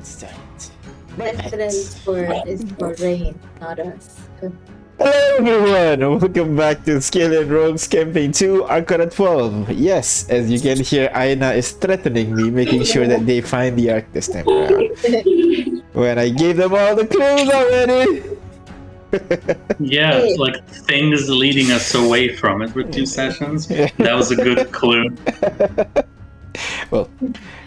start. That is for rain, not us. Hello everyone! Welcome back to Skyllian Rogues Campaign 2, Arcana 12. Yes, as you can hear, Aina is threatening me, making sure that they find the Ark this time around. When I gave them all the clues already! Yeah, Hey. like things leading us away from it for 2 sessions. That was a good clue. Well,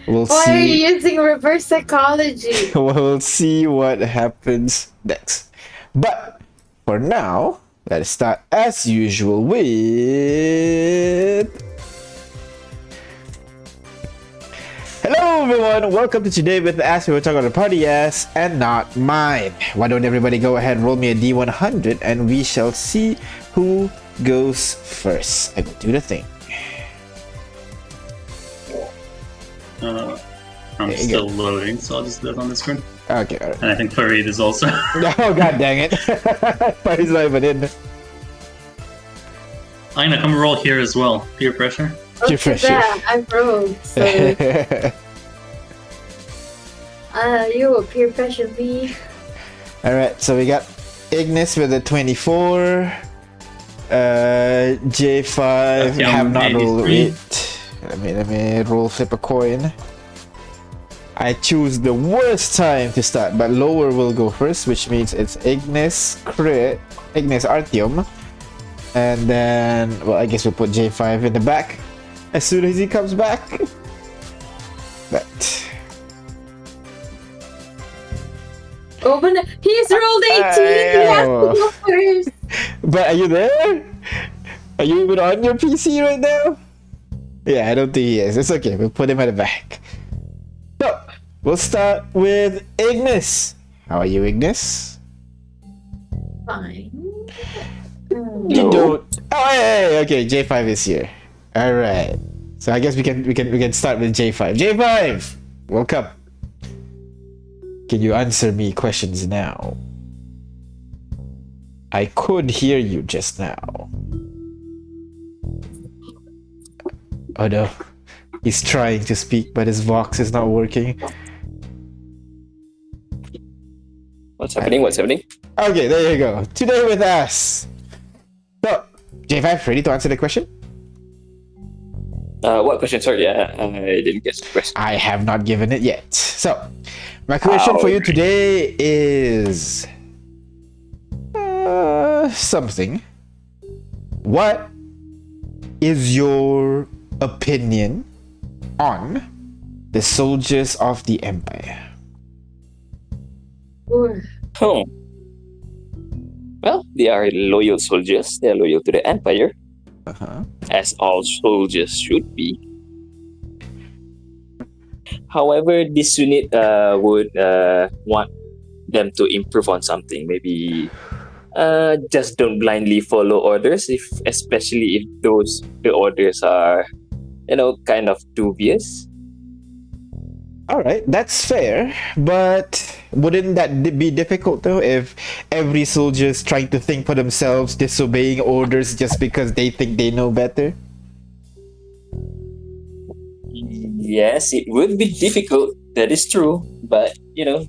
we'll Why are see. you using reverse psychology? We'll see what happens next. But for now, let's start as usual with. Hello everyone, welcome to Today with Ass. We're talking about the party ass and not mine. Why don't everybody go ahead and roll me a D100 and we shall see who goes first. I will do the thing. I'm There you still loading, so I'll just do it on the screen. Okay, alright. And I think Farid is also. Oh god dang it. Party's not even in. Aina, come roll here as well. Peer pressure. Peer pressure. That? I'm rogue, so you will peer pressure me. Alright, so we got Ignis with a 24. J5 have not rolled it. Let me roll flip a coin. I choose the worst time to start, but lower will go first, which means it's Ignis crit, Ignis Artyom, and then well, I guess we'll put J5 in the back as soon as he comes back. But Oh, but he's rolled 18. He has to go first. But are you there? Are you even on your PC right now? Yeah, I don't think he is. It's okay. We'll put him at the back. So, we'll start with Ignis. How are you, Ignis? Fine. You don't. Oh, hey, okay. J5 is here. All right. So I guess we can start with J5. J5, welcome. Can you answer me questions now? I could hear you just now. Oh no. He's trying to speak, but his Vox is not working. What's happening? What's happening? Okay, there you go. Today with us. So, J5, ready to answer the question? What question? Sorry, I didn't get the question. I have not given it yet. So, my question for you today is something. What is your opinion on the soldiers of the Empire? Oh. Well, they are loyal soldiers. They are loyal to the Empire, as all soldiers should be. However, this unit would want them to improve on something. Maybe just don't blindly follow orders, especially if the orders are, kind of dubious. All right, that's fair, but wouldn't that be difficult though if every soldier is trying to think for themselves, disobeying orders just because they think they know better? Yes, it would be difficult. That is true. But,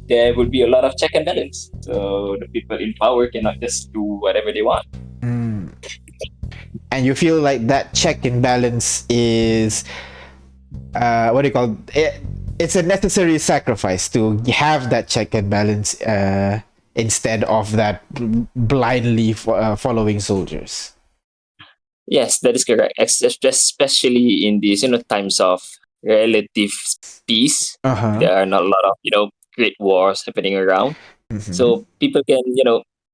there would be a lot of check and balance. So the people in power cannot just do whatever they want. And you feel like that check and balance is, what do you call it? It's a necessary sacrifice to have that check and balance instead of that blindly following soldiers. Yes, that is correct. Especially in these, times of relative peace. There are not a lot of, great wars happening around. So people can,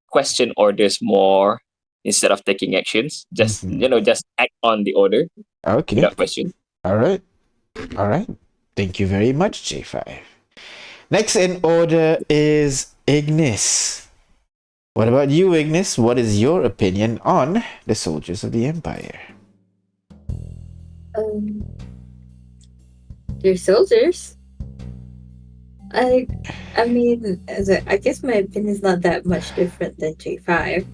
question orders more instead of taking actions. Just, just act on the order. Okay. Without question. All right. Thank you very much, J5. Next in order is Ignis. What about you, Ignis? What is your opinion on the soldiers of the Empire? They're soldiers. I mean, I guess my opinion is not that much different than J5,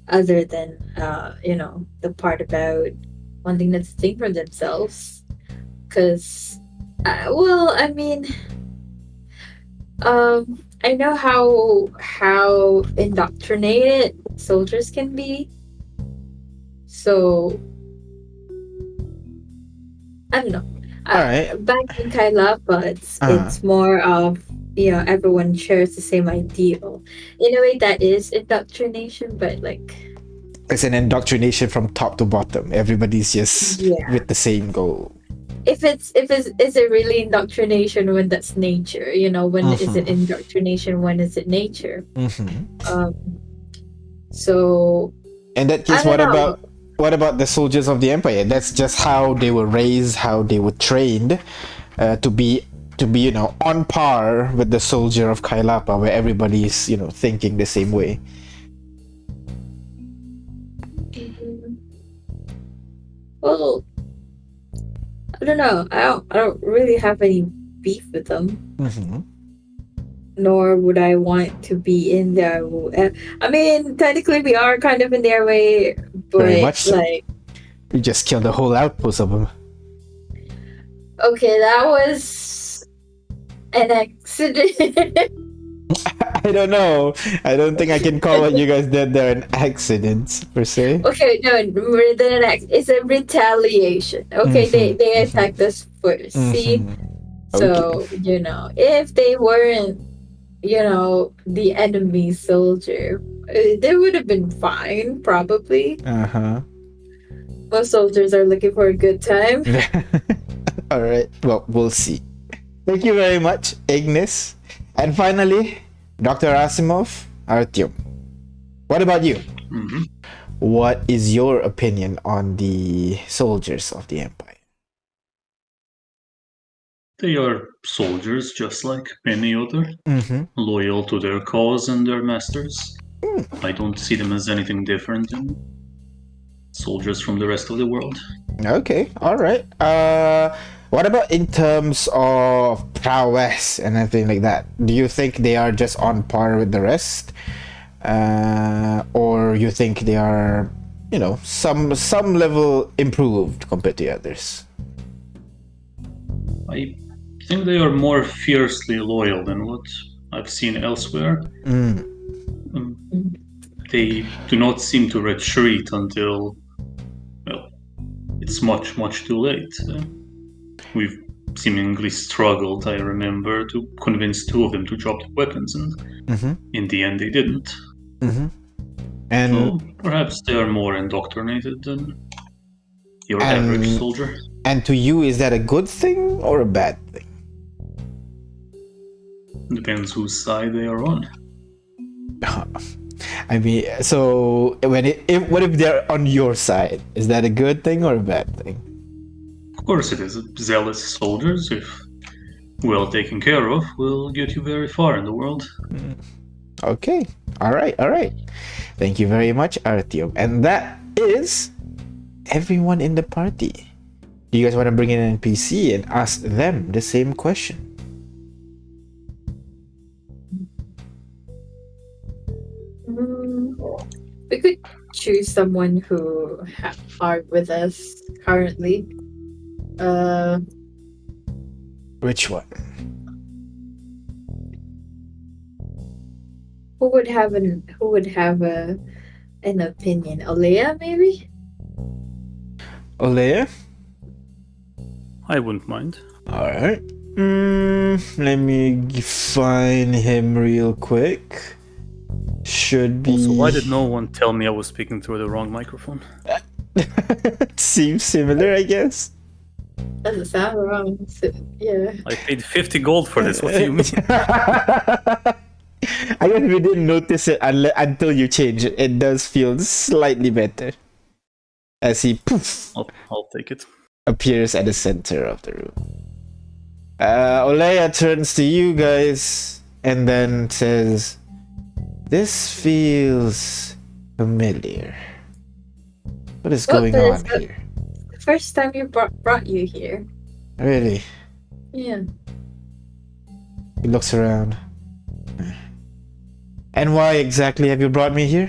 other than the part about wanting to think for themselves. Because, well, I mean, I know how indoctrinated soldiers can be. So I don't know. All right. Back in Kailapa, Uh-huh. it's more of everyone shares the same ideal. In a way, that is indoctrination, but like It's an indoctrination from top to bottom. Everybody's just yeah. with the same goal. If it's is it really indoctrination when that's nature? When is it Mm-hmm. indoctrination? When is it nature? Mm-hmm. Um. So In that I case, don't know. what about the soldiers of the empire? That's just how they were raised, how they were trained to be on par with the soldier of Kailapa, where everybody's thinking the same way. Mm, Well, I don't know. I don't really have any beef with them. Mm-hmm. Nor would I want to be in their. I mean, technically, we are kind of in their way, Very but much so. like, We just killed the whole outpost of them. okay, that was an accident. I don't know. I don't think I can call what you guys did there an accident per se. Okay, no, it's a retaliation. Okay, they Mm-hmm. they Mm-hmm. attacked us first. See, Mm-hmm. Okay. so if they weren't, the enemy soldier, they would have been fine. Probably, Uh-huh. most soldiers are looking for a good time. All right. Well, we'll see. Thank you very much, Ignis. And finally, Dr. Asimov, Artyom. What about you? Hmm. What is your opinion on the soldiers of the Empire? They are soldiers just like any other, Mm-hmm. loyal to their cause and their masters. Mm. I don't see them as anything different than soldiers from the rest of the world. Okay, all right. What about in terms of prowess and everything like that? Do you think they are just on par with the rest, or you think they are, some level improved compared to others? I think they are more fiercely loyal than what I've seen elsewhere. Mm. Um, they do not seem to retreat until, well, it's much, much too late. We've seemingly struggled, I remember, to convince two of them to drop the weapons, and Mm-hmm. in the end they didn't. Mm-hmm. And So perhaps they are more indoctrinated than your average and soldier. and to you, is that a good thing or a bad thing? Depends whose side they are on. I mean, so what if they're on your side? Is that a good thing or a bad thing? Of course it is. Zealous soldiers, if well taken care of, will get you very far in the world. Okay. All right. All right. Thank you very much, Artyom. And that is everyone in the party. Do you guys want to bring in an NPC and ask them the same question? We could choose someone who are with us currently. Which one? Who would have an opinion? Alea, maybe? Olea? I wouldn't mind. All right. Let me find him real quick. Should be. Also, why did no one tell me I was speaking through the wrong microphone? Seems similar, I guess. Doesn't sound wrong. So, yeah. I paid 50 gold for this. What do you mean? I guess we didn't notice it until you change it. It does feel slightly better as he poof I'll take it. appears at the center of the room. Olaya turns to you guys and then says, "This feels familiar. What is going on here?" The first time you brought you here. Really? Yeah. He looks around. And why exactly have you brought me here?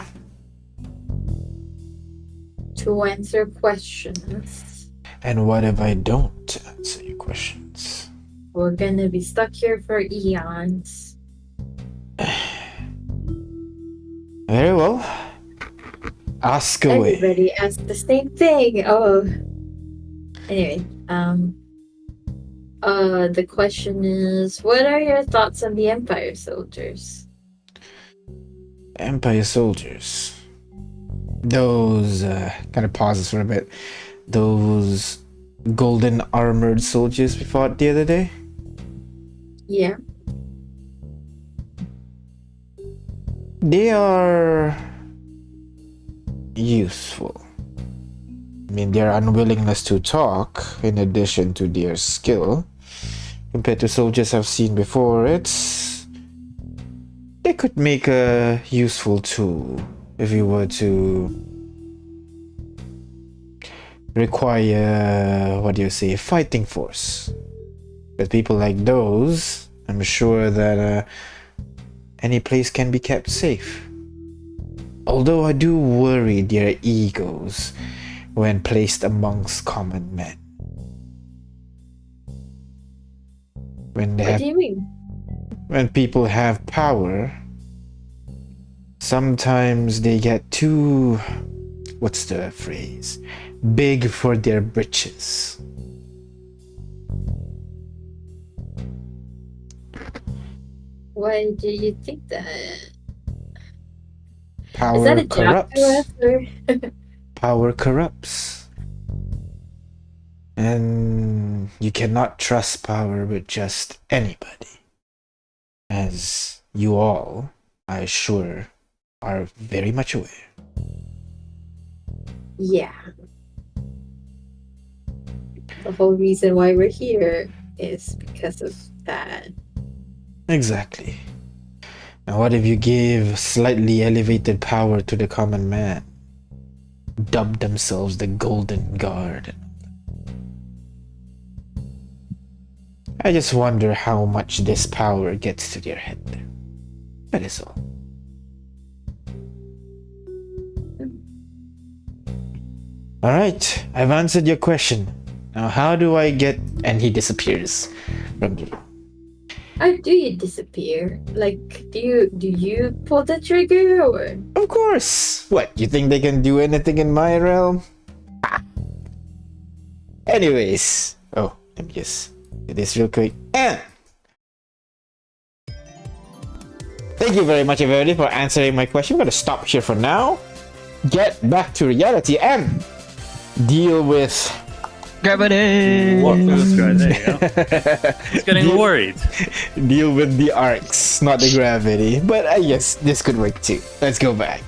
To answer questions. And what if I don't answer your questions? We're gonna be stuck here for eons. Very well. Ask away. Everybody asked the same thing. Oh. Anyway, the question is, what are your thoughts on the Empire soldiers? Empire soldiers. Those, kind of pauses for a bit. Those golden armored soldiers we fought the other day? Yeah. They are useful. I mean, their unwillingness to talk, in addition to their skill, compared to soldiers I've seen before, they could make a useful tool if you were to require, a fighting force. With people like those, I'm sure that any place can be kept safe. Although I do worry their egos when placed amongst common men. What do you mean? When people have power, sometimes they get too, what's the phrase? Big for their britches. Why do you think that? Power Is that a corrupts. job to us, or? Power corrupts. And you cannot trust power with just anybody. As you all, I assure, are very much aware. Yeah. The whole reason why we're here is because of that. Exactly. Now what if you give slightly elevated power to the common man? Dub themselves the Golden Guard. I just wonder how much this power gets to their head. That is all. Alright, I've answered your question. Now how do I get... And he disappears from the room. How do you disappear? Like, do you pull the trigger, or? Of course! What, you think they can do anything in my realm? Ah. Anyways. Oh, let me just do this real quick. And thank you very much, everybody, for answering my question. I'm gonna stop here for now. Get back to reality and deal with gravity. Walk through this guy. There you go. He's getting worried. Deal with the arcs, not the gravity. But yes, this could work too. Let's go back.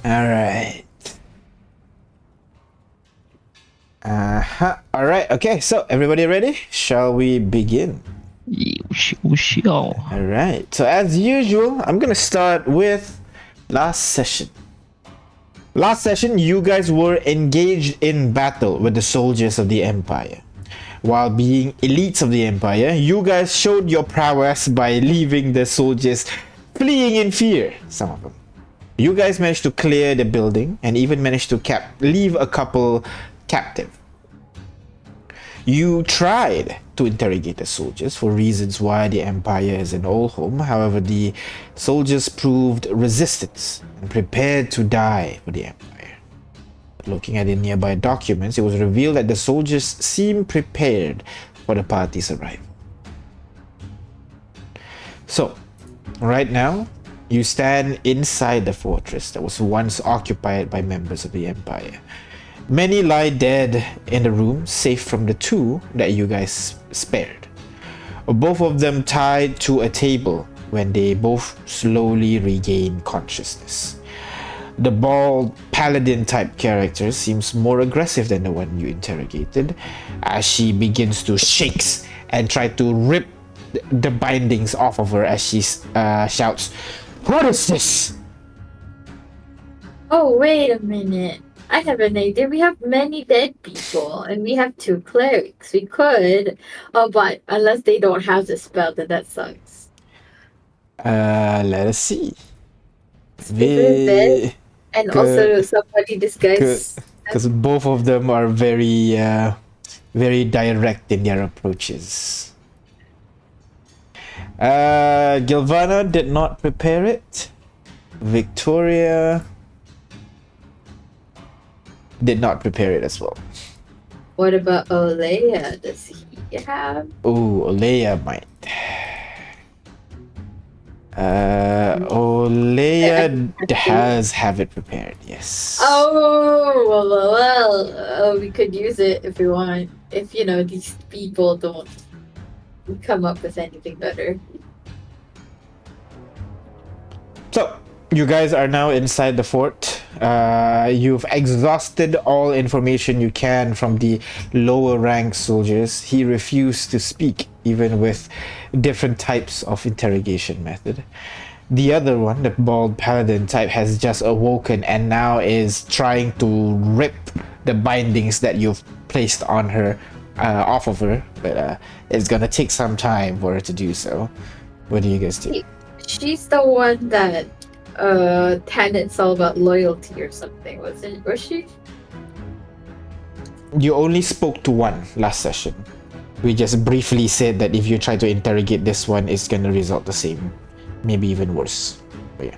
Alright. Alright, okay, so everybody ready? Shall we begin? Alright, so as usual, I'm gonna start with last session. Last session, you guys were engaged in battle with the soldiers of the Empire. While being elites of the Empire, you guys showed your prowess by leaving the soldiers fleeing in fear, some of them. You guys managed to clear the building and even managed to leave a couple captive. You tried to interrogate the soldiers for reasons why the Empire is an old home. However, the soldiers proved resistance and prepared to die for the Empire. Looking at the nearby documents, it was revealed that the soldiers seemed prepared for the party's arrival. So, right now, you stand inside the fortress that was once occupied by members of the Empire. Many lie dead in the room, safe from the two that you guys spared. Both of them tied to a table when they both slowly regain consciousness. The bald paladin type character seems more aggressive than the one you interrogated, as she begins to shake and try to rip the bindings off of her as she shouts, "What is this?" Oh, wait a minute. I have an idea. We have many dead people, and we have 2 clerics. We could, but unless they don't have the spell, then that sucks. Let us see. Dead, and also somebody disguised. Because both of them are very, very direct in their approaches. Gilvana did not prepare it. Victoria did not prepare it as well. What about Olea? Does he have? Oh, Olea might. Olea has have it prepared, yes. Oh, well, we could use it if we want. If, these people don't come up with anything better. So, you guys are now inside the fort. You've exhausted all information you can from the lower rank soldiers. He refused to speak, even with different types of interrogation method. The other one, the bald paladin type, has just awoken and now is trying to rip the bindings that you've placed on her off of her, but it's gonna take some time for her to do so. What do you guys do? She's the one that Tanit's all about loyalty or something, was she? You only spoke to one last session. We just briefly said that if you try to interrogate this one, it's gonna result the same, maybe even worse. But yeah.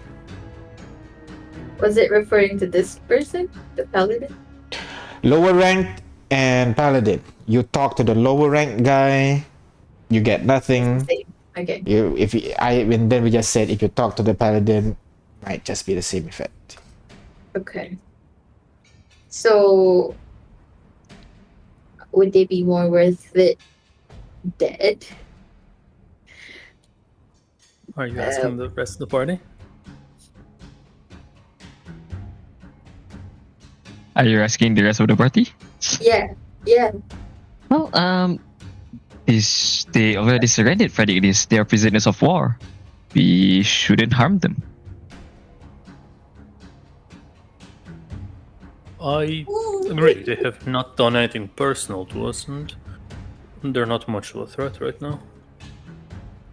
Was it referring to this person, the paladin? Lower ranked and paladin. You talk to the lower ranked guy, you get nothing. Same. Okay. And then we just said if you talk to the paladin, might just be the same effect. Okay. So, would they be more worth it dead? Are you asking the rest of the party? Are you asking the rest of the party? Yeah. Well, they already surrendered, Freddy. They are prisoners of war. We shouldn't harm them. I agree. They have not done anything personal to us, and they're not much of a threat right now.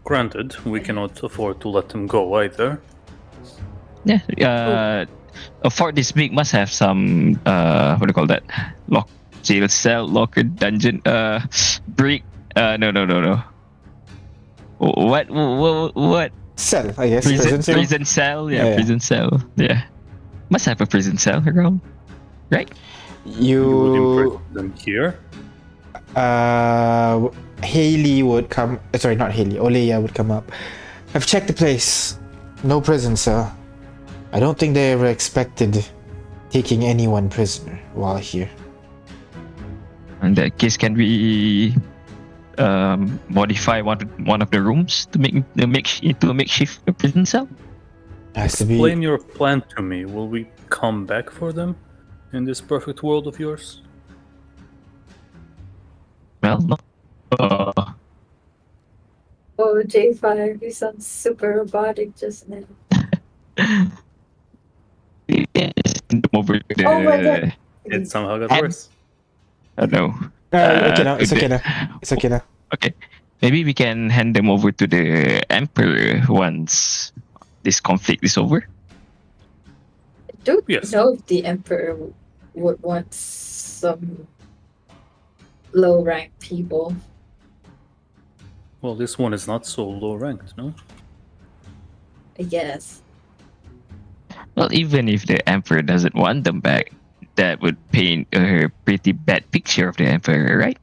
Granted, we cannot afford to let them go either. Yeah. A fort this big must have some what do you call that? Jail cell, locker, dungeon, brick. No. What? Cell, I guess. Prison cell. Yeah, prison cell. Yeah, must have a prison cell around, right? You would imprison them here. Haley would come. Sorry, not Haley. Olea would come up. I've checked the place. No prison cell. I don't think they ever expected taking anyone prisoner while here. In that case, can we modify one of the rooms to make into a makeshift prison cell? Explain your plan to me. Will we come back for them in this perfect world of yours? Well, no. Oh, J5, you sound super robotic just now. Over the, oh my god. It somehow got worse. I don't know. It's okay now. Okay. Maybe we can hand them over to the Emperor once this conflict is over. I don't know if the Emperor would want some low-ranked people. Well, this one is not so low-ranked, no? I guess. Well, even if the Emperor doesn't want them back, that would paint a pretty bad picture of the Emperor, right?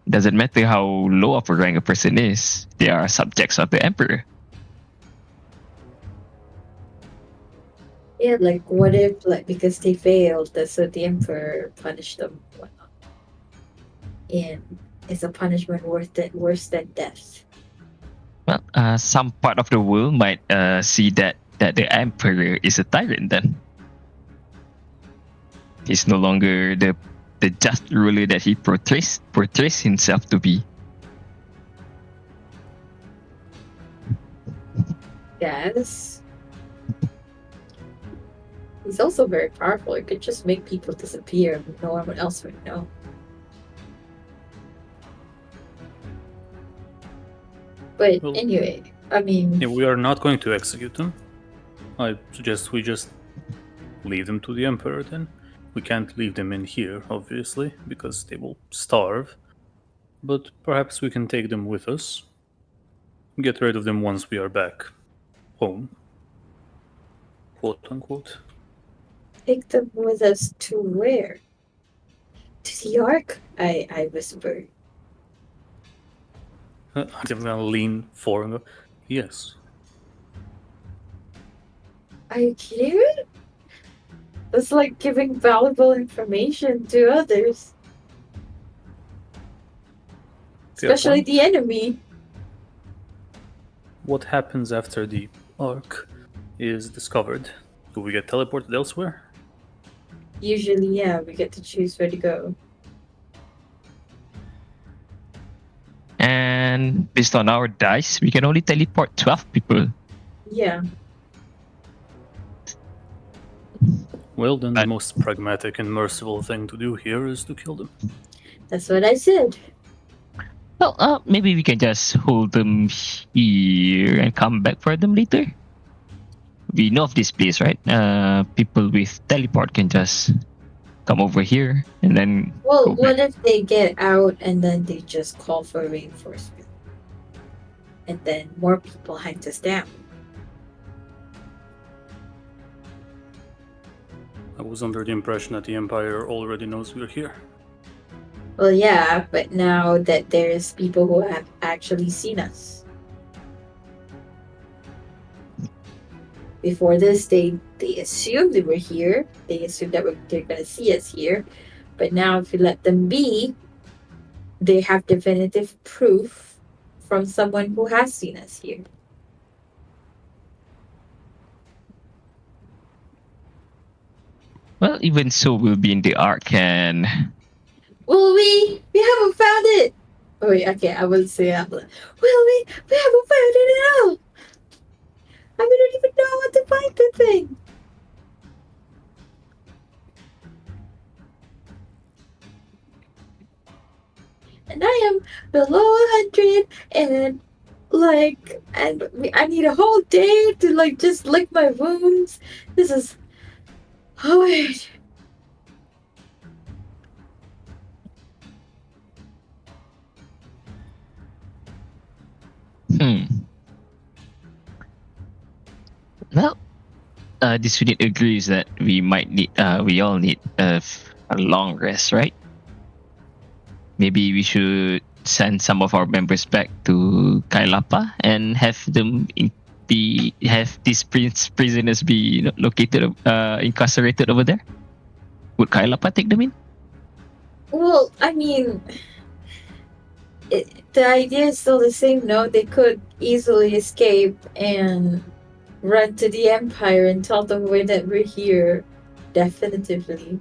Doesn't matter how low of a rank a person is, they are subjects of the Emperor. Yeah, what if, because they failed, so the Emperor punished them, whatnot. And is a punishment worse than death? Well, some part of the world might see that the Emperor is a tyrant then. He's no longer the just ruler that he portrays himself to be. Yes. He's also very powerful. He could just make people disappear and no one else would know. But anyway, I mean... Yeah, we are not going to execute them. I suggest we just leave them to the Emperor then. We can't leave them in here, obviously, because they will starve. But perhaps we can take them with us. Get rid of them once we are back home. Quote unquote. Take them with us to where? To the Ark? I whispered. I'm gonna lean forward and go, yes. Are you kidding me? That's like giving valuable information to others. Especially the enemy. What happens after the Ark is discovered? Do we get teleported elsewhere? Usually, yeah, we get to choose where to go. And based on our dice, we can only teleport 12 people. Yeah. Well, then the most pragmatic and merciful thing to do here is to kill them. That's what I said. Well, maybe we can just hold them here and come back for them later. We know of this place, right? People with teleport can just come over here and then. Well, what if they get out and then they just call for reinforcement? And then more people hunt us down. I was under the impression that the Empire already knows we're here. Well, yeah, but now that there's people who have actually seen us. Before this, they assumed they were here. They assumed that they're going to see us here. But now if you let them be, they have definitive proof from someone who has seen us here. Well, even so, we'll be in the Ark and. Will we? We haven't found it. Oh, wait, okay, I wouldn't say that. Will we? We haven't found it at all. I don't even know how to find the thing. And I am below 100 and I need a whole day to just lick my wounds. This is hard. Well, this unit agrees that we all need a long rest, right? Maybe we should send some of our members back to Kailapa and have them have these prisoners be located, incarcerated over there. Would Kailapa take them in? Well, I mean, the idea is still the same. No, they could easily escape and run to the Empire and tell them that we're here. Definitively.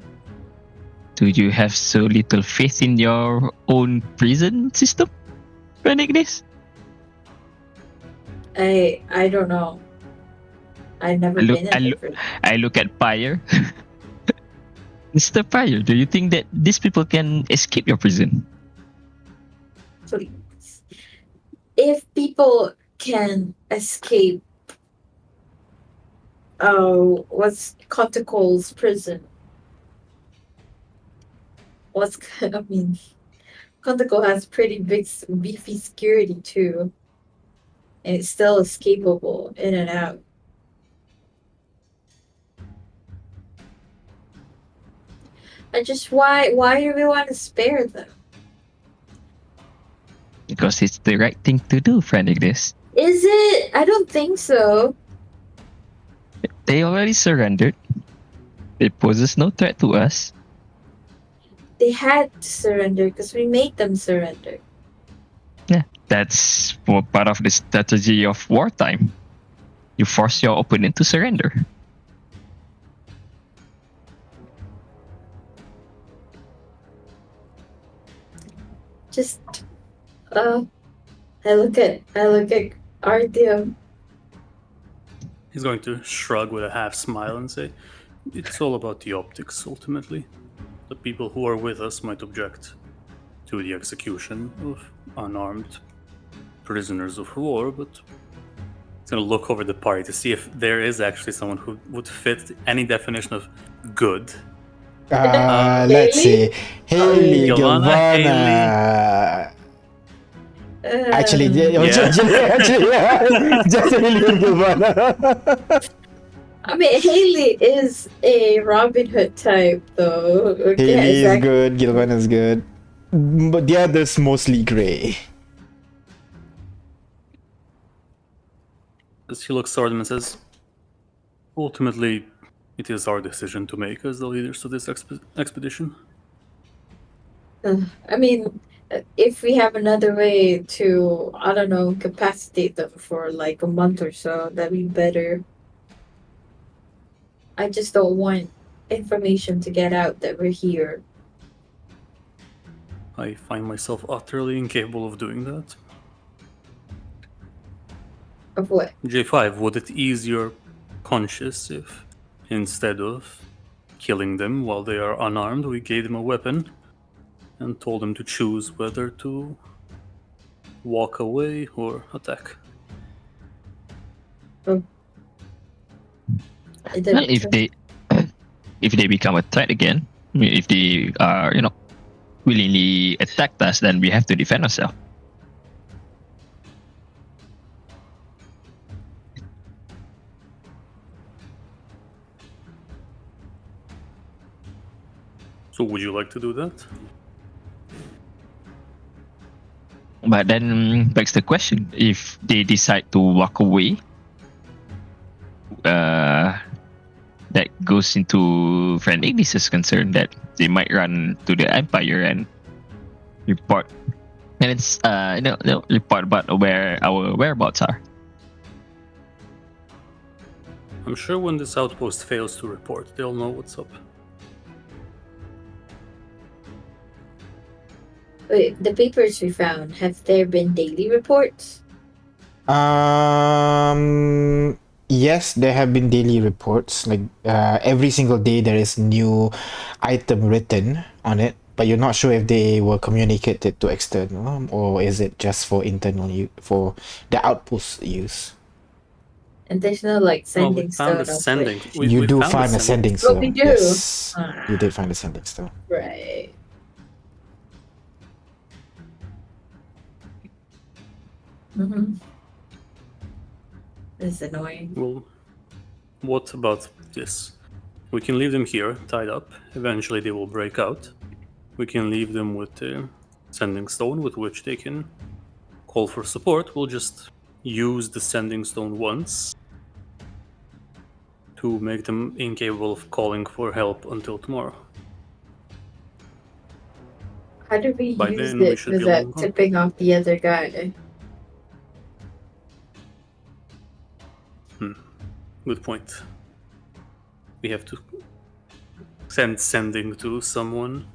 Do you have so little faith in your own prison system, Renegades? I don't know. I've never been in a prison. I look at Pyre. Mr. Pyre, do you think that these people can escape your prison? Please. If people can escape what's Contacle's prison? Contacle has pretty big, beefy security too. And it's still escapable in and out. Why do we want to spare them? Because it's the right thing to do, Renegades. Is it? I don't think so. They already surrendered. They poses no threat to us. They had to surrender because we made them surrender. Yeah, that's part of the strategy of wartime. You force your opponent to surrender. Just, I look at Artyom. He's going to shrug with a half smile and say, "It's all about the optics, ultimately. The people who are with us might object to the execution of unarmed prisoners of war, but he's going to look over the party to see if there is actually someone who would fit any definition of good." Let's see. Haley, Giovanna, Giovanna. Actually, Yeah. just a little bit. I mean, Haley is a Robin Hood type, though. Okay, Haley is good, Gilvan is good, but the others mostly gray. As he looks toward him and says, ultimately, it is our decision to make as the leaders of this expedition. I mean, if we have another way to, I don't know, capacitate them for like a month or so, that'd be better. I just don't want information to get out that we're here. I find myself utterly incapable of doing that. Of what? J5, would it ease your conscience if, instead of killing them while they are unarmed, we gave them a weapon and told them to choose whether to walk away or attack? Oh. Well, if they become a threat again, I mean, if they are willingly attacked us, then we have to defend ourselves. So would you like to do that? But then begs the question: if they decide to walk away, that goes into Friend Ignis's concern that they might run to the Empire and report, and it's report about where our whereabouts are. I'm sure when this outpost fails to report, they'll know what's up. Wait, the papers we found, have there been daily reports? Yes, there have been daily reports. Like every single day, there is new item written on it, but you're not sure if they were communicated to external or is it just for internal for the outpost use. And there's no like sending stone. You do find a sending stone. Oh, we do. Yes, you did find a sending stone. Right. Mm-hmm. This is annoying. Well, what about this? We can leave them here, tied up. Eventually they will break out. We can leave them with a sending stone with which they can call for support. We'll just use the sending stone once to make them incapable of calling for help until tomorrow. How do we use it without tipping off the other guy? Good point. We have to send sending to someone.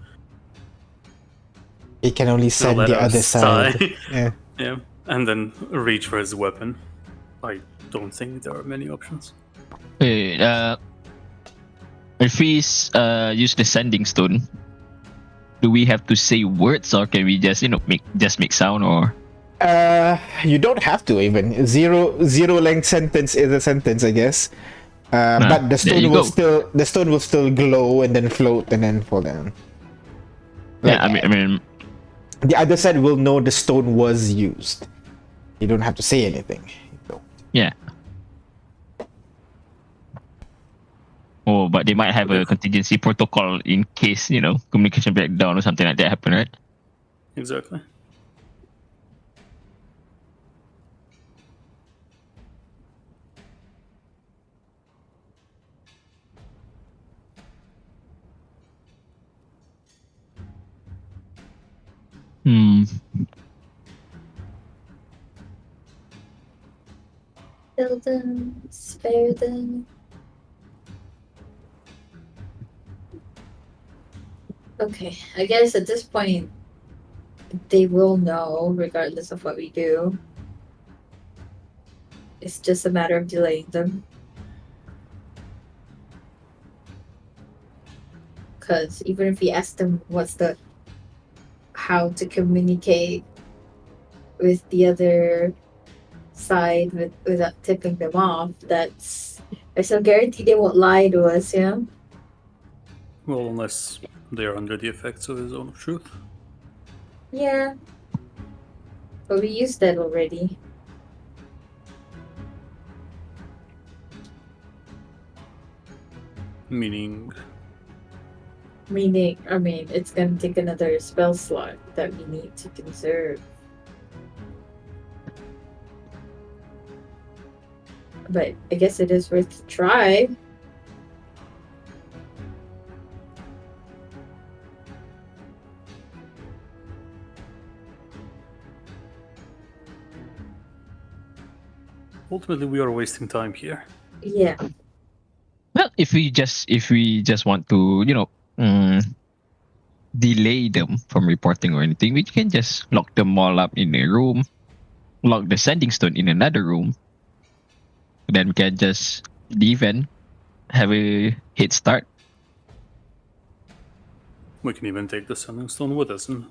It can only send the other side. Yeah. Yeah, and then reach for his weapon. I don't think there are many options. If we use the sending stone, do we have to say words or can we just make sound or? You don't have to even. Zero length sentence is a sentence, I guess. But the stone will still glow and then float and then fall down. Like, yeah, I mean, the other side will know the stone was used. You don't have to say anything. Yeah. Oh, but they might have a contingency protocol in case communication breakdown or something like that happen, right? Exactly. Kill them, spare them. Okay, I guess at this point, they will know regardless of what we do. It's just a matter of delaying them. Because even if we ask them how to communicate with the other side without tipping them off, there's no guarantee they won't lie to us, yeah? Well, unless they are under the effects of his own truth. Yeah. But we used that already. Meaning, I mean, it's gonna take another spell slot that we need to conserve. But I guess it is worth a try. ultimately, we are wasting time here. Yeah. Well, if we just want to, delay them from reporting or anything, we can just lock them all up in a room, lock the sending stone in another room. Then we can just leave and have a head start. We can even take the sending stone with us, and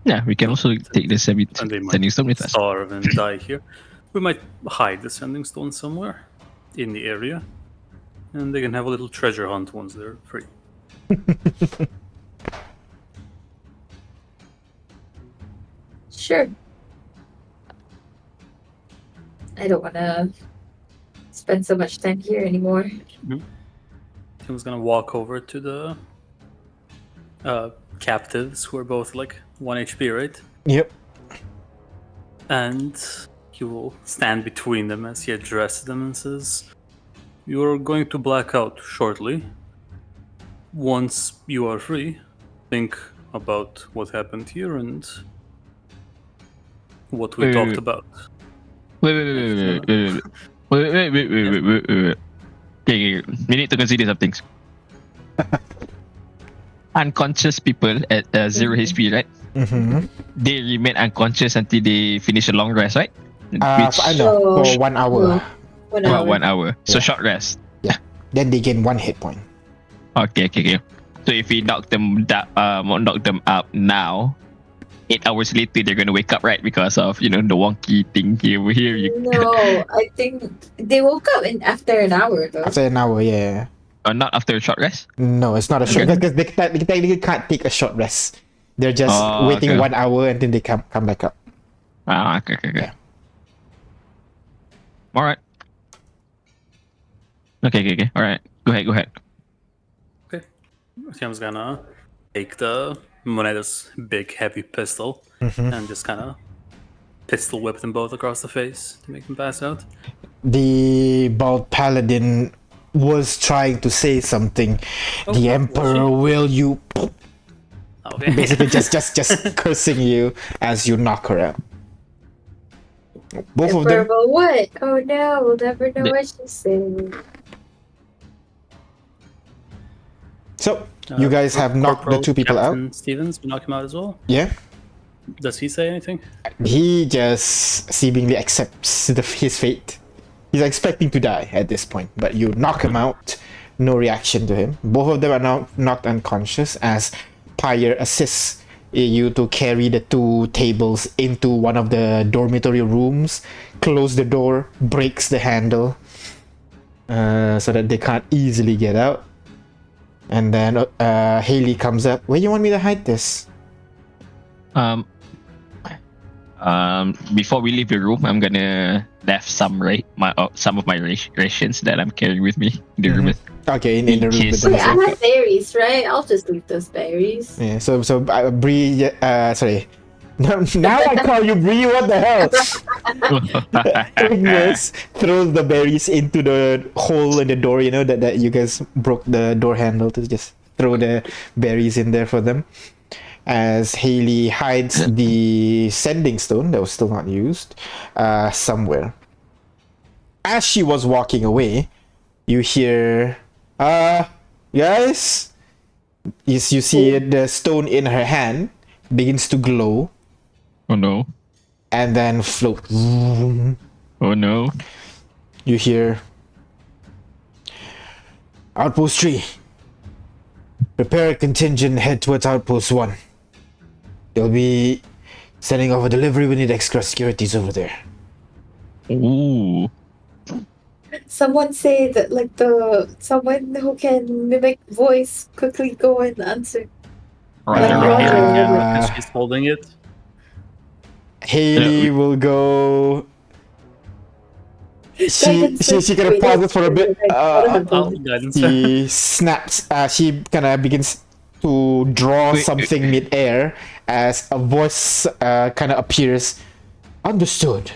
Yeah, we can also take the they sending stone with us. starve and die here. We might hide the sending stone somewhere in the area, and they can have a little treasure hunt once they're free. Sure. I don't want to spend so much time here anymore. Tim's gonna walk over to the captives who are both like 1 HP, right? Yep. And he will stand between them as he addresses them and says, "You are going to black out shortly. Once you are free, think about what happened here and what we talked about." Wait. Okay, we need to consider some things. Unconscious people at 0 HP, right? Mm-hmm. They remain unconscious until they finish a long rest, right? I know, for 1 hour. 1 hour. 1 hour. So Yeah. short rest. Then they gain 1 hit point. Okay. So if we knock them up now, 8 hours later they're gonna wake up, right? Because of the wonky thing here. No, I think they woke up after an hour though. After an hour, yeah. Or not after a short rest. No, it's not a short Okay. rest because they technically can't take a short rest. They're just waiting okay. 1 hour and then they come back up. Okay. Yeah. All right. Okay. All right. Go ahead. Okay. Tim's gonna take the Moneda's big heavy pistol and just kind of pistol whip them both across the face to make them pass out. The bald paladin was trying to say something. Oh, The was Emperor she? will you Okay. basically just cursing you as you knock her out. Both of them. Verbal what? Oh no, we'll never know The- what she said. So you guys have knocked the Corporal 2 people out. Captain Stevens, we knock him out as well. Yeah. Does he say anything? He just seemingly accepts his fate. He's expecting to die at this point, but you knock him out. No reaction to him. Both of them are now knocked unconscious as Pyre assists you to carry the 2 tables into one of the dormitory rooms, close the door, breaks the handle so that they can't easily get out. And then Haley comes up. Where do you want me to hide this? Before we leave the room, I'm gonna left some of my rations that I'm carrying with me in the room. Okay, in the room with Yes. them. Wait, as I well. have berries, right? I'll just leave those berries. Yeah, so Bree, sorry. Now I call you Bree, what the hell? Ignis throws the berries into the hole in the door, that you guys broke the door handle to just throw the berries in there for them. As Haley hides the sending stone that was still not used somewhere. As she was walking away, you hear, guys, you see the stone in her hand begins to glow Oh no. and then float. Oh no. You hear, Outpost 3, prepare a contingent, head towards Outpost 1. They'll be sending off a delivery. We need extra securities over there. Ooh. Someone say that, like, someone who can mimic voice quickly go and answer. Roger. Roger. Yeah, because she's holding it. Haley will go. She kind of pauses for a bit. She snaps. She kind of begins to draw something mid-air as a voice kind of appears. Understood.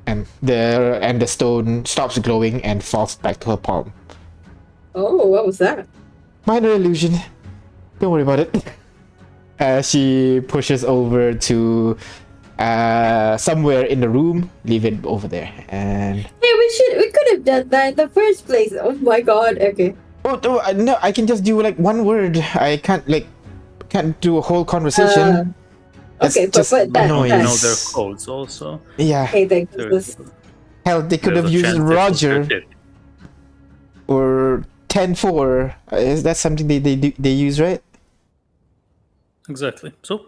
And the stone stops glowing and falls back to her palm. Oh, what was that? Minor illusion. Don't worry about it. She pushes over to somewhere in the room. Leave it over there. And hey, we could have done that in the first place. Oh my god. Okay. oh no, I can just do like one word. I can't do a whole conversation. Okay, but that know their codes also. Yeah. Hey, Hell, they could have used Roger or 10-4. Is that something they use, right? Exactly. So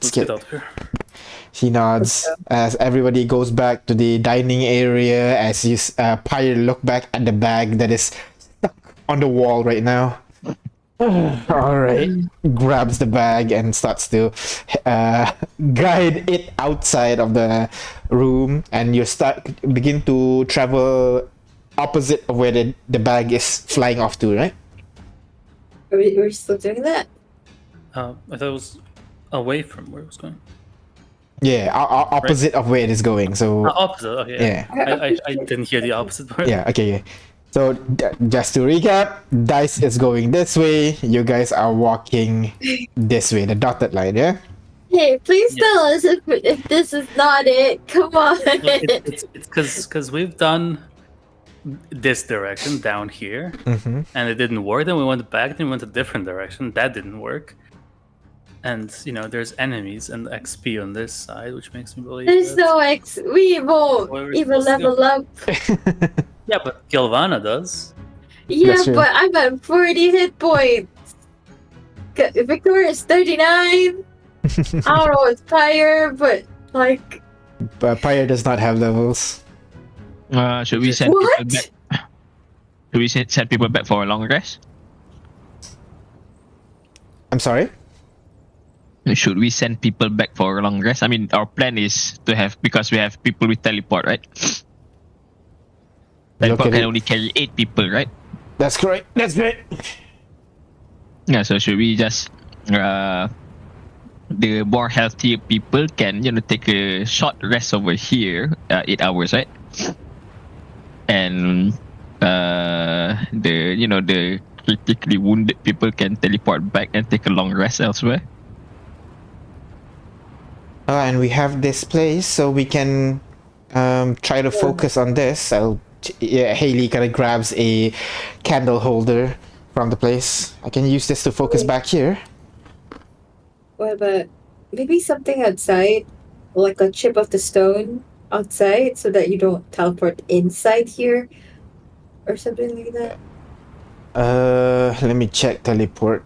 let's get out here. She nods as everybody goes back to the dining area as you Pyre look back at the bag that is stuck on the wall right now. Alright. Grabs the bag and starts to guide it outside of the room, and you begin to travel opposite of where the bag is flying off to, right? We're still doing that? I thought it was away from where it was going. Yeah, opposite of where it is going. So opposite. Okay. Yeah. I didn't hear the opposite part. Yeah. Okay. Yeah. So just to recap, Dice is going this way. You guys are walking this way, the dotted line. Yeah. Hey, please tell us if this is not it. Come on. It's because we've done this direction down here, and it didn't work. Then we went back. Then we went a different direction. That didn't work. And there's enemies and XP on this side, which makes me believe there's no X. We won't even level up. Yeah, but Kilvana does. Yeah, but I'm at 40 hit points. Victoria's 39. I don't know it's Pyre, but like. But Pyre does not have levels. Should we send people back? Should we send people back for a long rest? I'm sorry? Should we send people back for a long rest? I mean, our plan is to have, because we have people with teleport, right? Teleport can only carry 8 people, right? That's correct. That's great. Yeah, so should we just the more healthier people can take a short rest over here, 8 hours, right? And the critically wounded people can teleport back and take a long rest elsewhere. And we have this place, so we can try to focus on this. Haley kind of grabs a candle holder from the place. I can use this to focus back here. What about maybe something outside, like a chip of the stone outside, so that you don't teleport inside here, or something like that? Let me check teleport.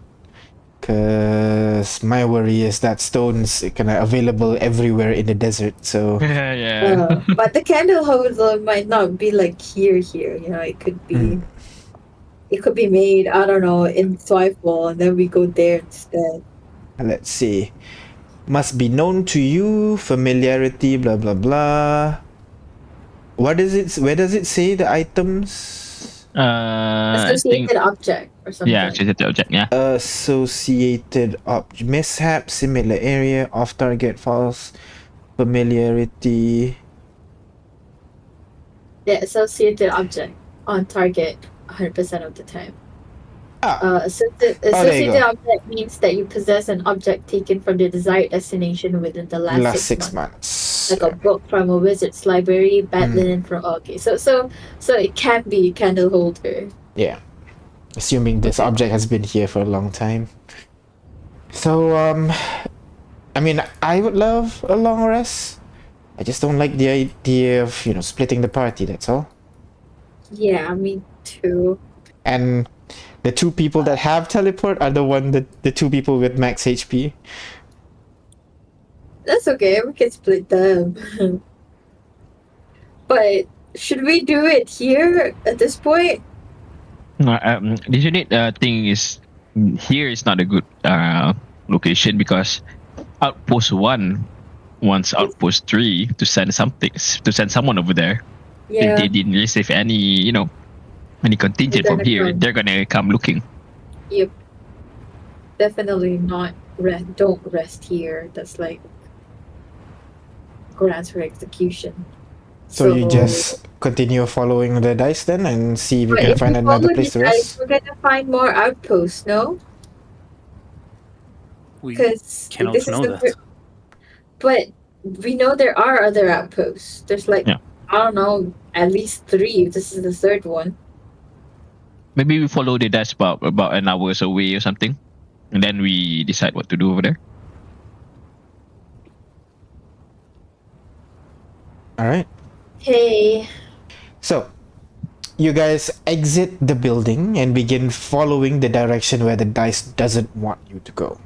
Cause my worry is that stone's kind of available everywhere in the desert. So yeah. But the candle holder might not be like here. It could be. It could be made. I don't know, in Swifewall, and then we go there instead. Let's see. Must be known to you. Familiarity. Blah blah blah. What is it? Where does it say the items? Associated object or something. Yeah, associated object. Yeah. Associated object. Mishap. Similar area. Off target. False. Familiarity. Yeah, associated object on target 100% of the time. Associated object means that you possess an object taken from the desired destination within the last 6 months. Like a book from a wizard's library, bad linen from. Okay, so it can be a candle holder. Yeah, assuming this object has been here for a long time. So I mean, I would love a long rest. I just don't like the idea of splitting the party. That's all. Yeah, me too. And the 2 people that have teleport are the 2 people with max HP. That's okay, we can split them. But should we do it here at this point? The unique thing is, here is not a good location, because Outpost 1 wants Outpost 3 to send someone over there. Yeah. If they didn't receive any, any contingent from here, they're gonna come looking. Yep. Definitely not don't rest here. That's like grounds for execution. So you just continue following the dice then and see if you can find another place to rest? We're gonna find more outposts, no? We Because cannot this know is that. But we know there are other outposts. There's like, Yeah. I don't know, at least 3. This is the 3rd one. Maybe we follow the dash about an hour's away or something, and then we decide what to do over there. All right. Hey. So, you guys exit the building and begin following the direction where the dice doesn't want you to go.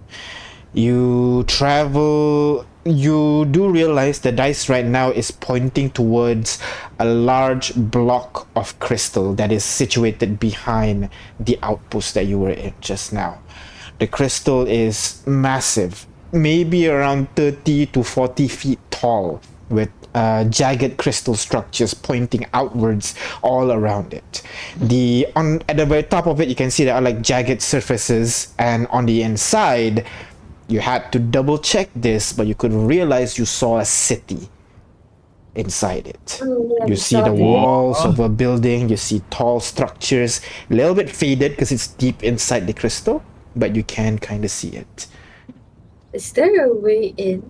You travel. You do realize the dice right now is pointing towards a large block of crystal that is situated behind the outpost that you were in just now. The crystal is massive, maybe around 30 to 40 feet tall, with jagged crystal structures pointing outwards all around it. At the very top of it, you can see there are like jagged surfaces, and on the inside, you had to double check this, but you could realize you saw a city inside it. You see the walls of a building, you see tall structures, a little bit faded because it's deep inside the crystal, but you can kind of see it. Is there a way in?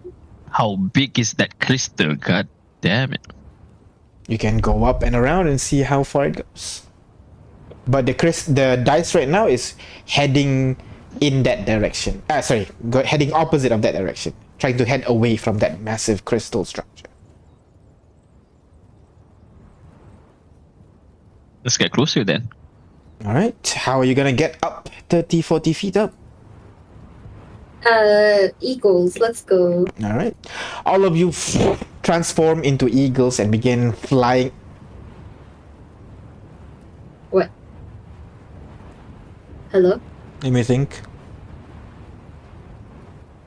How big is that crystal? God damn it. You can go up and around and see how far it goes. But the dice right now is heading in that direction. Heading opposite of that direction. Trying to head away from that massive crystal structure. Let's get closer then. Alright, how are you gonna get up 30, 40 feet up? Eagles, let's go. Alright. All of you transform into eagles and begin flying. What? Hello? Let me think.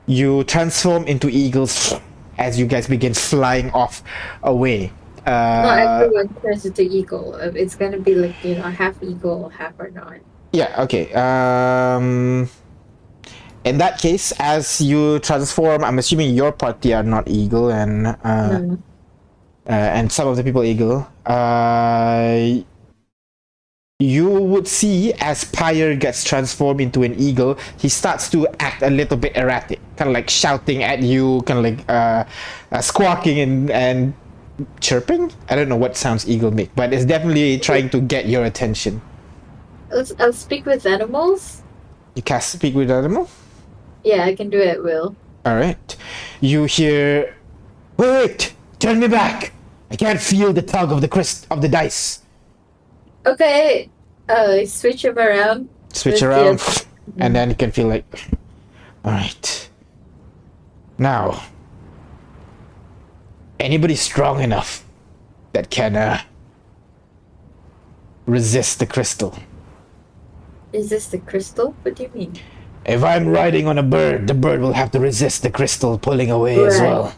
You transform into eagles as you guys begin flying off away. Not everyone turns into eagle. It's gonna be like, half eagle, half or not. Yeah, okay. In that case, as you transform, I'm assuming your party are not eagle and and some of the people eagle. You would see as Pyre gets transformed into an eagle, he starts to act a little bit erratic, kind of like shouting at you, kind of like squawking and chirping. I don't know what sounds eagle make, but it's definitely trying to get your attention. I'll speak with animals. You cast speak with animal? Yeah, I can do it at will. Alright. You hear, wait, turn me back. I can't feel the tug of the dice. Okay, switch him around. Switch around, and then you can feel like, alright. Now, anybody strong enough that can resist the crystal? Resist the crystal? What do you mean? If I'm riding on a bird, the bird will have to resist the crystal pulling away as well.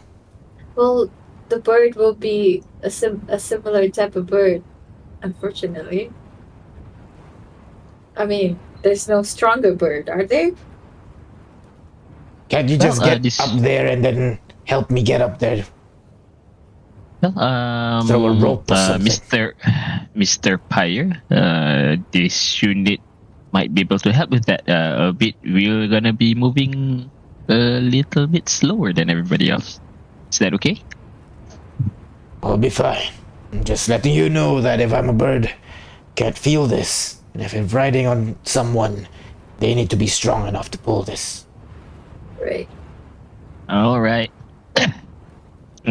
Well, the bird will be a similar type of bird, unfortunately. I mean, there's no stronger bird, are there? Can't you just get up there and then help me get up there? Well, throw a rope or something. Mr. Pyre, this unit might be able to help with that a bit. We're gonna be moving a little bit slower than everybody else. Is that okay? I'll be fine. I'm just letting you know that if I'm a bird, can't feel this. And if I'm riding on someone, they need to be strong enough to pull this. Right. All right. I'm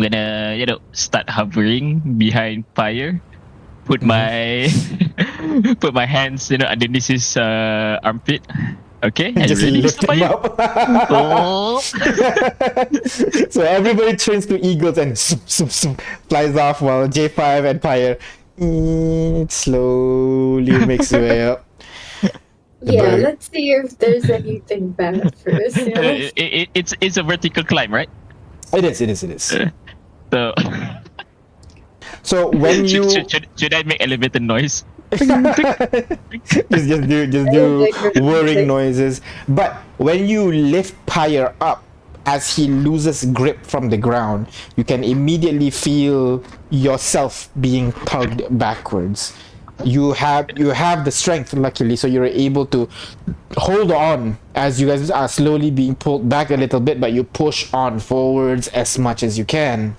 gonna, start hovering behind Pyre. Put my put my hands, underneath his armpit. Okay, and just ready? lift him up. Oh. So everybody turns to eagles and flies off while J5 and Pyre slowly makes their way up. Yeah, let's see if there's anything bad first. You know? It's a vertical climb, right? It is. So So when you should I make elevator noise? just do whirring noises. But when you lift Pyre up, as he loses grip from the ground, you can immediately feel yourself being tugged backwards. You have the strength, luckily, so you're able to hold on as you guys are slowly being pulled back a little bit, but you push on forwards as much as you can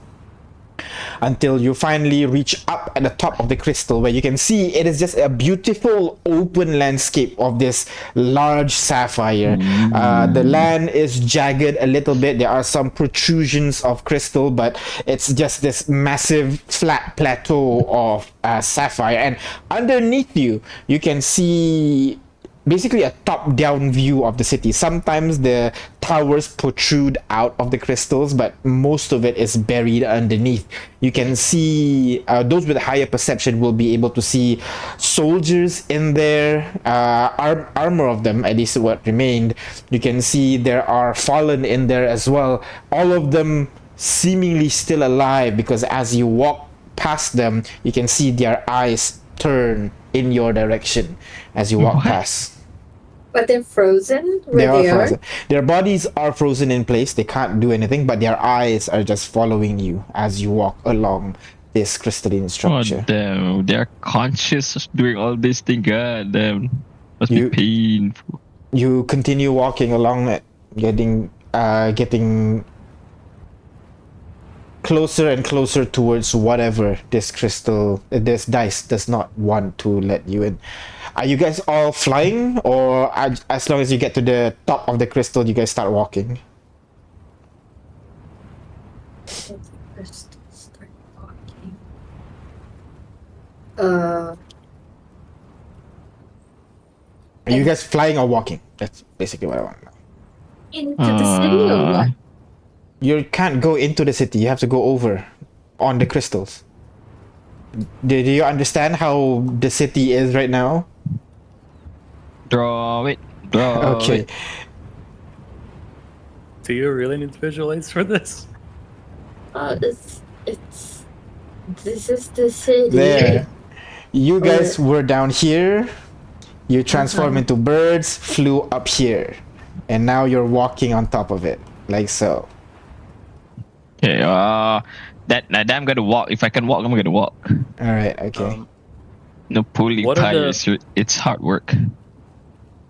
until you finally reach up at the top of the crystal, where you can see it is just a beautiful open landscape of this large sapphire. The land is jagged a little bit. There are some protrusions of crystal, but it's just this massive flat plateau of sapphire, and underneath you can see basically a top-down view of the city. Sometimes the towers protrude out of the crystals, but most of it is buried underneath. You can see those with higher perception will be able to see soldiers in there, armor of them, at least what remained. You can see there are fallen in there as well, all of them seemingly still alive, because as you walk past them, you can see their eyes turn in your direction as you walk past. But they're frozen where they are frozen. Their bodies are frozen in place. They can't do anything, but their eyes are just following you as you walk along this crystalline structure. Oh, damn. They're conscious doing all this thing. God damn. Must be painful. You continue walking along it, getting closer and closer towards whatever this dice does not want to let you in. Are you guys all flying, or as long as you get to the top of the crystal, you guys start walking? Are you guys flying or walking? That's basically what I want to know. Into the city or what? You can't go into the city. You have to go over on the crystals. Do you understand how the city is right now? Draw it. Okay. Do you really need visualize for this? This is the city. There. You guys were down here. You transformed into birds, flew up here, and now you're walking on top of it, like so. Okay. That I'm gonna walk. If I can walk, I'm gonna walk. All right. Okay. No pulling tires. It's hard work.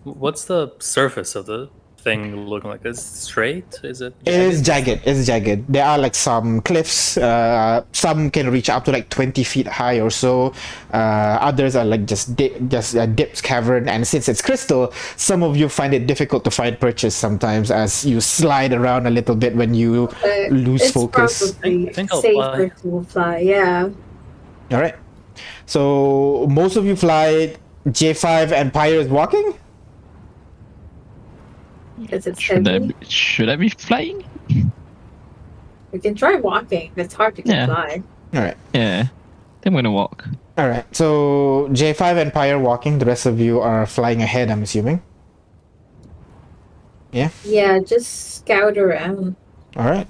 What's the surface of the thing looking like? Is it straight? Is it? It is jagged. It's jagged. There are like some cliffs. Some can reach up to like 20 feet high or so. Others are like just dips cavern. And since it's crystal, some of you find it difficult to find purchase sometimes as you slide around a little bit when you lose focus. It's probably I think I'll safer to fly. Yeah. All right. So most of you fly. J5 and Pyre is walking. Because it's Should I be flying? We can try walking. It's hard to fly. All right. Yeah. I'm gonna walk. All right. So J5 and Pyre walking. The rest of you are flying ahead, I'm assuming. Yeah. Yeah, just scout around. All right.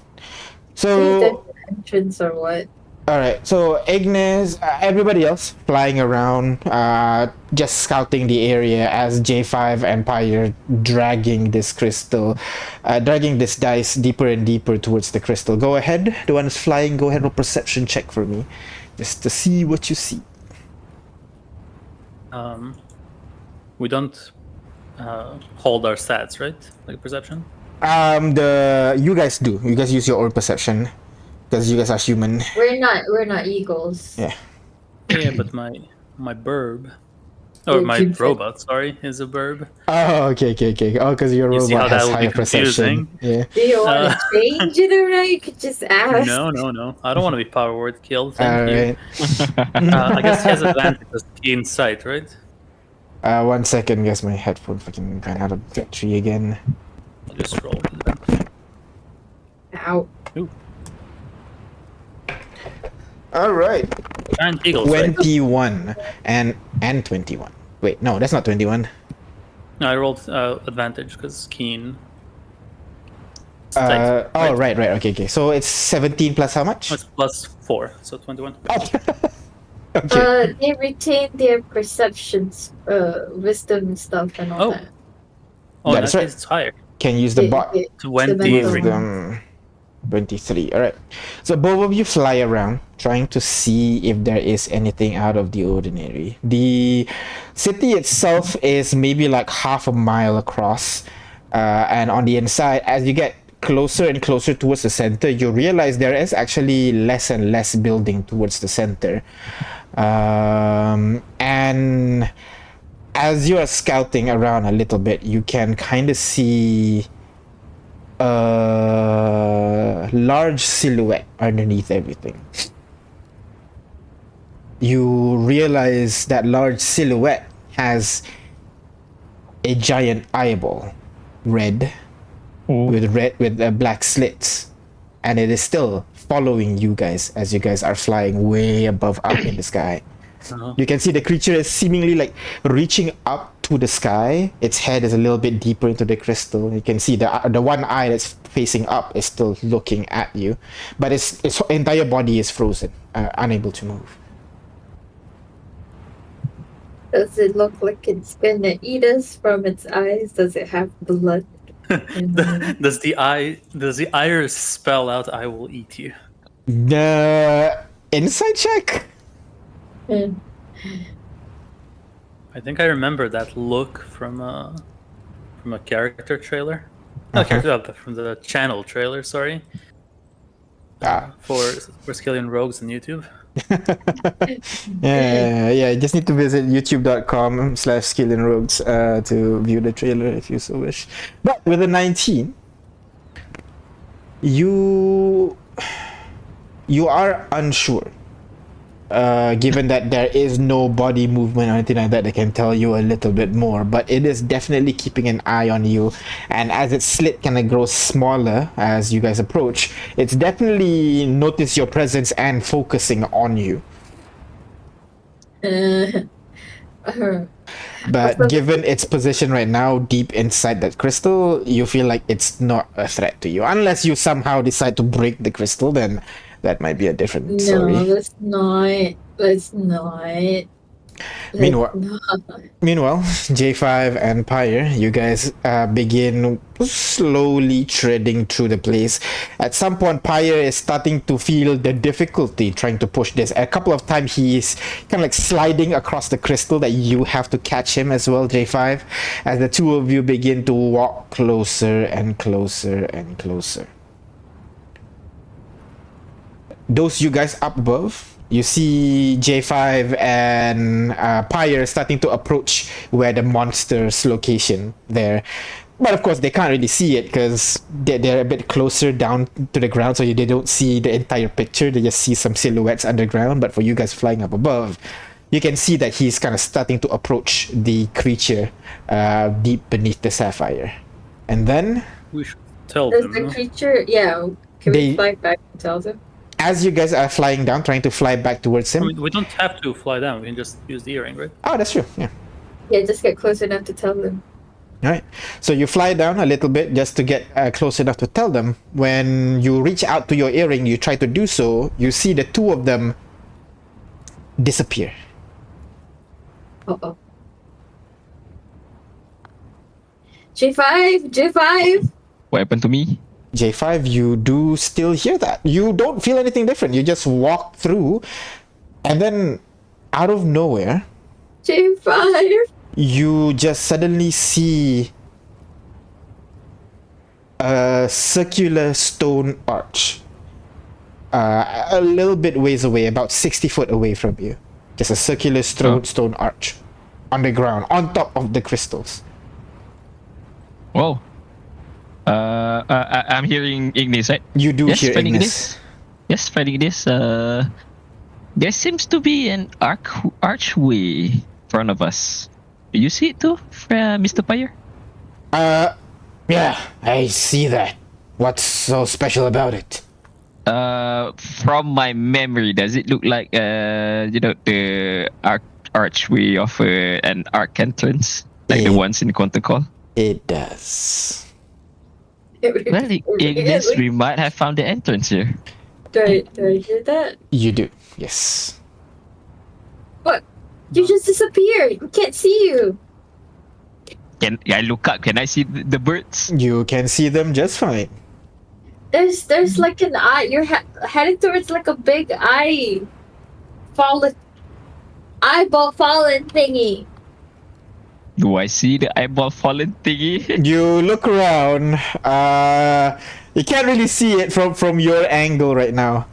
See if So there's an entrance or what. all right. So Ignis, everybody else flying around, just scouting the area as J5 and Pyre dragging this crystal, dragging this dice deeper and deeper towards the crystal. Go ahead. The one who's flying, go ahead, roll perception check for me, just to see what you see. We don't hold our stats, right? Like perception. You guys do. You guys use your own perception because you guys are human. We're not eagles. Yeah. Yeah, but my burb, or my robot, sorry, is a burb. Oh, okay. Oh, because your You see how robot that has would be higher perception. confusing? Yeah. Do you want to change it or not? You could just ask. No. I don't want to be power word killed. All Thank you. right. I guess he has advantage as keen sight, right? 1 second, guess my headphone fucking ran out of battery again. I'll just roll. Ow. Ooh. All right. Giant eagles, right? 21 and 21. Wait, no, that's not 21. No, I rolled advantage because keen. Right. Okay. So it's 17 plus how much? It's plus 4, so 21. Okay. They retain their perceptions, wisdom stuff, and all that. Oh, That in is that right. case, it's higher. Can use the bot. 23. Wisdom 23. All right. So both of you fly around trying to see if there is anything out of the ordinary. The city itself is maybe like half a mile across, and on the inside, as you get closer and closer towards the center, you realize there is actually less and less building towards the center. And as you are scouting around a little bit, you can kind of see a large silhouette underneath everything. You realize that large silhouette has a giant eyeball, red, with black slits, and it is still following you guys as you guys are flying way above up in the sky. You can see the creature is seemingly like reaching up to the sky. Its head is a little bit deeper into the crystal. You can see the one eye that's facing up is still looking at you, but its entire body is frozen, unable to move. Does it look like it's gonna eat us from its eyes? Does it have blood? Does the iris spell out "I will eat you"? Insight check. I think I remember that look from a character trailer. Not character, from the channel trailer. Sorry. For Skyllian Rogues on YouTube. Yeah. You just need to visit youtube.com/skyllianrogues to view the trailer if you so wish. But with a 19, you are unsure. Given that there is no body movement or anything like that, they can tell you a little bit more, but it is definitely keeping an eye on you, and as its slit kind of grows smaller as you guys approach, it's definitely noticed your presence and focusing on you. But given its position right now deep inside that crystal, you feel like it's not a threat to you, unless you somehow decide to break the crystal. Then that might be a different story. No, let's not. Meanwhile, J5 and Pyre, you guys begin slowly treading through the place. At some point, Pyre is starting to feel the difficulty trying to push this. A couple of times, he is kind of like sliding across the crystal that you have to catch him as well, J5, as the two of you begin to walk closer and closer and closer. Those you guys up above, you see J5 and Pyre starting to approach where the monster's location there. But of course, they can't really see it because they're a bit closer down to the ground, so they don't see the entire picture. They just see some silhouettes underground. But for you guys flying up above, you can see that he's kind of starting to approach the creature deep beneath the sapphire. And then... we should tell Does them. the creature... Yeah, can we fly back and tell them? As you guys are flying down, trying to fly back towards him... I mean, we don't have to fly down. We can just use the earring, right? Oh, that's true, yeah. Yeah, just get close enough to tell them. Alright, so you fly down a little bit just to get close enough to tell them. When you reach out to your earring, you try to do so, you see the two of them disappear. Uh-oh. J5! What happened to me? J5, you do still hear that. You don't feel anything different. You just walk through, and then out of nowhere, J5! You just suddenly see a circular stone arch a little bit ways away, about 60 foot away from you. Just a circular stone arch on the ground, on top of the crystals. Whoa. I'm hearing Ignis, right? You do hear Ignis. Yes, fighting this. There seems to be an archway in front of us. Do you see it too, Mr. Pyre? Yeah, I see that. What's so special about it? From my memory, does it look like the archway of an arc entrance? Like the ones in Quantico? It does. Well, Ignis, we might have found the entrance here. Do I hear that? You do, yes. What? You just disappeared. We can't see you. Can I look up? Can I see the birds? You can see them just fine. There's like an eye. You're heading towards like a big eye. Eyeball fallen thingy. Do I see the eyeball fallen thingy? You look around. You can't really see it from your angle right now.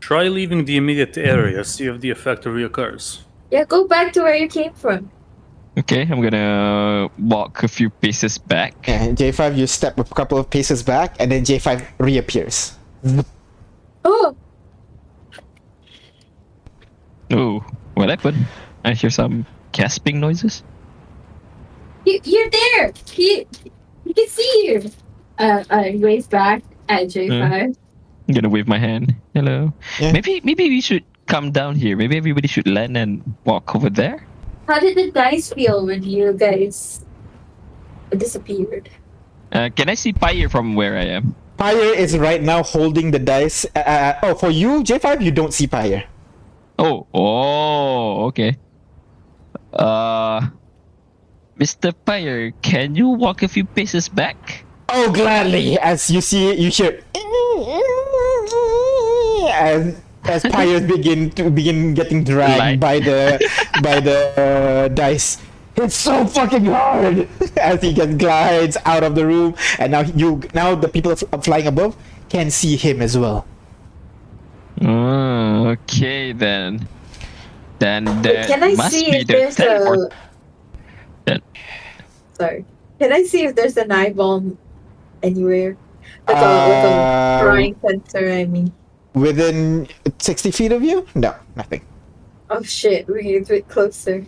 Try leaving the immediate area, see if the effect reoccurs. Yeah, go back to where you came from. Okay, I'm gonna walk a few paces back. Yeah, J5, you step a couple of paces back, and then J5 reappears. Oh, Oh, what happened? I hear some gasping noises. you're there. He can see you. I wave back at J5. I'm gonna wave my hand. Hello. Yeah. Maybe we should come down here. Maybe everybody should land and walk over there. How did the dice feel when you guys disappeared? Can I see Pyre from where I am? Pyre is right now holding the dice. For you, J5, you don't see Pyre. Oh, okay. Mr. Pyre, can you walk a few paces back? Oh, gladly. As you hear, as Pyre begin getting dragged by the dice. It's so fucking hard as he glides out of the room, and now the people flying above can see him as well. Oh, okay then. Then there Can I must see be if the there's teleport. Sorry. Can I see if there's an eyeball anywhere? Like a drawing sensor, I mean. Within 60 feet of you? No, nothing. Oh shit, we're getting a bit closer.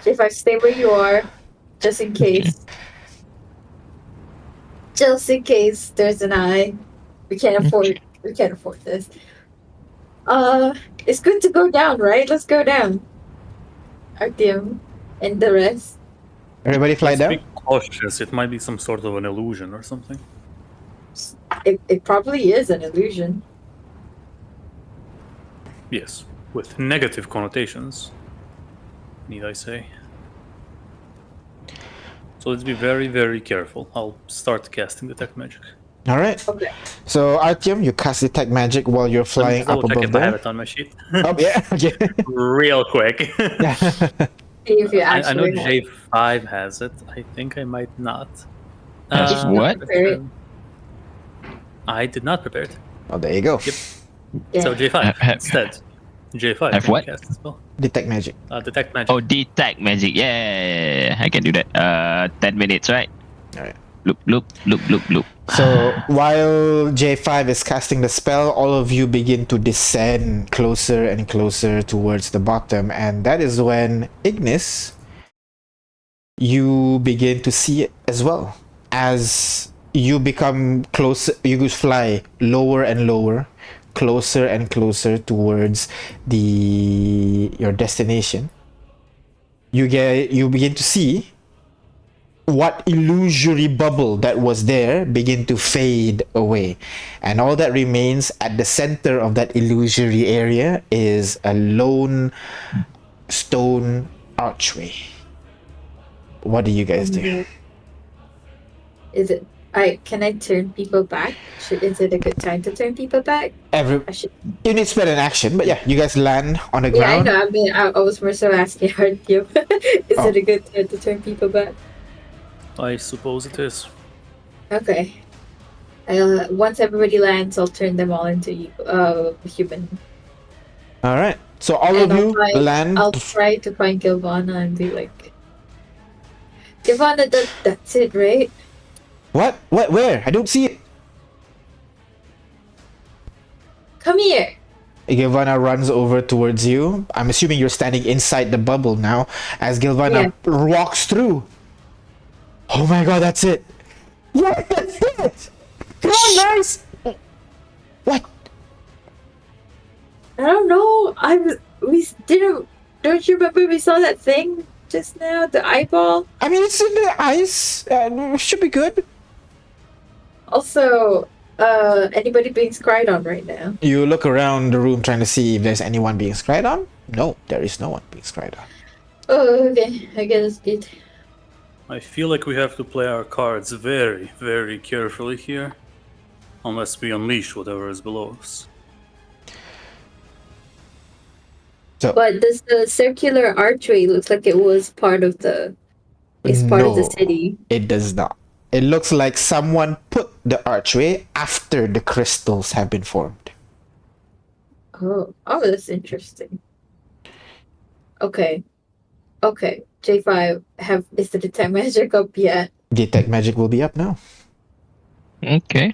If I stay where you are, just in case. Just in case there's an eye. We can't afford this. It's good to go down, right? Let's go down. Artyom and the rest. Everybody fly Let's down? be cautious. It might be some sort of an illusion or something. It probably is an illusion. Yes, with negative connotations, need I say. So let's be very, very careful. I'll start casting Detect Magic. Alright. Okay. So, Artyom, you cast Detect Magic while you're flying up Double check above if I have there. it on my sheet. Oh, yeah, okay. Real quick. See if you I know actually J5 has it. I think I might not. Has what? prepare it. I did not prepare it. Oh, there you go. Yep. Yeah. So J5 instead. J5 Have can what? cast as well. Detect Magic. Detect Magic. Oh, detect magic. Yeah, I can do that. 10 minutes, right? Alright. Loop. So, while J5 is casting the spell, all of you begin to descend closer and closer towards the bottom, and that is when, Ignis, you begin to see it as well. As you become closer, you fly lower and lower, closer and closer towards your destination. You begin to see what illusory bubble that was there begin to fade away, and all that remains at the center of that illusory area is a lone stone archway. What do you guys do? Is it? Can I turn people back? Is it a good time to turn people back? You need to spend an action, but yeah, you guys land on the Yeah, I ground. know. I mean, I was more so asking Artyom. Is it a good time to turn people back? I suppose it is. Okay. Once everybody lands, I'll turn them all into human. All right, so all And of you land. I'll try to find Gilvana and be like, Gilvana, that's it, right? What? Where? I don't see it. Come here. Gilvana runs over towards you. I'm assuming you're standing inside the bubble now. As Gilvana walks through. Oh my god, that's it. What? That's it. Come on, guys. What? I don't know. We didn't Don't you remember we saw that thing just now? The eyeball? I mean, it's in the eyes. Should be good. Also, anybody being scried on right now? You look around the room trying to see if there's anyone being scried on. No, there is no one being scried on. Oh, okay. I guess it's good. I feel like we have to play our cards very, very carefully here. Unless we unleash whatever is below us. So, But does the circular archway looks like it was part of the... It's part of the city. It does not. It looks like someone put the archway after the crystals have been formed. Oh, that's interesting. Okay. J5, is the detect magic up yet? Detect magic will be up now. Okay.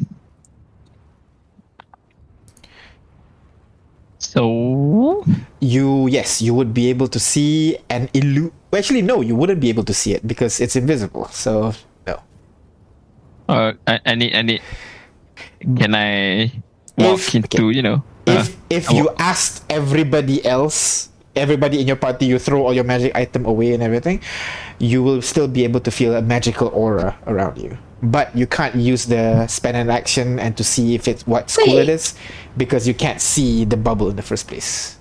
So you would be able to see an actually no, you wouldn't be able to see it because it's invisible. So no. I need. Can I walk into if you asked everybody else, everybody in your party, you throw all your magic item away and everything, you will still be able to feel a magical aura around you. But you can't use the spend an action and to see if it's what school it is, because you can't see the bubble in the first place.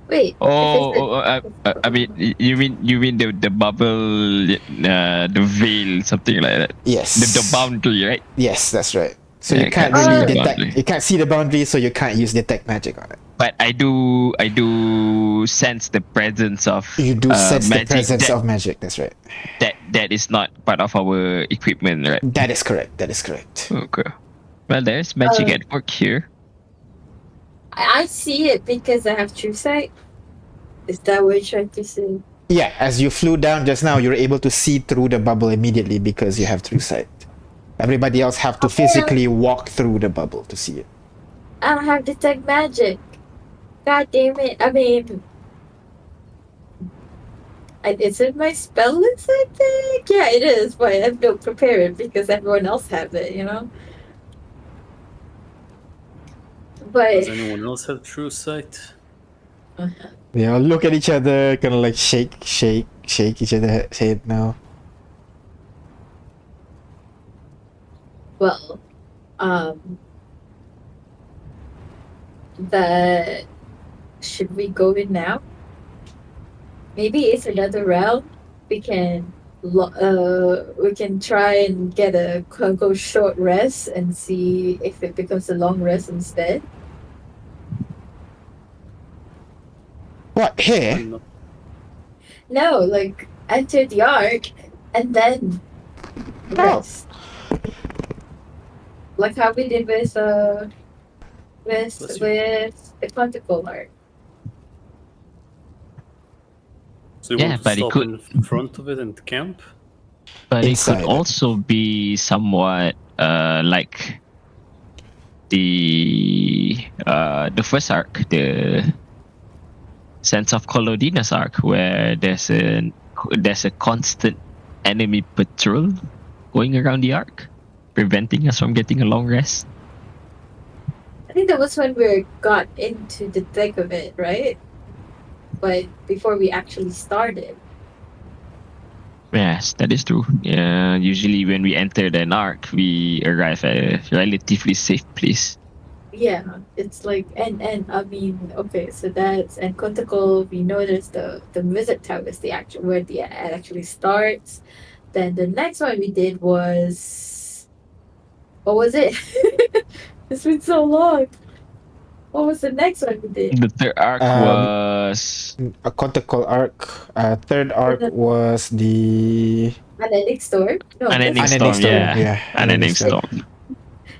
Wait. I mean, you mean the bubble, the veil, something like that. Yes. The boundary, right? Yes, that's right. So Yeah, you can't see really the detect. boundary. You can't see the boundary, so you can't use detect magic on it. But I do sense the presence of You do sense the magic presence that, of magic. That's right. that is not part of our equipment, right? That is correct. That is correct. Okay. Well, there's magic at work here. I see it because I have true sight. Is that what you're trying to say? Yeah, as you flew down just now, you're able to see through the bubble immediately because you have true sight. Everybody else have to physically walk through the bubble to see it. I don't have detect magic. God damn it. I mean... Is it my spell list, I think? Yeah, it is, but I'm not prepared because everyone else has it, you know? But... Does anyone else have true sight? They all look at each other, kind of like shake each other head now. Well, should we go in now? Maybe it's another round. We can try and get a go short rest and see if it becomes a long rest instead. What, here? No, like enter the arc and then rest. Like how we did with the quantical arc. So you Yeah, want to but it stop could- in front of it and camp? But Inside it it. could also be somewhat like the first arc, the Sense of Colodina's arc, where there's a constant enemy patrol going around the arc, preventing us from getting a long rest. I think that was when we got into the thick of it, right? But before we actually started. Yes, that is true. Usually when we enter an arc, we arrive at a relatively safe place. Yeah, it's like and I mean, okay, so that's and Quantical. We know there's the visit tower is the actual where the ad actually starts. Then the next one we did was, what was it? It's been so long. What was the next one we did? The third arc was A Quantical arc. Third arc was the Unending Storm. No, Unending that's- Storm. Storm, Yeah, yeah, Unending Unending Storm. Storm.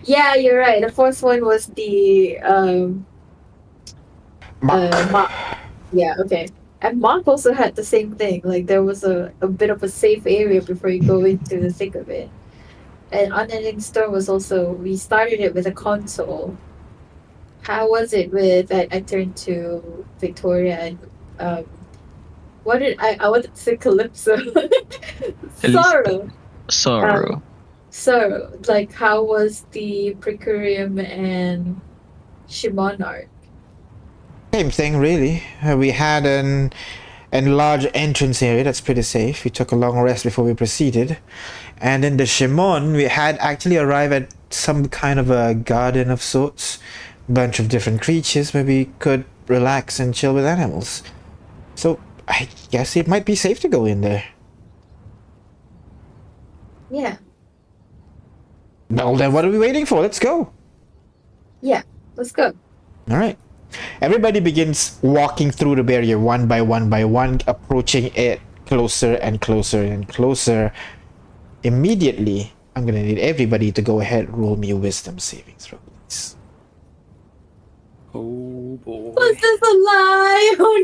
yeah, you're right. The fourth one was the Mock. Yeah, okay. And Mock also had the same thing. Like there was a bit of a safe area before you go into the thick of it. And Unending Storm was also, we started it with a console. How was it with, I turned to Victoria and what did I wanted to say Calypso. Sorrow. So, like, how was the Precurium and Shimon arc? same thing, really. We had an and large entrance area. That's pretty safe. We took a long rest before we proceeded. And in the Shimon, we had actually arrived at some kind of a garden of sorts. Bunch of different creatures where we could relax and chill with animals. So I guess it might be safe to go in there. Yeah. Well, then what are we waiting for? Let's go. Yeah. Let's go. All right. Everybody begins walking through the barrier one by one, approaching it closer and closer and closer. Immediately, I'm gonna need everybody to go ahead and roll me a wisdom saving throw, please. Oh boy. Was this a lie? Oh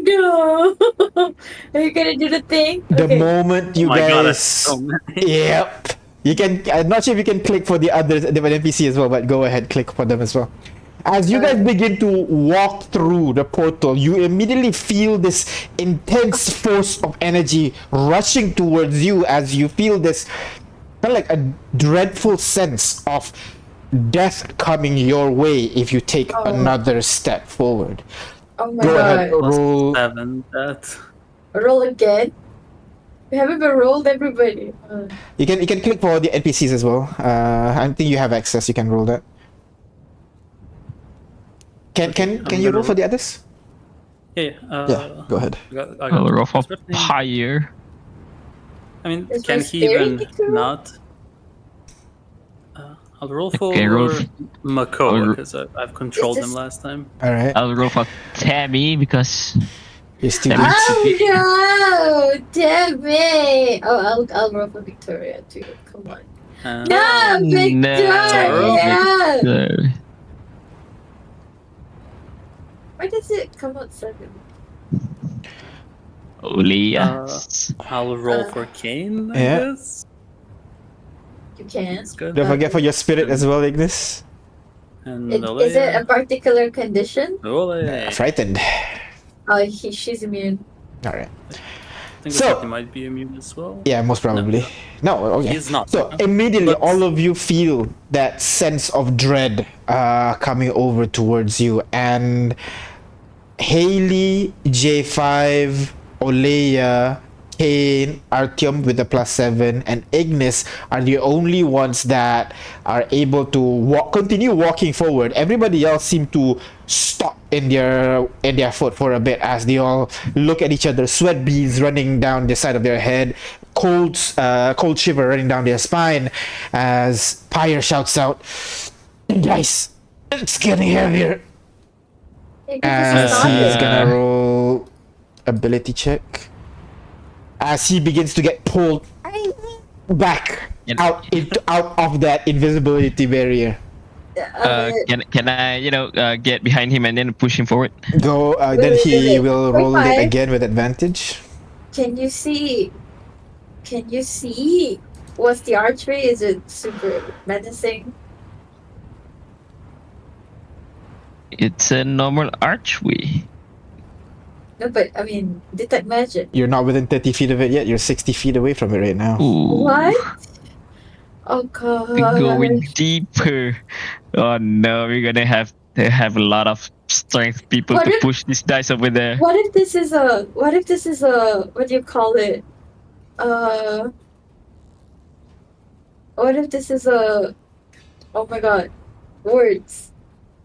no! Are you gonna do the thing? The Okay. moment you Oh my God, that's guys, so many. yep, you can. I'm not sure if you can click for the others, the NPC as well, but go ahead, click for them as well. As you guys begin to walk through the portal, you immediately feel this intense force of energy rushing towards you as you feel this kind of like a dreadful sense of death coming your way if you take another step forward. Oh my Go god. ahead, roll. 7, that. Roll again? We haven't been rolled, everybody. You can click for the NPCs as well. I think you have access. You can roll that. Can you roll for the others? Yeah, Yeah, go ahead. I I'll roll for Swift name. higher. I mean, Is can my he spirit even need to roll? not? I'll roll for Okay, roll Mako I'll- because I've controlled Is him this- last time. All right. I'll roll for Tammy because You're still. Oh no! Damn it! Oh, I'll roll for Victoria too. Come on. And No, Victoria! No. Why does it come out 7? Olias. I'll roll for Kane, I Yeah. guess. You can. That's good. Don't forget for your spirit as well, Ignis. And Is it a particular condition? Ole. Frightened. Oh, she's immune. All right. I think So- he might be immune as well. Yeah, most probably. No, okay. He's not. So immediately, But- all of you feel that sense of dread coming over towards you, and Haley, J5, Olea, Kane, Artyom with the +7, and Ignis are the only ones that are able to continue walking forward. Everybody else seem to stop in their foot for a bit as they all look at each other, sweat beads running down the side of their head, cold shiver running down their spine as Pyre shouts out, "Guys, it's getting heavier." Hey, give us a As start. he's gonna roll ability check. As he begins to get pulled back out of that invisibility barrier. Can I get behind him and then push him forward? Go. Wait, Then wait, he wait. will Wait, roll it Pi. again with advantage. Can you see? What's the archway? Is it super menacing? It's a normal archway. No, but I mean, detect magic. You're not within 30 feet of it yet. You're 60 feet away from it right now. Ooh. What? Oh god. We're going deeper. Oh no, we're gonna have to have a lot of strength people What to if- push these dice over there. What if this is a? What do you call it? What if this is a? Oh my god, words.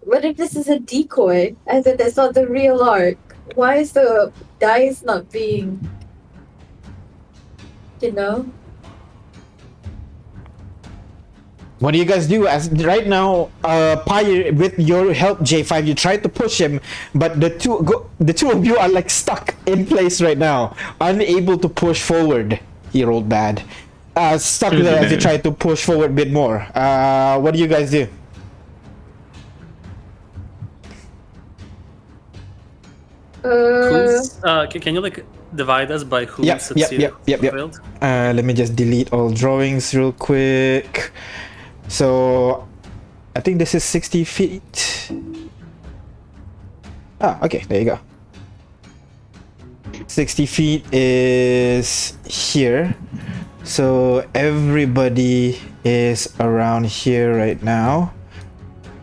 What if this is a decoy? And then that's not the real arc. Why is the dice not being? You know. What do you guys do? As right now, Pyre, with your help, J5, you try to push him, but the two of you are like stuck in place right now, unable to push forward. He rolled bad. Stuck there as you try to push forward a bit more. What do you guys do? Who's, can you like divide us by who Yep. succeeded? Failed? Let me just delete all drawings real quick. So, I think this is 60 feet. Okay, there you go. 60 feet is here. So, everybody is around here right now.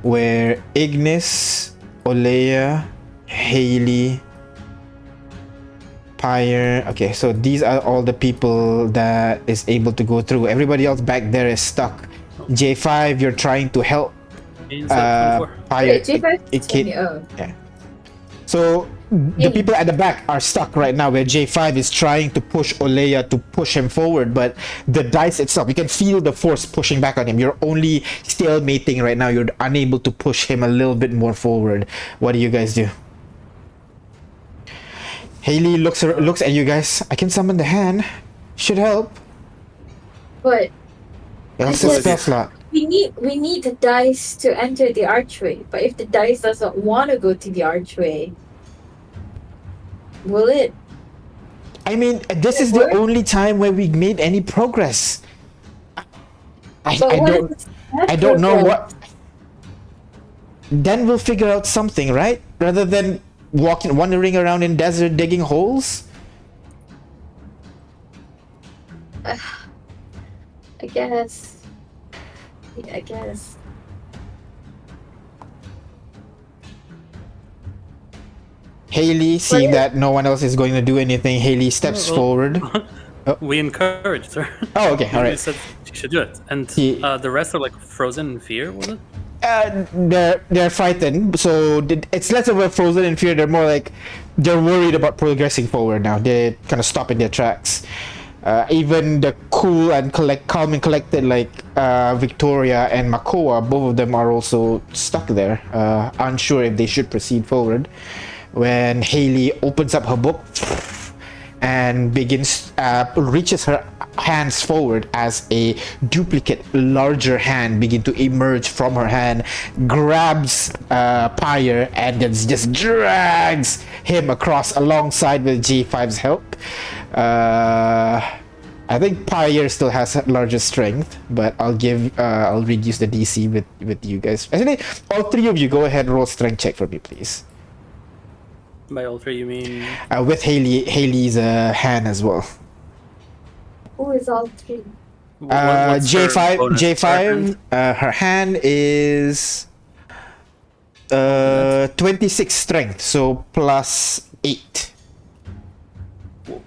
Where Ignis, Olea, Haley, Pyre. Okay, so these are all the people that is able to go through. Everybody else back there is stuck. J5, you're trying to help. Pyre. Wait, J5 yeah. So the people at the back are stuck right now, where J5 is trying to push Oleya to push him forward, but the dice itself, you can feel the force pushing back on him. You're only stalemating right now. You're unable to push him a little bit more forward. What do you guys do? Haley looks at you guys. I can summon the hand. Should help. But that's a spell slot. We need the dice to enter the archway. But if the dice doesn't want to go to the archway, will it? I mean, this is the only time where we made any progress. I don't know what. Then we'll figure out something, right? Rather than wandering around in desert digging holes. I guess. Yeah, I guess. Haley, seeing that no one else is going to do anything, Haley steps forward. We encouraged her. Oh, okay, all right. We said she should do it, and the rest are like frozen in fear. Was it? They're frightened, so it's less of a frozen in fear. They're more like they're worried about progressing forward now. They kind of stop in their tracks. Even the cool and calm and collected like Victoria and Makoa, both of them are also stuck there, unsure if they should proceed forward. When Haley opens up her book and reaches her hands forward as a duplicate larger hand begin to emerge from her hand, grabs Pyre and then just drags him across alongside with J5's help. I think Pyre still has larger strength, but I'll reduce the DC with you guys. Actually, all three of you go ahead and roll strength check for me, please. By all three, you mean? With Haley's hand as well. Who is all three? J5. Her hand is 26 strength, so plus 8. Whoa.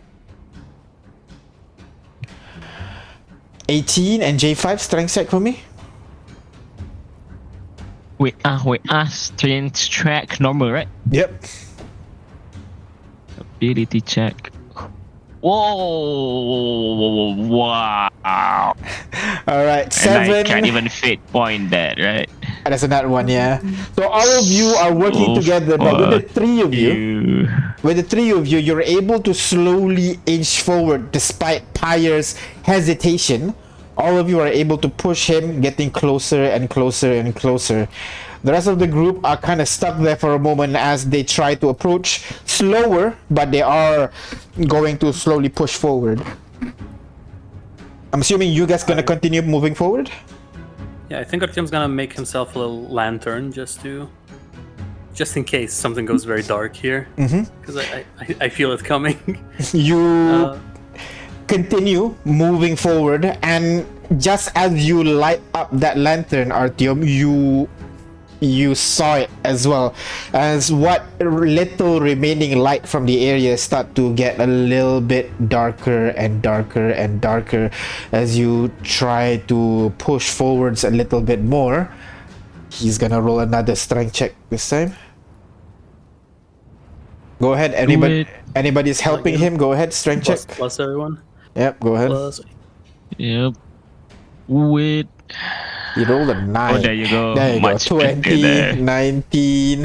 18 and J5 strength check for me. Wait, strength check normal, right? Yep. Ability check. Whoa! Wow! All right, 7. And I can't even fate point that, right? That's another one, yeah. So all of you are working together, but with the three of you, you're able to slowly inch forward despite Pyre's hesitation. All of you are able to push him, getting closer and closer and closer. The rest of the group are kind of stuck there for a moment as they try to approach slower, but they are going to slowly push forward. I'm assuming you guys gonna continue moving forward? Yeah, I think Artyom's gonna make himself a little lantern just in case something goes very dark here. Because I feel it coming. You continue moving forward, and just as you light up that lantern, Artyom, you saw it as well, as what little remaining light from the area start to get a little bit darker and darker and darker as you try to push forwards a little bit more. He's gonna roll another strength check this time. Go ahead, anybody's helping him, go ahead, strength check. Plus everyone. Yep, go ahead. Yep. Wait. You rolled a 9. Oh, there you go. There you Much go. 20, 19.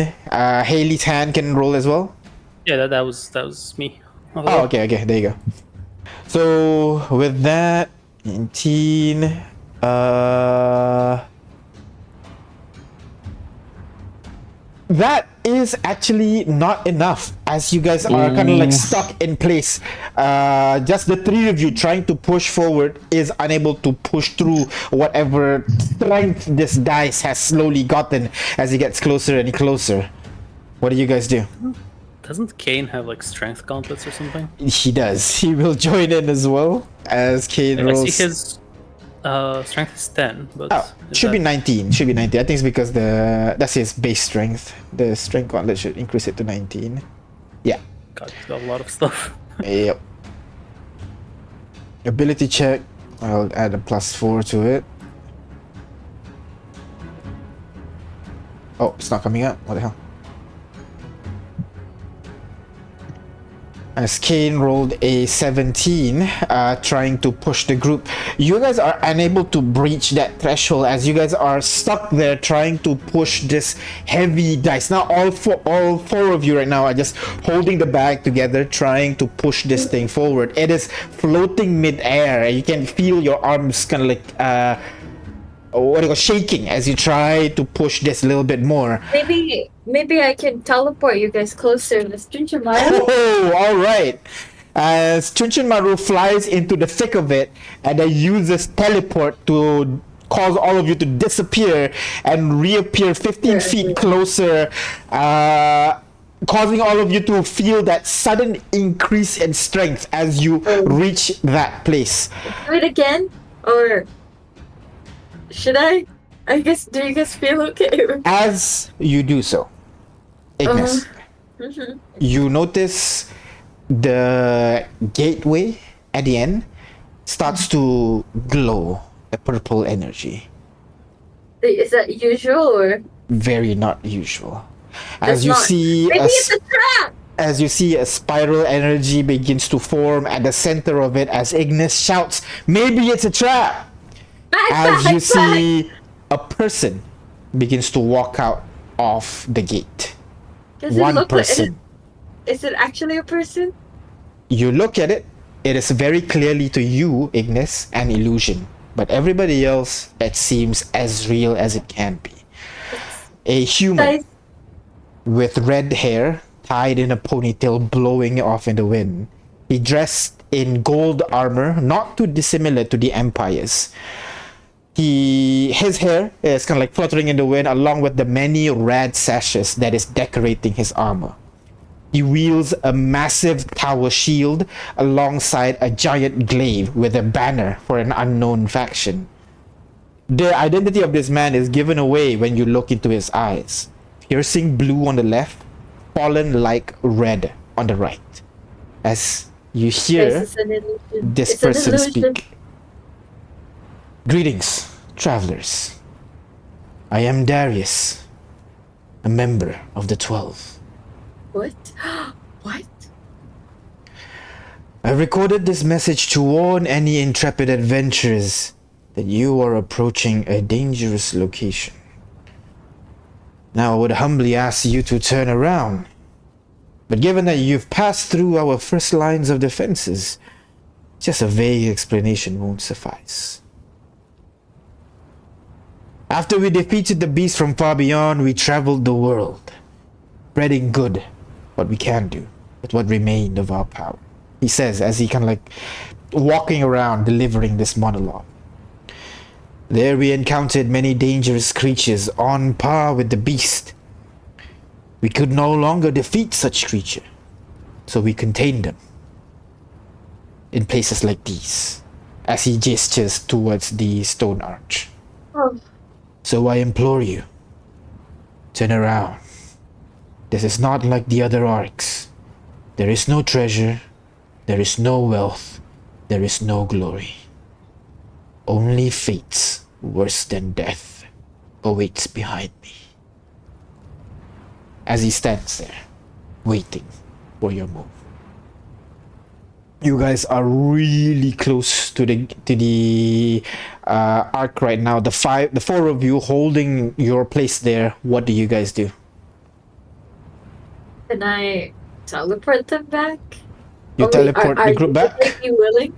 Haley's hand can roll as well. Yeah, that was me. Oh, okay, there you go. So with that, 19. That is actually not enough, as you guys are kind of like stuck in place. Just the three of you trying to push forward is unable to push through whatever strength this dice has slowly gotten as it gets closer and closer. What do you guys do? Doesn't Kane have like strength gauntlets or something? He does. He will join in as well as Kane rolls. I see his strength is 10, but should be 19. Should be 19. I think it's because that's his base strength. The strength gauntlet should increase it to 19. Yeah. God, he's got a lot of stuff. Yep. Ability check. I'll add a +4 to it. Oh, it's not coming up. What the hell? As Kane rolled a 17, trying to push the group. You guys are unable to breach that threshold as you guys are stuck there trying to push this heavy dice. Now all four of you right now are just holding the bag together, trying to push this thing forward. It is floating mid-air. You can feel your arms kind of like shaking as you try to push this a little bit more. Maybe I can teleport you guys closer. Let's Maru. Oh, all right. As Maru flies into the thick of it and then uses teleport to cause all of you to disappear and reappear 15 feet closer, causing all of you to feel that sudden increase in strength as you reach that place. Do it again, or should I? I guess. Do you guys feel okay? As you do so, Ignis, you notice the gateway at the end starts to glow a purple energy. Is that usual or? Very not usual. As you see, maybe it's a trap. As you see a spiral energy begins to form at the center of it as Ignis shouts, "Maybe it's a trap!" As you see a person begins to walk out of the gate. One person. Is it actually a person? You look at it, it is very clearly to you, Ignis, an illusion. But everybody else, it seems as real as it can be. A human with red hair, tied in a ponytail blowing off in the wind. He dressed in gold armor, not too dissimilar to the Empire's. His hair is kind of like fluttering in the wind along with the many red sashes that is decorating his armor. He wields a massive tower shield alongside a giant glaive with a banner for an unknown faction. The identity of this man is given away when you look into his eyes. Piercing blue on the left, fallen like red on the right. As you hear this person speak. Greetings, travelers. I am Darius, a member of the 12. What? What? I recorded this message to warn any intrepid adventurers that you are approaching a dangerous location. Now I would humbly ask you to turn around. But given that you've passed through our first lines of defenses, just a vague explanation won't suffice. After we defeated the beast from far beyond, we traveled the world, spreading good, what we can do, with what remained of our power. He says as he kind of like walking around delivering this monologue. There we encountered many dangerous creatures on par with the beast. We could no longer defeat such creature, so we contained them in places like these, as he gestures towards the stone arch. Oh. So I implore you, turn around. This is not like the other arcs. There is no treasure, there is no wealth, there is no glory. Only fates worse than death awaits behind me. As he stands there, waiting for your move. You guys are really close to the arc right now. The four of you holding your place there. What do you guys do? Can I teleport them back? You teleport the group back? Are you willing?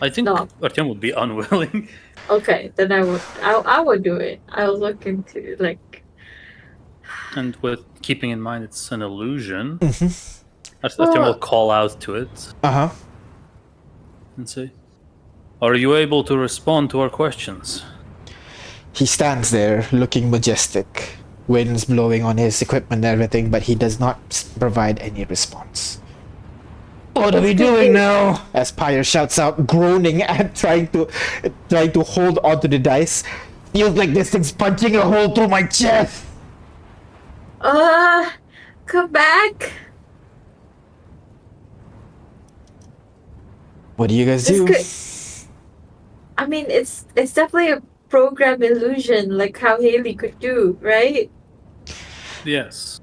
I think Artyom would be unwilling. Okay, then I would do it. I'll look into And with keeping in mind it's an illusion, Mm-hmm. Artyom will call out to it. Uh-huh. And say, "Are you able to respond to our questions?" He stands there looking majestic, winds blowing on his equipment and everything, but he does not provide any response. What are we doing now? As Pyre shouts out, groaning and trying to hold onto the dice. Feels like this thing's punching a hole through my chest. Come back. What do you guys This do? I mean, it's definitely a program illusion, like how Haley could do, right? Yes.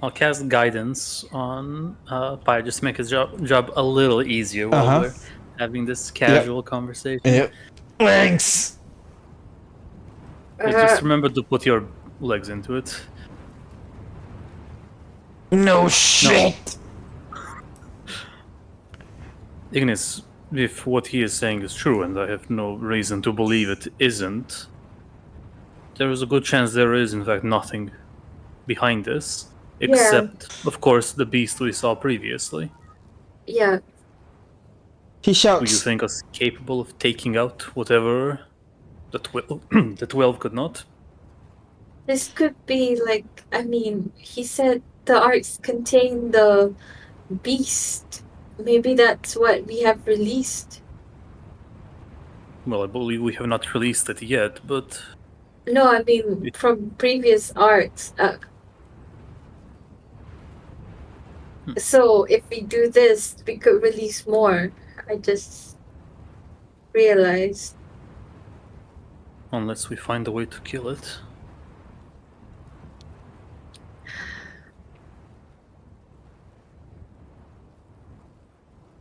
I'll cast guidance on Pyre just to make his job a little easier while we're having this casual conversation. Yep. Thanks. Just remember to put your legs into it. No shit. Ignis, if what he is saying is true, and I have no reason to believe it isn't, there is a good chance there is, in fact, nothing behind this, except, of course, the beast we saw previously. Yeah. He shouts. Do you think us capable of taking out whatever the 12 could not? This could be like, I mean, he said the arts contain the beast. Maybe that's what we have released. Well, I believe we have not released it yet, but... No, I mean, from previous arts. So, if we do this, we could release more. I just realized. Unless we find a way to kill it.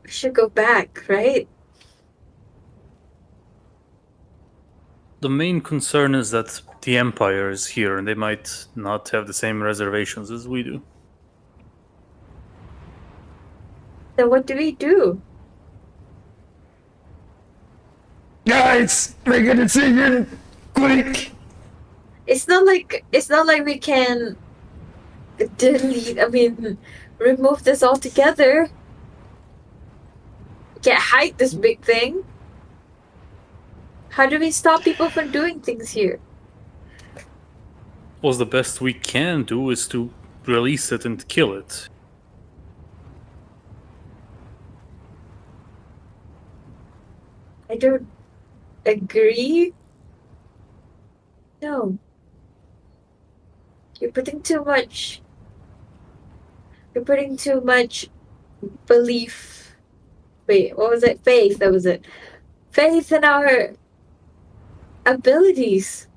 We should go back, right? The main concern is that the Empire is here, and they might not have the same reservations as we do. Then what do we do? Guys, make a decision, quick! It's not like we can delete. I mean, remove this altogether. Can't hide this big thing. How do we stop people from doing things here? Well, the best we can do is to release it and kill it. I don't agree. No. You're putting too much belief. Wait, what was it? Faith, that was it. Faith in our abilities.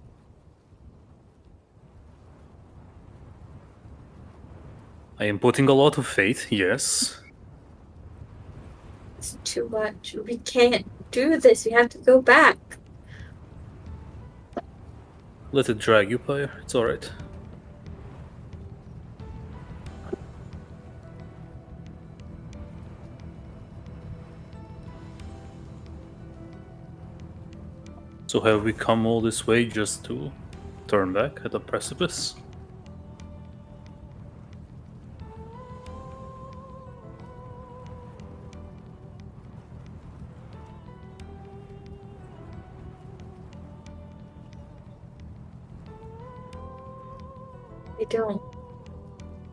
I am putting a lot of faith, yes. It's too much. We can't do this. We have to go back. Let it drag you, Pyre. It's alright. So have we come all this way just to turn back at the precipice?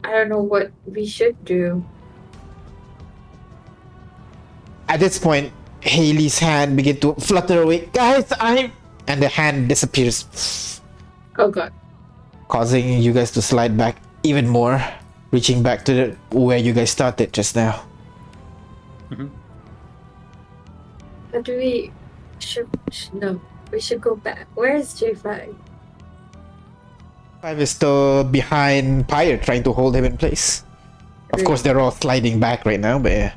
I don't know what we should do. At this point, Haley's hand begin to flutter away. Guys, and the hand disappears. Oh god. Causing you guys to slide back even more, reaching back to where you guys started just now. But we should go back. Where is J5? 5 is still behind Pyre, trying to hold him in place. Of course, they're all sliding back right now, but yeah.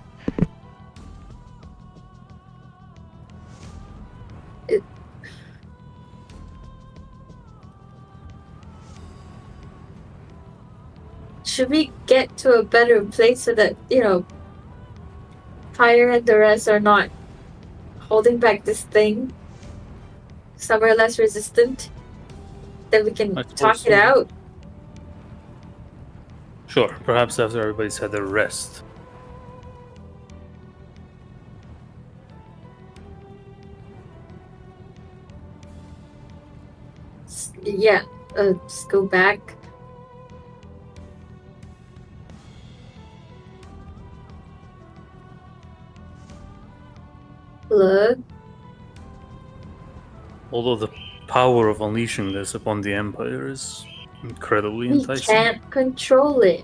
Should we get to a better place so that, Pyre and the rest are not holding back this thing? Somewhere less resistant? Then we can talk it out. Sure, perhaps after everybody's had their rest. Yeah, just go back. Look. Although the power of unleashing this upon the Empire is incredibly enticing. We can't control it.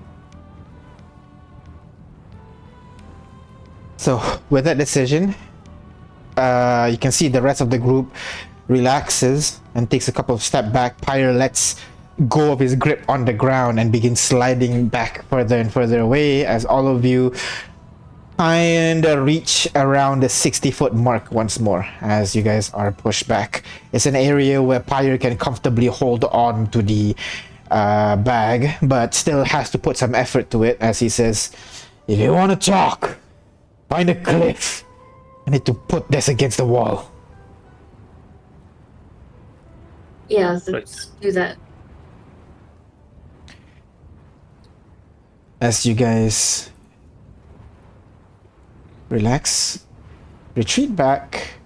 So with that decision, you can see the rest of the group relaxes and takes a couple of steps back. Pyre lets go of his grip on the ground and begins sliding back further and further away as all of you kind of reach around the 60-foot mark once more as you guys are pushed back. It's an area where Pyre can comfortably hold on to the bag, but still has to put some effort to it as he says, if you want to talk, find a cliff. I need to put this against the wall. Yeah, let's do that. As you guys relax, retreat back,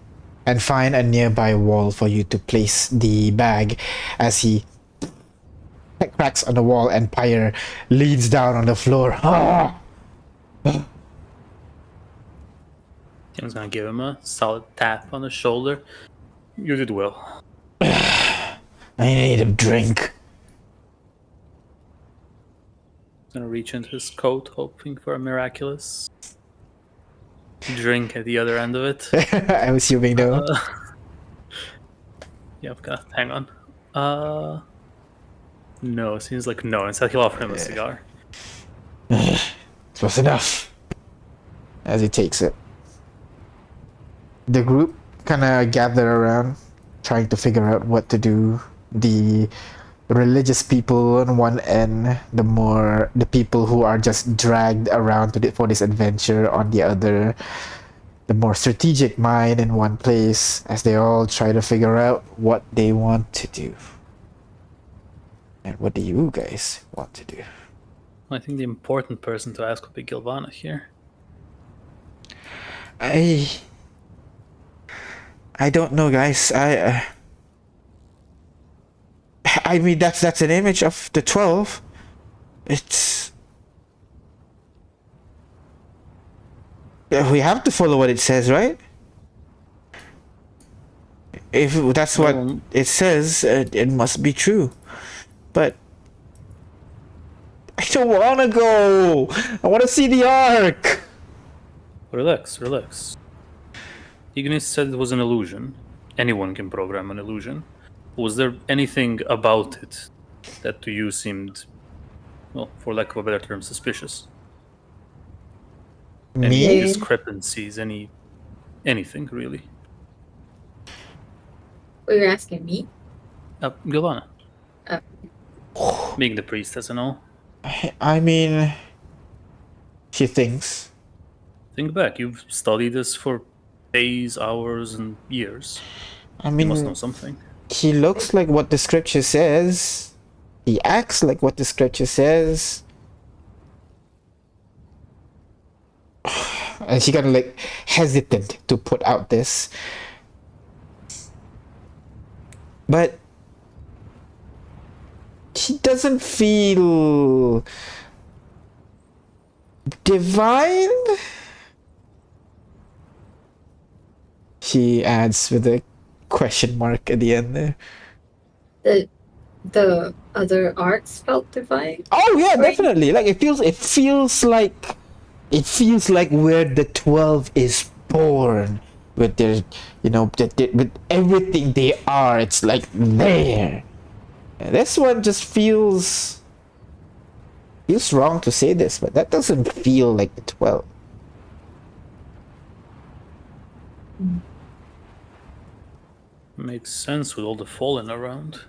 and find a nearby wall for you to place the bag as he cracks on the wall and Pyre leans down on the floor. Tim's gonna give him a solid tap on the shoulder. You did well. I need a drink. He's gonna reach into his coat, hoping for a miraculous drink at the other end of it. I'm assuming no. Yeah, I've got. Hang on. No, seems like no. Instead, he'll offer him a cigar. Close enough. As he takes it. The group kind of gather around, trying to figure out what to do. The religious people on one end, the people who are just dragged around for this adventure on the other, the more strategic mind in one place, as they all try to figure out what they want to do. And what do you guys want to do? I think the important person to ask would be Gilvana here. I don't know, guys. I mean, that's an image of the 12. It's... we have to follow what it says, right? If that's what it says, it must be true. But... I don't want to go! I want to see the Ark! Relax. Ignis said it was an illusion. Anyone can program an illusion. Was there anything about it that to you seemed, well, for lack of a better term, suspicious? Any discrepancies, anything really? Well, you're asking me? Gilvana. Being the priest doesn't know. I mean... she thinks. Think back, you've studied this for days, hours, and years. I mean... you must know something. He looks like what the scripture says. He acts like what the scripture says. And she kind of like hesitant to put out this. But he doesn't feel divine. She adds with a question mark at the end there. The other arcs felt divine. Oh yeah, right? definitely. Like it feels like where the 12 is born with their, with everything they are. It's like there. And this one just feels wrong to say this, but that doesn't feel like the 12. Makes sense with all the fallen around.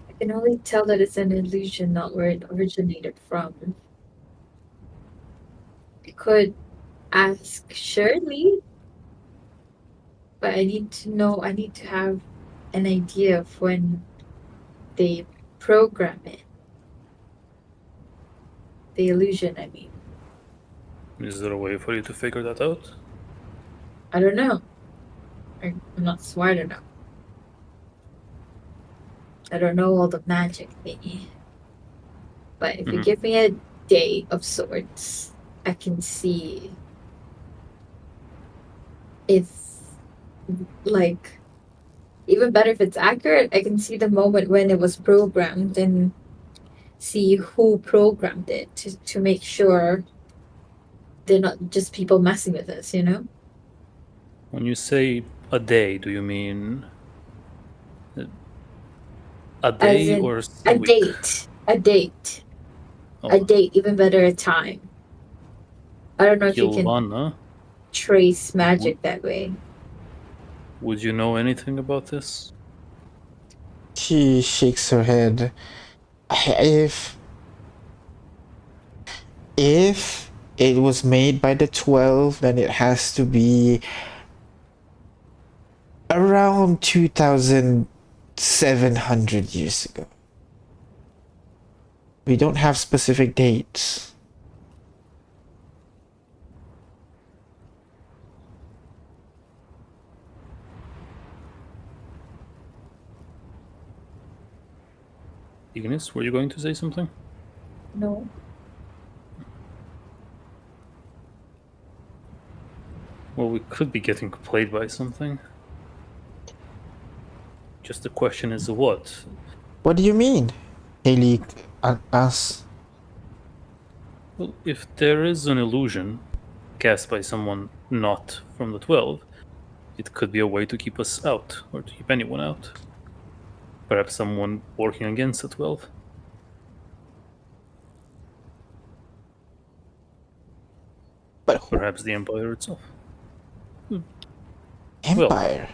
I can only tell that it's an illusion, not where it originated from. I could ask Shirley, but I need to have an idea of when they program it. The illusion, I mean. Is there a way for you to figure that out? I don't know. I'm not smart enough. I don't know all the magic thingy. But if you give me a day of sorts, I can see if, like, even better if it's accurate, I can see the moment when it was programmed and see who programmed it to make sure they're not just people messing with us, you know? When you say a day, do you mean a As day in or a a week? date. A date. Oh, A date, even better, a time. I don't know if you can Kilvana, trace magic that way. would you know anything about this? She shakes her head. If it was made by the 12, then it has to be around 2,700 years ago. We don't have specific dates. Ignis, were you going to say something? No. Well, we could be getting played by something. Just the question is what? What do you mean? Haley asks. Well, if there is an illusion cast by someone not from the 12, it could be a way to keep us out, or to keep anyone out. Perhaps someone working against the 12. But who? Perhaps the Empire itself. Empire? Well,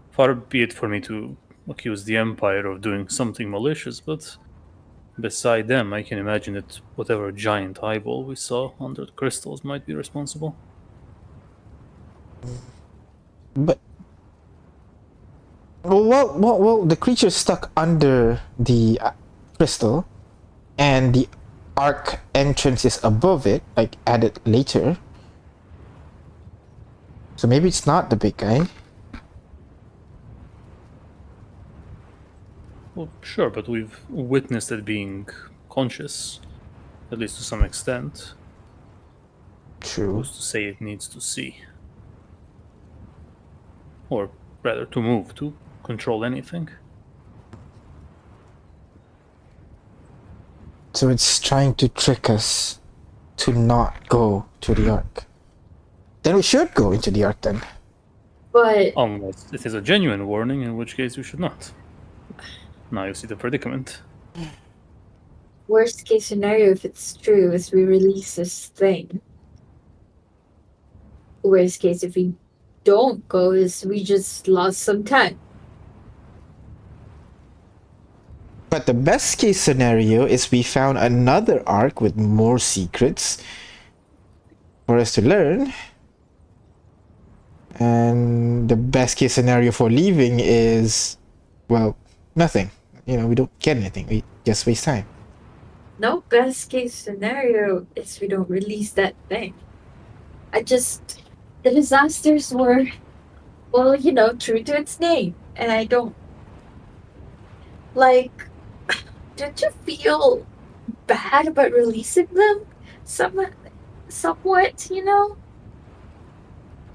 far be it for me to accuse the Empire of doing something malicious, but beside them, I can imagine that whatever giant eyeball we saw under the crystals might be responsible. But well, the creature's stuck under the crystal, and the arc entrance is above it, like added later. So maybe it's not the big guy. Well, sure, but we've witnessed it being conscious, at least to some extent. True. Who's to say it needs to see? Or rather, to move, to control anything. So it's trying to trick us to not go to the Ark. Then we should go into the Ark then. But Unless it is a genuine warning, in which case we should not. Now you see the predicament. worst case scenario, if it's true, is we release this thing. Worst case, if we don't go, is we just lost some time. But the best case scenario is we found another Ark with more secrets for us to learn. And the best case scenario for leaving is, well, nothing. You know, we don't get anything. We just waste time. No, best case scenario is we don't release that thing. The disasters were, well, you know, true to its name. And I don't, like, don't you feel bad about releasing them? Somewhat, you know?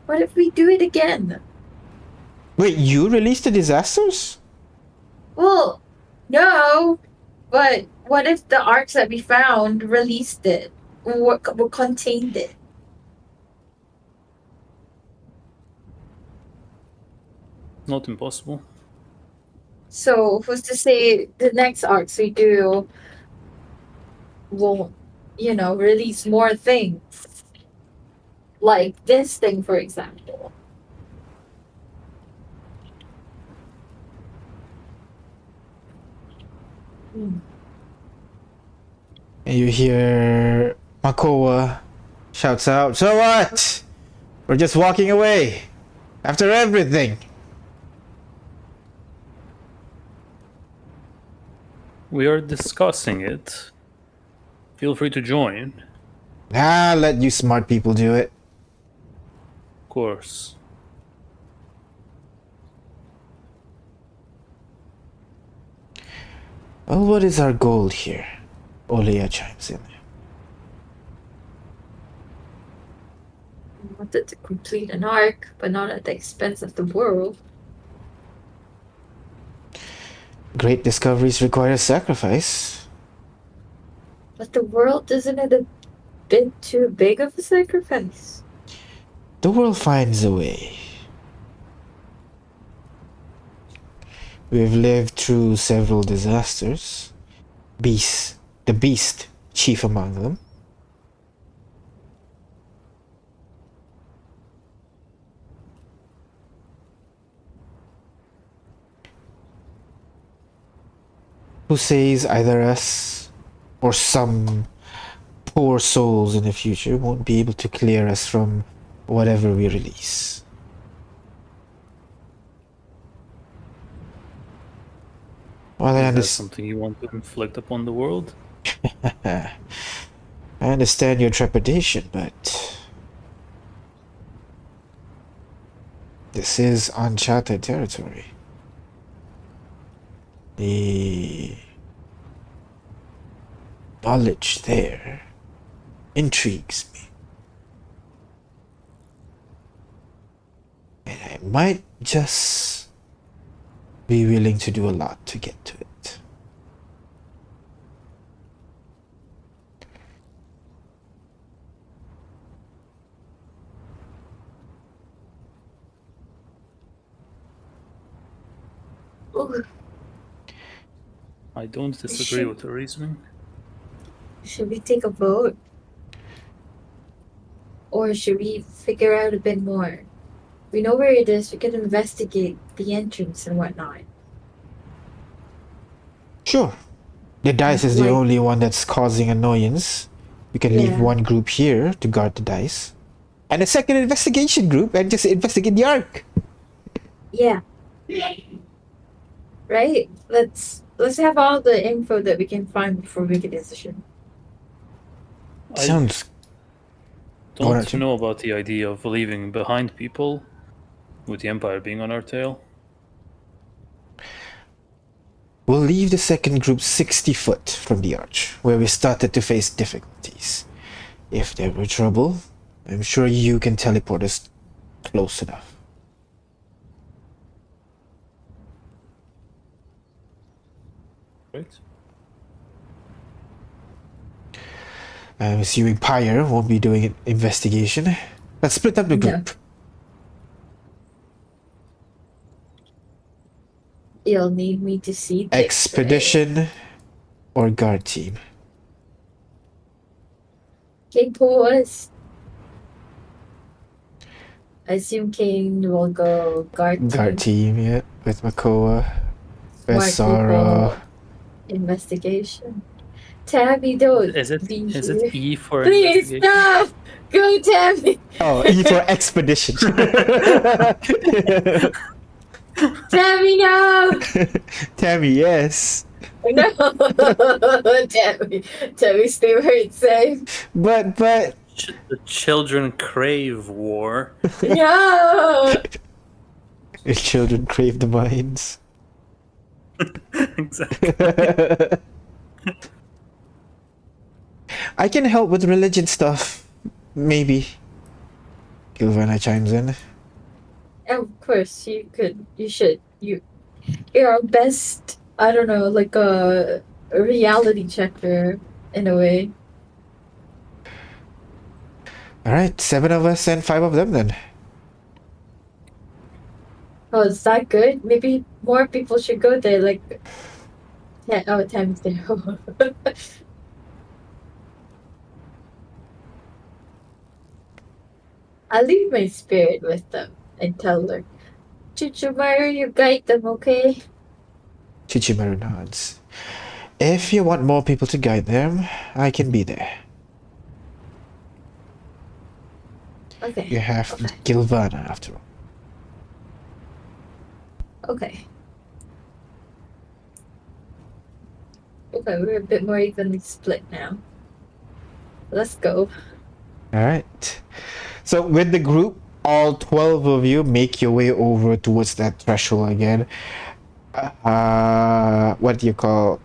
What if we do it again? Wait, you released the disasters? Well, no, but what if the arcs that we found released it? What contained it? Not impossible. So who's to say the next arcs we do won't, you know, release more things? Like this thing, for example. And you hear Makoa shouts out, "So what? We're just walking away after everything." We are discussing it. Feel free to join. Ah, let you smart people do it. Of course. Well, what is our goal here? Olea chimes in. We wanted to complete an arc, but not at the expense of the world. Great discoveries require sacrifice. But the world isn't it a bit too big of a sacrifice? The world finds a way. We've lived through several disasters. The beast chief among them. Who says either us or some poor souls in the future won't be able to clear us from whatever we release? Well, Is that something you want to inflict upon the world? I understand your trepidation, but this is uncharted territory. The knowledge there intrigues me. And I might just be willing to do a lot to get to it. Ooh, I don't disagree with the reasoning. should we take a vote? Or should we figure out a bit more? We know where it is, we can investigate the entrance and whatnot. Sure. The dice is the only one that's causing annoyance. We can leave one group here to guard the dice. And a second investigation group and just investigate the Ark. Yeah. Right? Let's have all the info that we can find before we make a decision. Sounds. Don't know about the idea of leaving behind people with the Empire being on our tail. We'll leave the second group 60 foot from the arch, where we started to face difficulties. If there were trouble, I'm sure you can teleport us close enough. Right. I'm assuming Pyre won't be doing an investigation. Let's split up the group. No. You'll need me to see the Expedition or guard team. King pause. I assume King will go guard team. Guard team, yeah, with Makoa, Smart Besara. people. Investigation. Tabby, don't. Is it E for Please investigation? stop! Go, Tabby! Oh, E for expedition. Tabby, no! Tammy, yes. No! Tabby, stay where it's safe. But The children crave war. No! the children crave the mines. Exactly. I can help with religion stuff. Maybe. Gilvana chimes in. Of course, you could. You should. You're our best, I don't know, like a reality checker, in a way. Alright, 7 of us and 5 of them then. Oh, is that good? Maybe more people should go there, like... Tam's there. I'll leave my spirit with them and tell her, Chuchumaru, you guide them, okay? Chichimaru nods. If you want more people to guide them, I can be there. Okay. You have Gilvana after all. Okay. Okay, we're a bit more evenly split now. Let's go. Alright. So with the group, all 12 of you make your way over towards that threshold again. What do you call?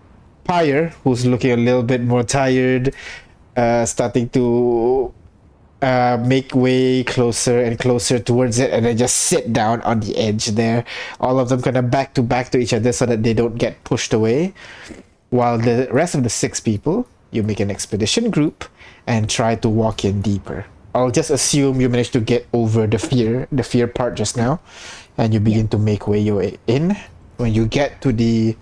Pyre, who's looking a little bit more tired, starting to make way closer and closer towards it, and then just sit down on the edge there. All of them kind of back to each other so that they don't get pushed away. While the rest of the 6 people you make an expedition group and try to walk in deeper. I'll just assume you managed to get over the fear part just now, and you begin to make way your way in. When you get to the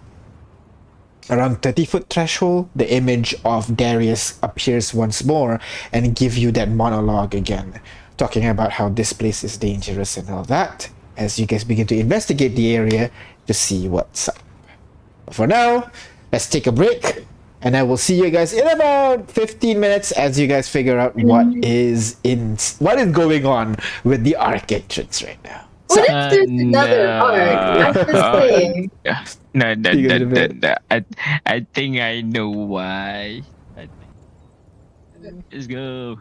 around 30-foot threshold, the image of Darius appears once more and give you that monologue again, talking about how this place is dangerous and all that, as you guys begin to investigate the area to see what's up. But for now, let's take a break, and I will see you guys in about 15 minutes as you guys figure out what is going on with the Arc entrance right now. What if there's another arc? I'm just saying. No. I think I know why. Let's go.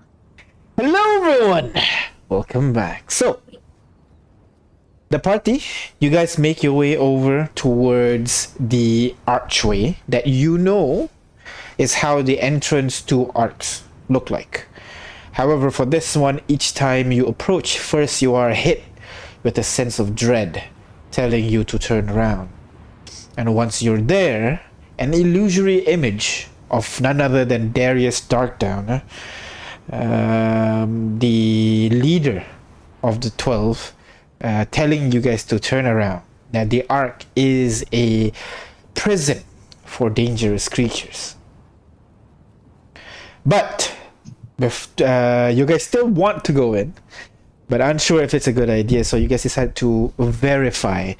Hello, everyone. Welcome back. So, the party, you guys make your way over towards the archway that you know is how the entrance to arcs look like. However, for this one, each time you approach, first you are hit with a sense of dread, telling you to turn around. And once you're there, an illusory image of none other than Darius Darkdown, the leader of the 12, telling you guys to turn around, that the Ark is a prison for dangerous creatures. But you guys still want to go in, but unsure if it's a good idea, so you guys decide to verify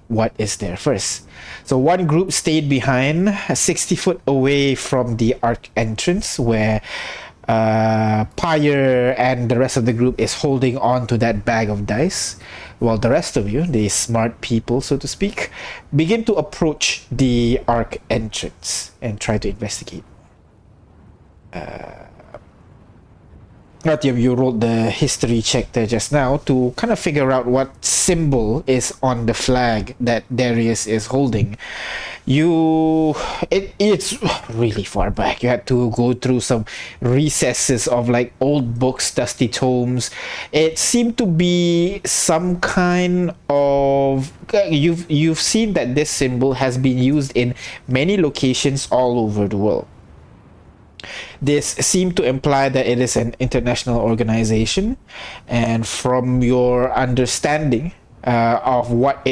what is there first. So one group stayed behind, 60 foot away from the arc entrance, where Pyre and the rest of the group is holding on to that bag of dice, while the rest of you, the smart people, so to speak, begin to approach the arc entrance and try to investigate. You rolled the history check there just now to kind of figure out what symbol is on the flag that Darius is holding. It's really far back. You had to go through some recesses of like old books, dusty tomes. It seemed to be some kind of you've seen that this symbol has been used in many locations all over the world. This seemed to imply that it is an international organization, and from your understanding of what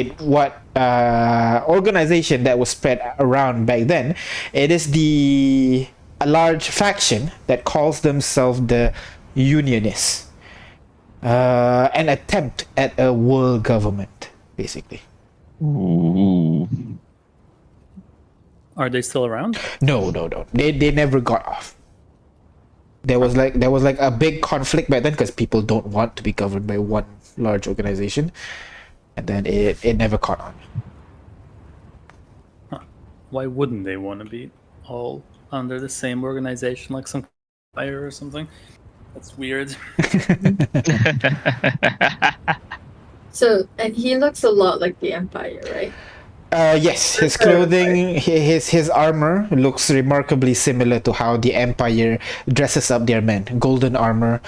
organization that was spread around back then, it is a large faction that calls themselves the Unionists, an attempt at a world government, basically. Ooh. Are they still around? No. They never got off. There was like a big conflict back then because people don't want to be governed by one large organization, and then it never caught on. Huh. Why wouldn't they want to be all under the same organization, like some fire or something? That's weird. So, and he looks a lot like the Empire, right? Yes, his clothing, his armor looks remarkably similar to how the Empire dresses up their men. Golden armor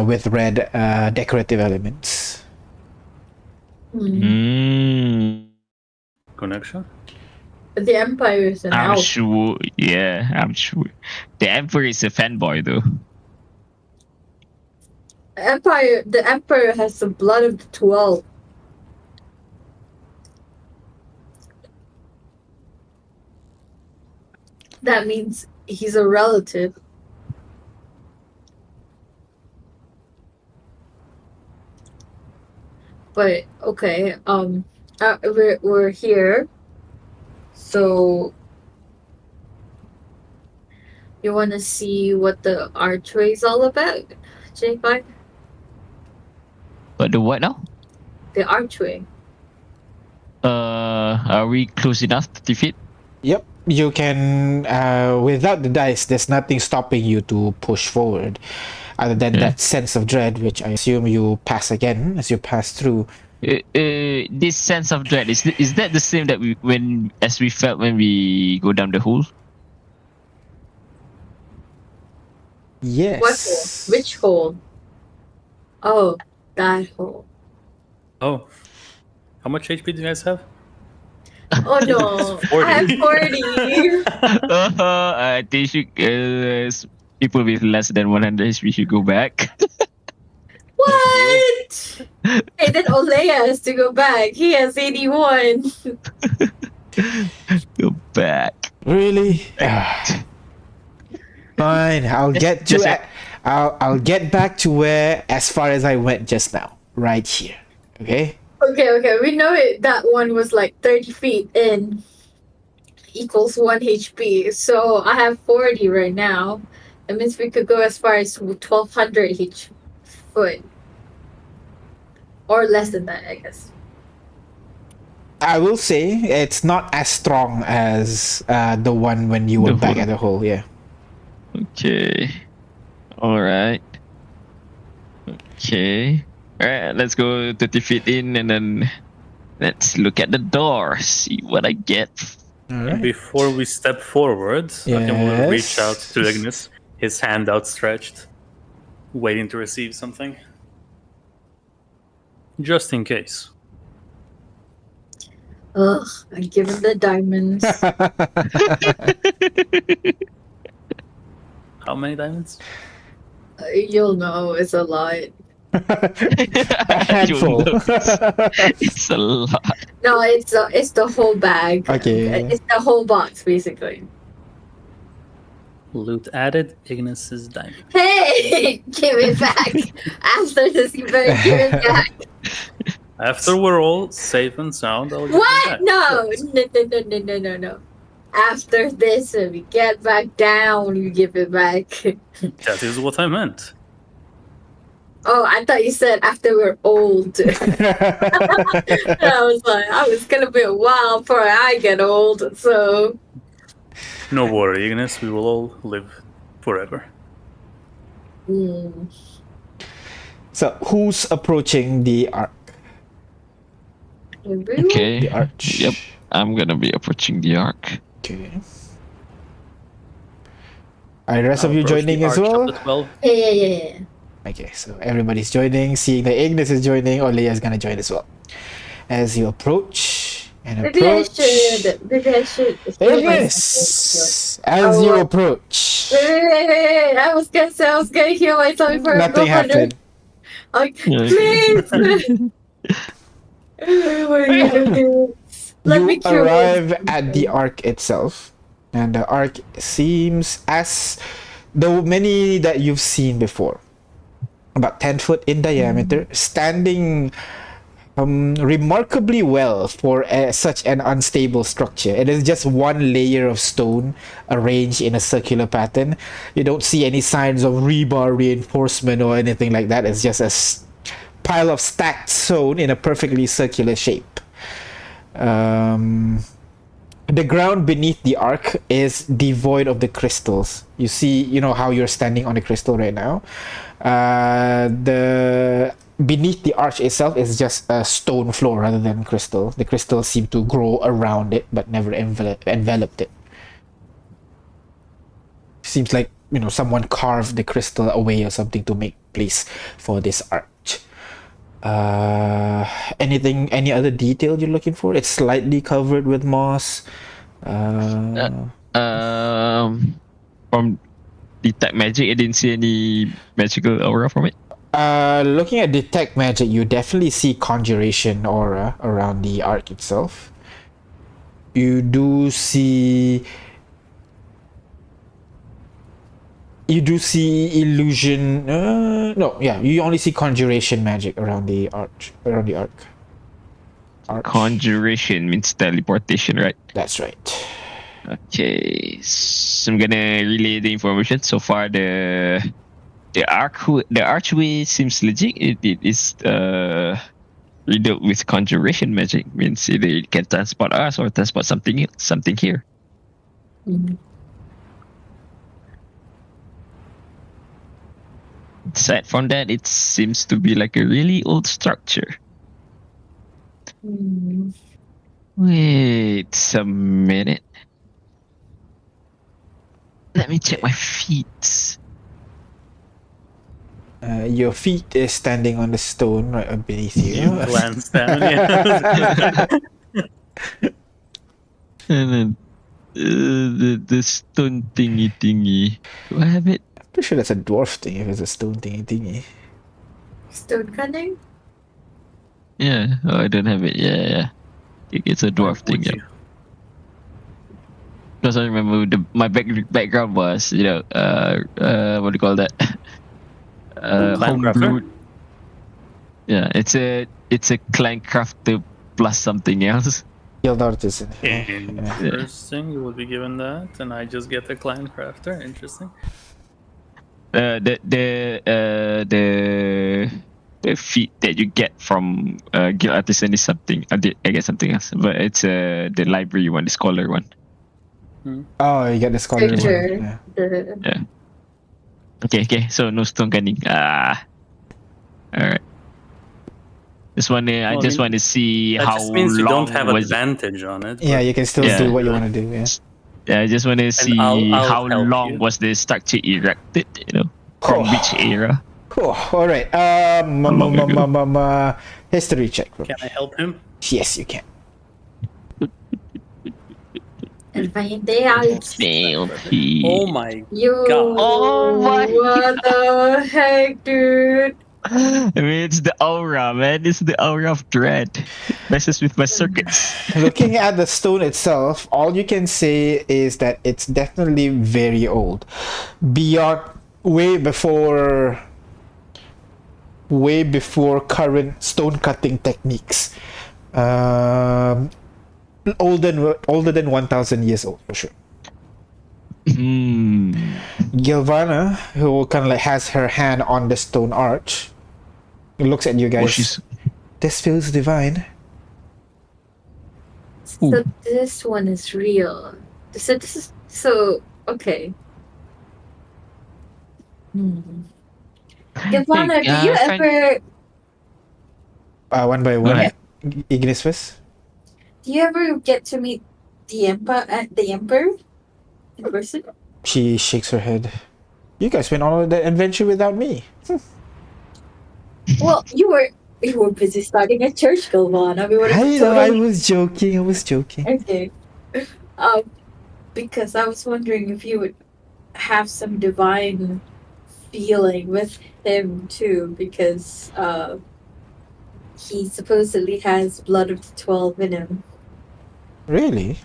with red decorative elements. Connection? But the Empire is an I'm elf. sure. Yeah, I'm sure. The Emperor is a fanboy, though. The Emperor has the blood of the 12. That means he's a relative. But okay, we're here. So you want to see what the archway is all about, J5? But the what now? The archway. Are we close enough to defeat? Yep, you can. Without the dice, there's nothing stopping you to push forward, other than that sense of dread, which I assume you pass again as you pass through. This sense of dread is that the same that we felt when we go down the hole? Yes. What hole? Which hole? Oh, that hole. Oh. How much HP do you guys have? Oh no, I have 40. I think people with less than 100 HP should go back. What? Hey, then Olea has to go back. He has 81. Go back. Really? Fine, I'll get just to. I'll get back to where as far as I went just now, right here. Okay. Okay. We know it. That one was like 30 feet in. Equals 1 HP. So I have 40 right now. That means we could go as far as 1200 each foot. Or less than that, I guess. I will say it's not as strong as the one when you were The back hole. at the hole. Yeah. Okay. All right. Okay. All right. Let's go 30 feet in and then let's look at the door. See what I get. All right. Before we step forward, Akim will reach out Yes. to Ignis, his hand outstretched, waiting to receive something. Just in case. Ugh, I give him the diamonds. How many diamonds? You'll know, it's a lot. A handful. It's a lot. No, it's the whole bag. Okay. It's the whole box, basically. Loot added, Ignis's diamond. Hey, give it back. After this, you better give it back. After we're all safe and sound, I'll give What? it back. No, Yes. no. After this, when we get back down, you give it back. That is what I meant. Oh, I thought you said after we're old. I was gonna be a while before I get old, so. No worry, Ignis, we will all live forever. So who's approaching the arc? Okay. The arch. Yep. I'm gonna be approaching the arc. Okay. Are the rest of I'll you approach joining the as arch of well? the 12. Yeah. Okay, so everybody's joining. Seeing that Ignis is joining, Olea is gonna join as well. As you approach and Maybe I approach. should. Ignis! As you approach. Wait. I was gonna heal myself before I Nothing go under. happened. Like, Yeah. please! Oh my goodness. Let me You cure arrive myself. at the arc itself, and the arc seems as the many that you've seen before. About 10 foot in diameter, standing remarkably well for such an unstable structure. It is just one layer of stone arranged in a circular pattern. You don't see any signs of rebar reinforcement or anything like that. It's just a pile of stacked stone in a perfectly circular shape. The ground beneath the arc is devoid of the crystals. You see, you know how you're standing on the crystal right now. The beneath the arch itself is just a stone floor rather than crystal. The crystals seem to grow around it but never enveloped it. Seems like, you know, someone carved the crystal away or something to make place for this arch. Any other detail you're looking for? It's slightly covered with moss. From detect magic, I didn't see any magical aura from it. Looking at detect magic, you definitely see conjuration aura around the arc itself. You do see illusion. You only see conjuration magic around the arch. Arch. Conjuration means teleportation, right? That's right. Okay, so I'm gonna relay the information. So far, the archway seems legit. It is riddled with conjuration magic. Means either it can transport us or transport something here. Aside from that, it seems to be like a really old structure. Wait a minute. Let me check my feet. Your feet is standing on the stone right beneath you. Glance down. Yeah. And then the stone thingy. Do I have it? I'm pretty sure that's a dwarf thing if it's a stone thingy. Stone cutting? Yeah. Oh, I don't have it. Yeah. It's a dwarf thing. Yeah. Because I remember my background was, what do you call that? Homebrew. Yeah, it's a clan crafter plus something else. Guild artisan. Interesting. You would be given that, and I just get a clan crafter. Interesting. The feat that you get from guild artisan is something. I get something else, but it's the library one, the scholar one. Oh, you get the scholar one. Yeah. Okay. So no stone cutting. All right. I just want to see how just means long you don't have was advantage on it. Yeah, you can still do what you want to do. Yeah. Yeah, I just want to see I'll how help long you. was the structure erected. From which era? Cool. All right. History check. Can I help him? Yes, you can. Advantage. Oh my God. Oh my What the heck, dude? I mean, it's the aura, man. It's the aura of dread. It messes with my circuits. Looking at the stone itself, all you can say is that it's definitely very old. Beyond, way before current stone cutting techniques. Older than 1,000 years old for sure. Gilvana, who kind of like has her hand on the stone arch, looks at you guys. This feels divine. So this one is real. So this is okay. Gilvana, do you ever? One by one. Ignis first. Do you ever get to meet the Emperor in person? She shakes her head. You guys went on that adventure without me. Well, you were busy starting a church, Gilvana. I was joking. Okay. Because I was wondering if you would have some divine feeling with him too, because he supposedly has blood of the 12 in him. Really?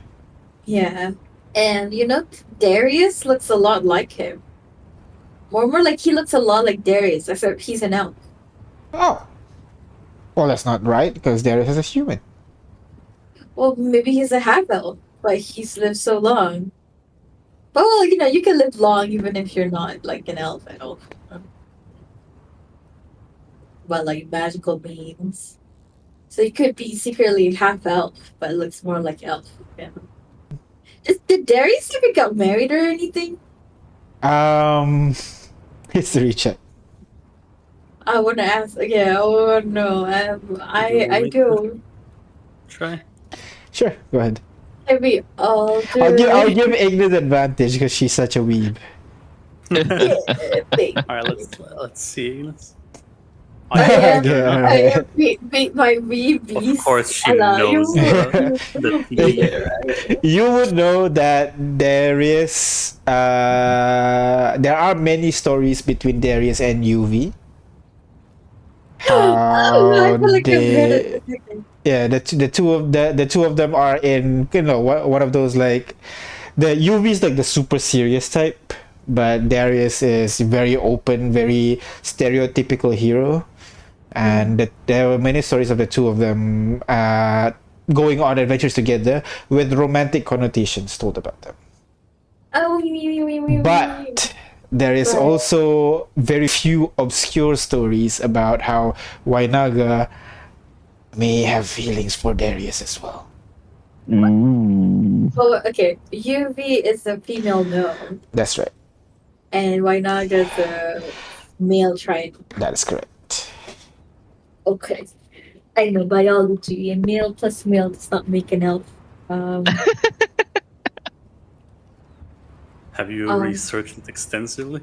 Yeah. And Darius looks a lot like him. More like he looks a lot like Darius, except he's an elf. Oh. Well, that's not right, because Darius is a human. Well, maybe he's a half-elf, but he's lived so long. But, well, you can live long even if you're not, like, an elf. But, like, magical beings. So you could be secretly half-elf, but it looks more like elf. Yeah. Did Darius ever get married or anything? History check. I want to ask. Yeah. Oh no. I do. Try. Sure. Go ahead. Maybe I'll do. I'll give Ignis advantage because she's such a weeb. All right. Let's see. I beat my weebies. Of course, she knows. You would know that there are many stories between Darius and UV. The two of them are in one of those, like, the UV is like the super serious type, but Darius is very open, very stereotypical hero. And there were many stories of the two of them going on adventures together with romantic connotations told about them. But there is also very few obscure stories about how Wainaga may have feelings for Darius as well. Oh, okay. UV is a female gnome. That's right. And Wainaga is a male triton. That is correct. Okay. I know biology, and male plus male does not make an elf. Have you researched it extensively?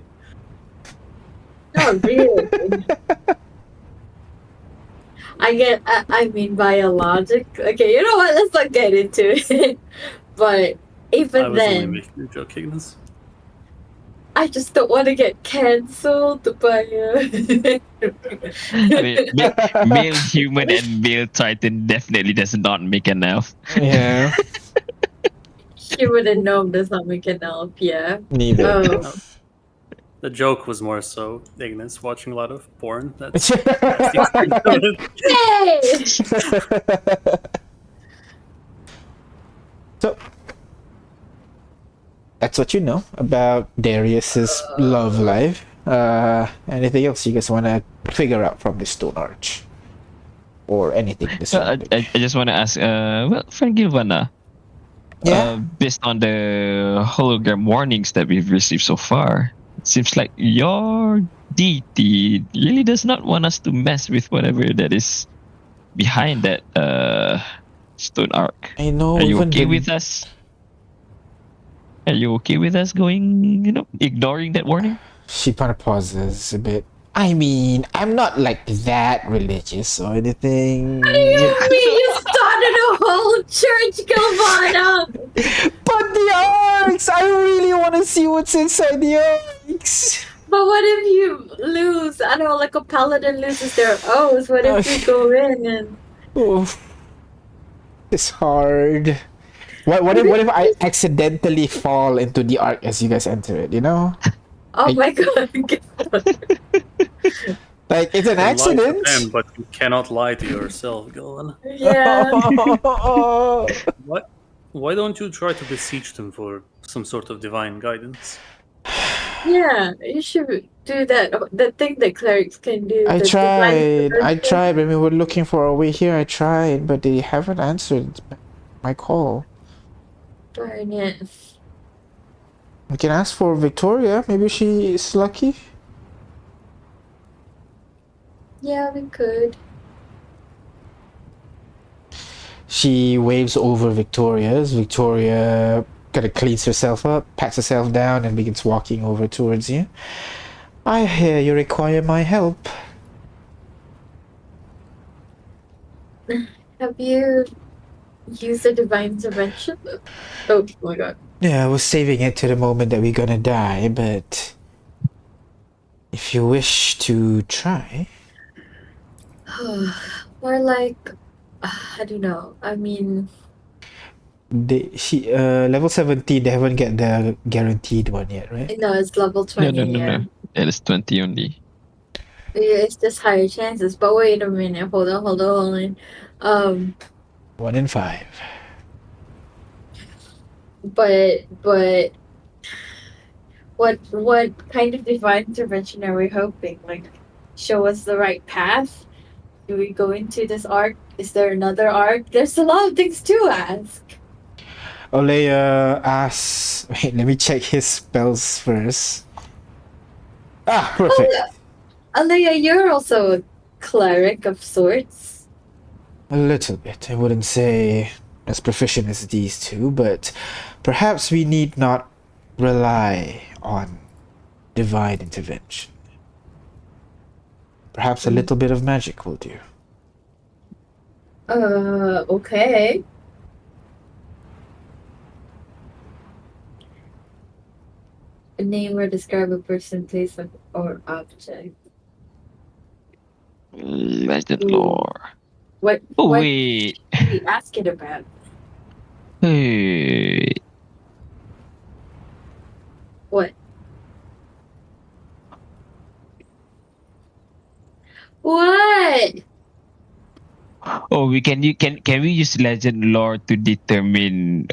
Not really. I mean biologic. Okay, you know what? Let's not get into it. But I even was only then, making a joke, Ignis. I just don't want to get cancelled by I mean, male human and male titan definitely does not make an elf. Yeah, human and gnome does not make an elf. Yeah. neither. Oh. The joke was more so Ignis watching a lot of porn. That's the extent of it. Hey! So that's what you know about Darius's love life. Anything else you guys want to figure out from this stone arch, or anything in the surrounding? I just want to ask, well, Friend Gilvana, Yeah. based on the hologram warnings that we've received so far, it seems like your deity really does not want us to mess with whatever that is behind that stone arc. I know. Are you even okay the- with us? Are you okay with us going, ignoring that warning? She kind of pauses a bit. I mean, I'm not like that religious or anything. What do you mean you started a whole church, Gilvana? But the arcs! I really want to see what's inside the arcs. But what if you lose? I don't know, like a paladin loses their oath. What if you go in and... Oof. It's hard. What if I accidentally fall into the arc as you guys enter it, you know? Oh my god. Like, it's an You lie to accident. them, but you cannot lie to yourself, Gillen. Yeah. What? Why don't you try to beseech them for some sort of divine guidance? Yeah, you should do that. The thing that clerics can do. I the divine tried. When we were looking for a way here, I tried, but they haven't answered my call. Darn it. We can ask for Victoria. Maybe she is lucky. Yeah, we could. She waves over Victoria's. Victoria kind of cleans herself up, pats herself down, and begins walking over towards you. I hear you require my help. Have you used a divine intervention? Oh my god. Yeah, I was saving it to the moment that we're gonna die, but if you wish to try. More like, I don't know. I mean, Level 17, they haven't get the guaranteed one yet, right? no, it's level 20. No. It is 20 only. Yeah, it's just higher chances. But wait a minute. Hold on. 1 in 5. But what kind of divine intervention are we hoping? Like, show us the right path? Do we go into this arc? Is there another arc? There's a lot of things to ask. Olea asks... Wait, let me check his spells first. Ah, perfect. Alea, you're also a cleric of sorts. A little bit. I wouldn't say as proficient as these two, but perhaps we need not rely on divine intervention. Perhaps a little bit of magic will do. Okay. A name or describe a person, place, or object. Legend Ooh. lore. What? Oh, what wait. are we asking about? Hey. What? What? Oh, can we use legend lore to determine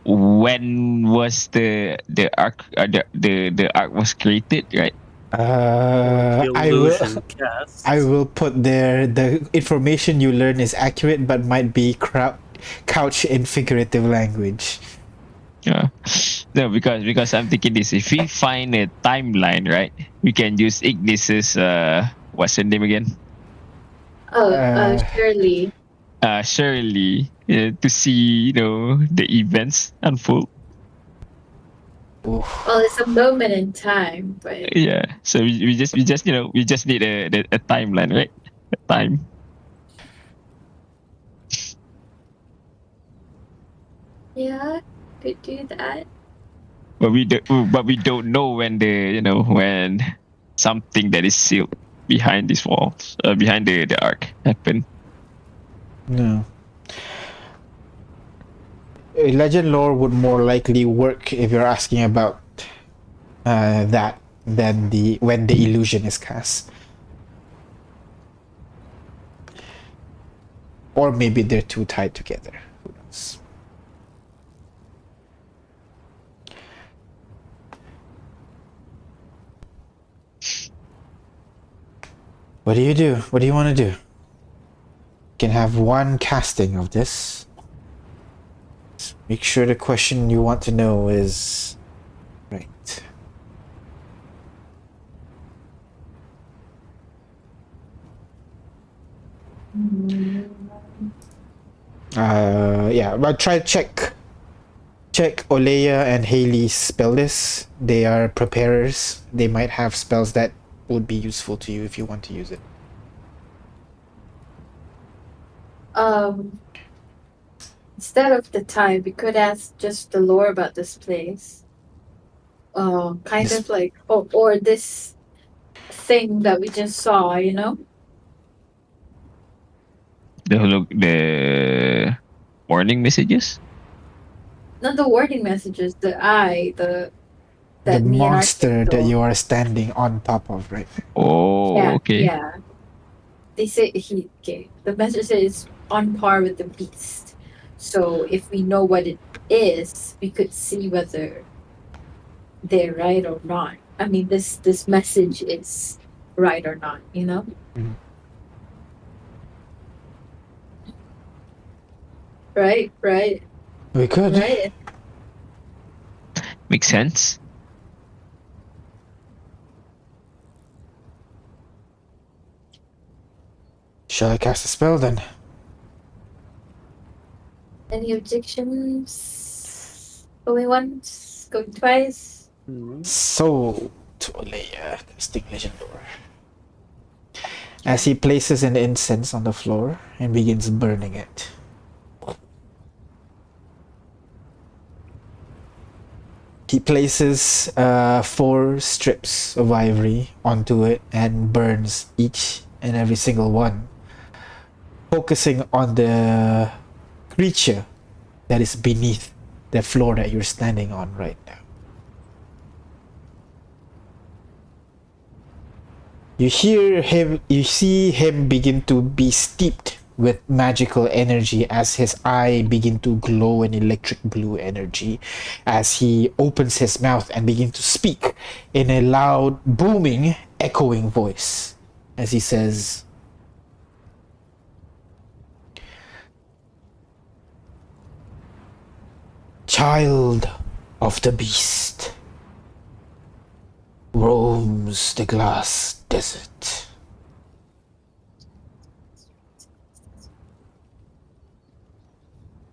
when was the arc the arc was created, right? The illusion cast. I will put there the information you learn is accurate but might be couched in figurative language. Yeah. No, because I'm thinking this. If we find a timeline, right, we can use Ignis's what's her name again? Shirley. Shirley, to see the events unfold. Oof. Well, it's a moment in time, but Yeah. So we just need a timeline, right? A time. Yeah, could do that. But we don't know when when something that is sealed behind these walls, behind the arc happen. No. Legend lore would more likely work if you're asking about that than when the illusion is cast. Or maybe they're too tied together. Who knows? What do you do? What do you want to do? You can have one casting of this. Just make sure the question you want to know is right. Yeah, but try check Oleia and Haley's spell list. They are preparers. They might have spells that would be useful to you if you want to use it. Instead of the time, we could ask just the lore about this place. Kind Yes. of like, or this thing that we just saw, you know? The warning messages. Not the warning messages, the eye, The that me and monster Arctic that saw. you are standing on top of, right? Oh, Yeah, okay. yeah. They say the message says on par with the beast. So if we know what it is, we could see whether they're right or not. I mean, this message is right or not, you know? Mhm. Right. We could. Right. Makes sense. Shall I cast a spell then? Any objections? Going once, going twice. So to Oleia, casting Legend Lore. As he places an incense on the floor and begins burning it. He places 4 strips of ivory onto it and burns each and every single one, focusing on the creature that is beneath the floor that you're standing on right now. You see him begin to be steeped with magical energy as his eye begin to glow in electric blue energy as he opens his mouth and begin to speak in a loud, booming, echoing voice as he says, "Child of the beast roams the glass desert.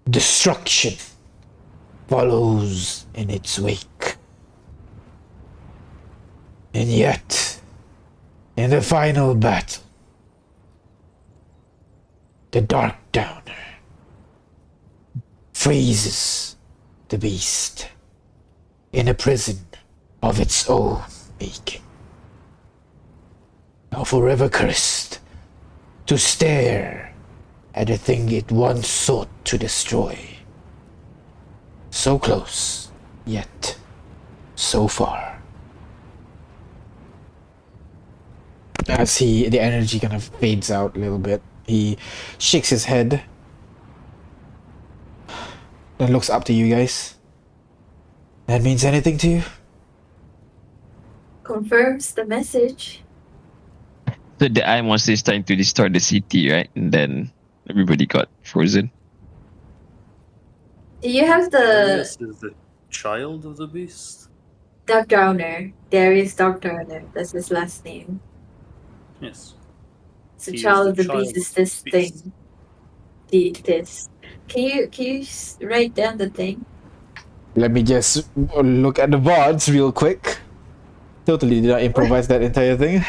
Destruction follows in its wake. And yet, in the final battle, the Dark Downer freezes the beast in a prison of its own making. Now forever cursed to stare at the thing it once sought to destroy. So close, yet so far." As the energy kind of fades out a little bit, he shakes his head, then looks up to you guys. "That means anything to you?" Confirms the message. So the eye monster is trying to destroy the city, right? And then everybody got frozen. Do you have Darius the is the child of the beast. Dark Downer? Darius Dark Downer. That's his last name. Yes. So He is child the of the child beast is of the this beast. thing. This. Can you write down the thing? Let me just look at the VODs real quick. Totally did not improvise that entire thing.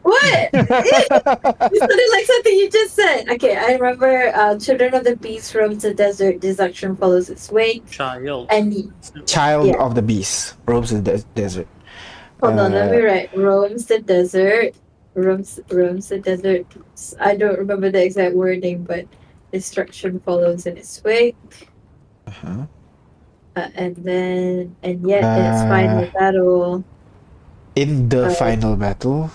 What? You sounded like something you just said. Okay, I remember Children of the Beast roams the desert, destruction follows its wake. Child. And Child Yeah. of the Beast roams the desert. hold on, let me write. Roams the desert. Roams the desert. I don't remember the exact wording, but destruction follows in its wake. Uh-huh. And yet in its final battle. In the final battle.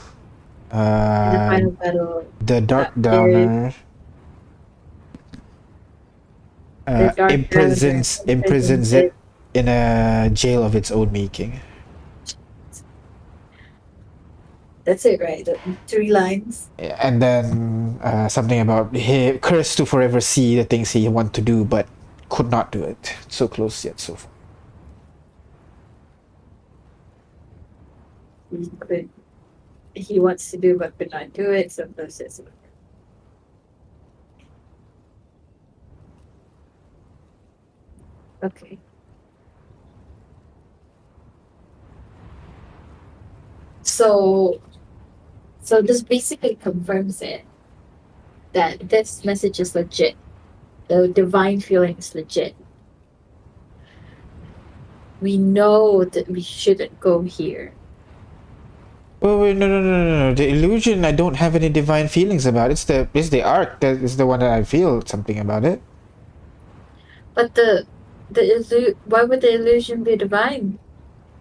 In the final battle. The Dark is Downer the Dark imprisons it in a jail of its own making. That's it, right? The 3 lines. And then something about he cursed to forever see the things he wanted to do but could not do it. So close yet so far. He wants to do but could not do it. Sometimes it's okay. So this basically confirms it that this message is legit. The divine feeling is legit. We know that we shouldn't go here. Oh wait, no. The illusion, I don't have any divine feelings about. It's the arc that is the one that I feel something about it. But why would the illusion be divine?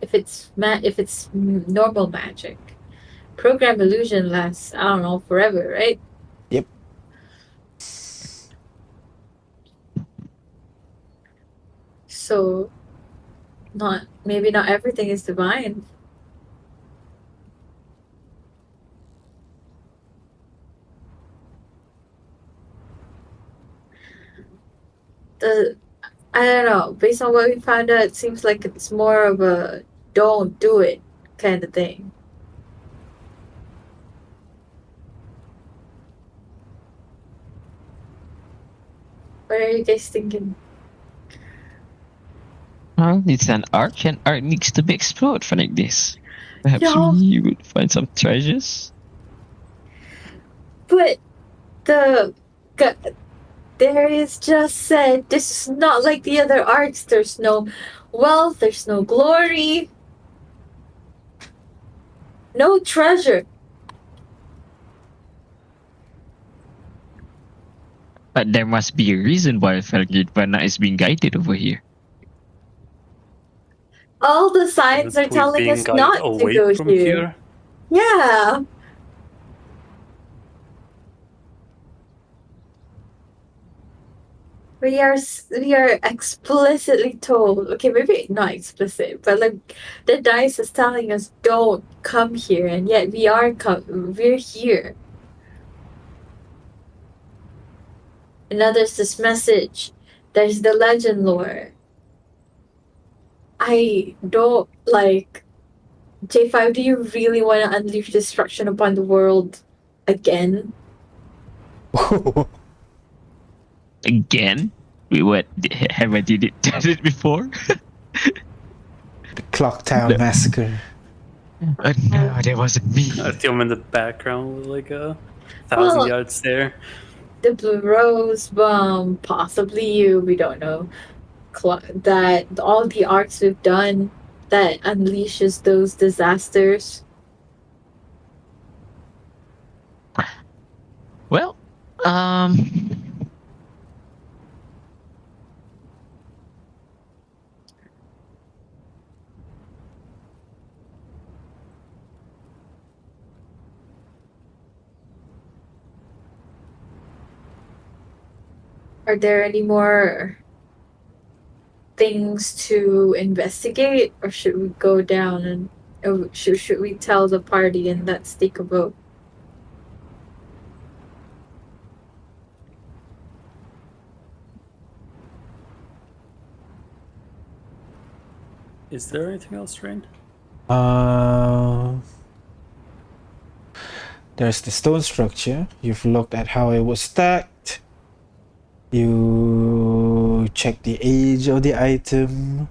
If it's normal magic, program illusion lasts, I don't know, forever, right? Yep. So, maybe not everything is divine. I don't know. Based on what we found out, it seems like it's more of a don't do it kind of thing. What are you guys thinking? Well, it's an arc, and arc needs to be explored for like this. Perhaps No. we would find some treasures. But Darius just said this is not like the other arcs. There's no wealth, there's no glory, no treasure. But there must be a reason why Felgate is being guided over here. All the signs are We're telling being us guided not to away go from here. Yeah. We are explicitly told. Okay, maybe not explicit, but like the dice is telling us don't come here, and yet we're here. And now there's this message. There's the legend lore. I don't like J5. Do you really want to unleash destruction upon the world again? Again? Haven't you done it before? The Clocktown Massacre. But no, that wasn't me. Artyom in the background with like 1,000 yards there. The Blue Rose Bomb, possibly you. We don't know. That all the arcs we've done that unleashes those disasters. Well, Are there any more things to investigate, or should we go down and should we tell the party and let's take a vote? Is there anything else, Rain? There's the stone structure. You've looked at how it was stacked. You check the age of the item.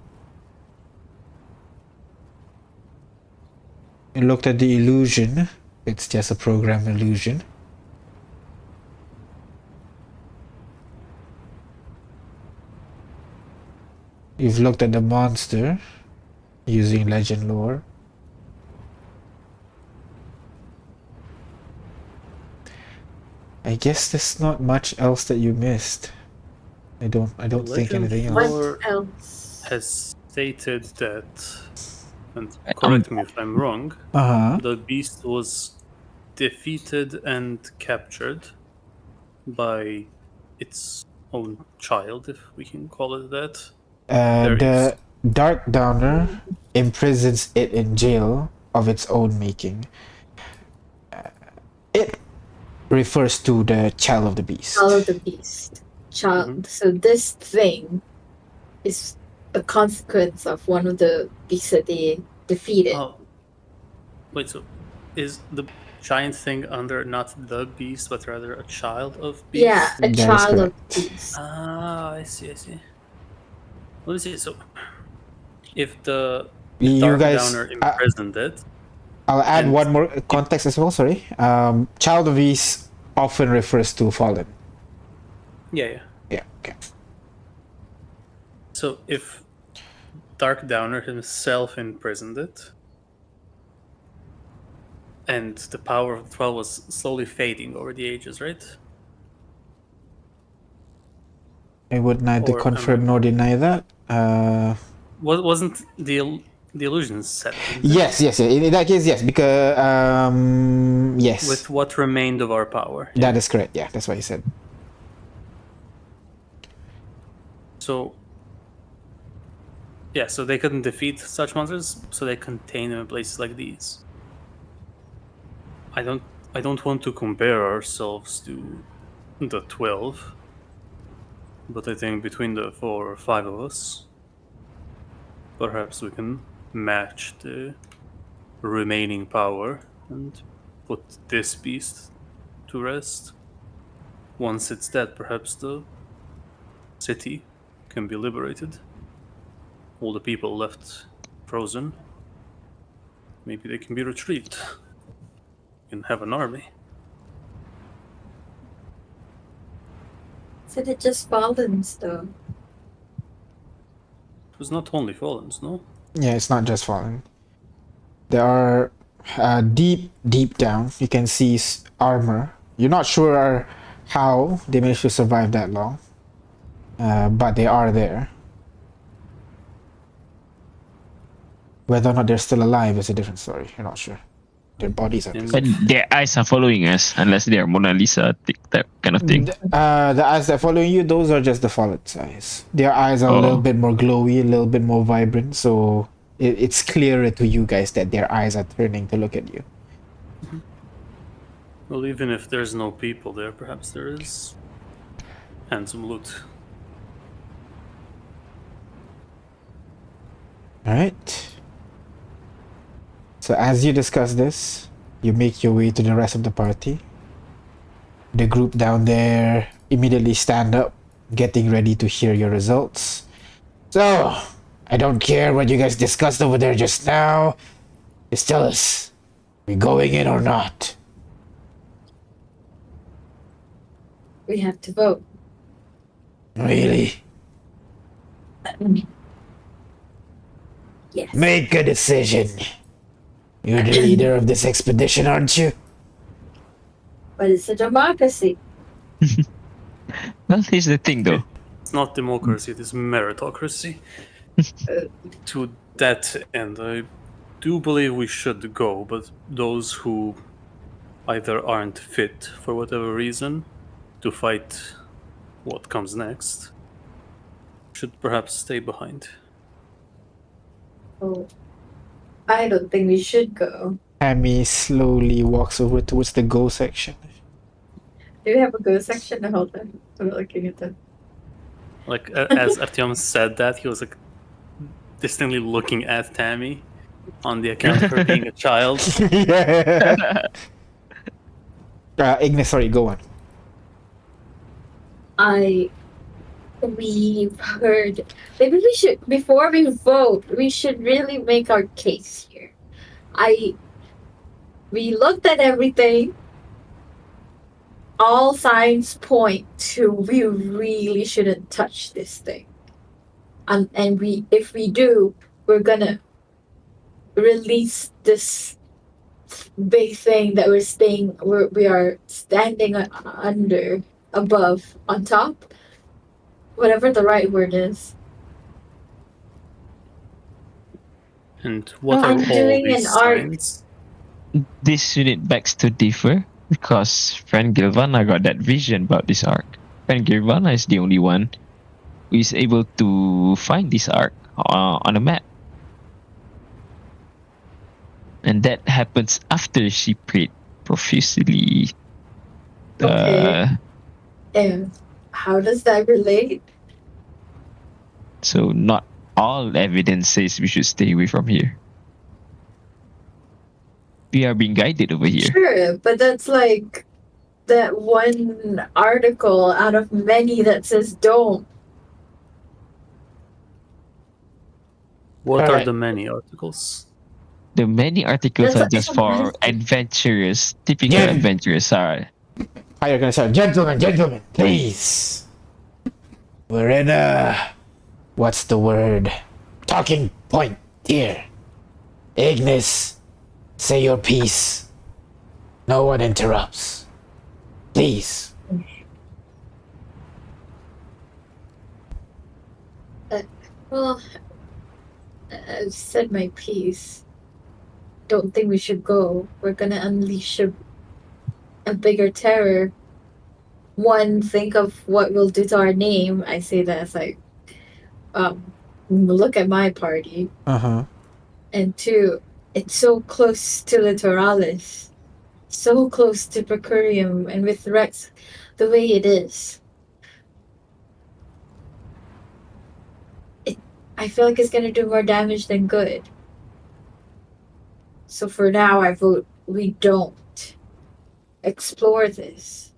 You looked at the illusion. it's just a program illusion. You've looked at the monster using legend lore. I guess there's not much else that you missed. I don't think anything else. What else? Has stated that, and correct me if I'm wrong, the beast was defeated and captured by its own child, if we can call it that. The Dark Downer imprisons it in jail of its own making. It refers to the child of the beast. Child of the beast. Child. So this thing is a consequence of one of the beasts that they defeated. Oh. Wait, so is the giant thing under not the beast, but rather a child of beast? Yeah, a That is child of correct. beast. Ah, I see. Let me see. So, if the You Dark guys, Downer imprisoned it, I'll add and one more context as well. Sorry, child of beast often refers to fallen. yeah. Yeah. Okay. So if Dark Downer himself imprisoned it, and the power of the 12 was slowly fading over the ages, right? I would neither Or am confirm I- nor deny that. Wasn't the illusion set? didn't it? Yes. In that case, yes, because yes, With what remained of our power. that is correct. Yeah, that's what he said. So, yeah, so they couldn't defeat such monsters, so they contain them in places like these. I don't want to compare ourselves to the 12, but I think between the 4 or 5 of us, perhaps we can match the remaining power and put this beast to rest. Once it's dead, perhaps the city can be liberated. All the people left frozen, maybe they can be retrieved. We can have an army. Said it just fallens though. It was not only Fallens, no? Yeah, it's not just fallen. There are deep down. You can see armor. You're not sure how they managed to survive that long, but they are there. Whether or not they're still alive is a different story. You're not sure. Their bodies are. But their eyes are following us, unless they are Mona Lisa, that kind of thing. The eyes that are following you, those are just the fallen's eyes. Their eyes are a little bit more glowy, a little bit more vibrant, so it's clearer to you guys that their eyes are turning to look at you. Well, even if there's no people there, perhaps there is handsome loot. Alright. So as you discuss this, you make your way to the rest of the party. The group down there immediately stand up, getting ready to hear your results. So, I don't care what you guys discussed over there just now. Just tell us, we going in or not? We have to vote. Really? Yes. Make a decision. You're the leader of this expedition, aren't you? But it's a democracy. Well, here's the thing, though. It's not democracy, it is meritocracy. To that end, I do believe we should go, but those who either aren't fit for whatever reason to fight what comes next should perhaps stay behind. Oh, I don't think we should go. Tammy slowly walks over towards the go section. Do we have a go section? Hold on. I'm looking at that. Like, as Artyom said that, he was like distinctly looking at Tammy on the account of her being a child. Yeah. Ignis, sorry, go on. We've heard. Maybe we should, before we vote, we should really make our case here. We looked at everything. All signs point to we really shouldn't touch this thing. And if we do, we're gonna release this big thing that we are standing under, above, on top, whatever the right word is. And what are I'm all doing these an arc. signs? This unit begs to differ because friend Gilvana got that vision about this arc. Friend Gilvana is the only one who is able to find this arc on a map. And that happens after she prayed profusely. Okay. And how does that relate? So not all evidence says we should stay away from here. We are being guided over here. Sure, but that's like that one article out of many that says don't. What All are right. the many articles? The many articles There's are just so for many. adventurers, typical Yeah. adventurers are. How you gonna say, gentlemen, please. We're in a, what's the word? Talking point here. Ignis, say your piece. No one interrupts. Please. Well, I've said my piece. Don't think we should go. We're gonna unleash a bigger terror. One, think of what we'll do to our name. I say that as like, look at my party. Uh-huh. And two, it's so close to Littoralis. So close to Precurium, and with Rex the way it is. I feel like it's gonna do more damage than good. So for now, I vote we don't explore this.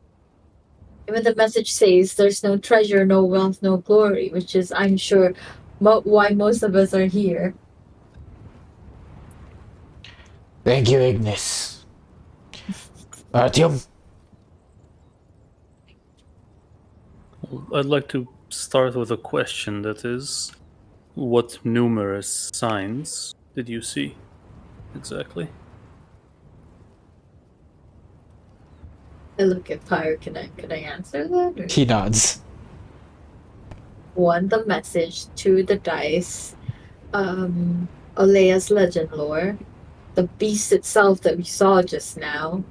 Even the message says there's no treasure, no wealth, no glory, which is, I'm sure, why most of us are here. Thank you, Ignis. Artyom? I'd like to start with a question that is, what numerous signs did you see exactly? I look at Pyre. Can I answer that? Or? He nods. One, the message. Two, the dice. Alea's legend lore. The beast itself that we saw just now.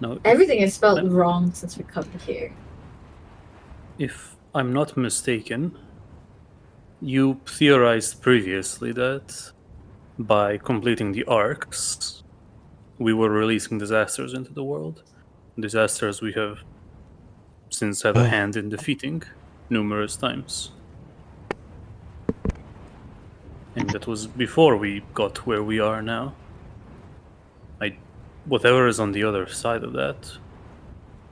No, Everything has felt wrong since we come here. If I'm not mistaken, you theorized previously that by completing the arcs, we were releasing disasters into the world. Disasters we have since had a hand in defeating numerous times. And that was before we got where we are now. Whatever is on the other side of that,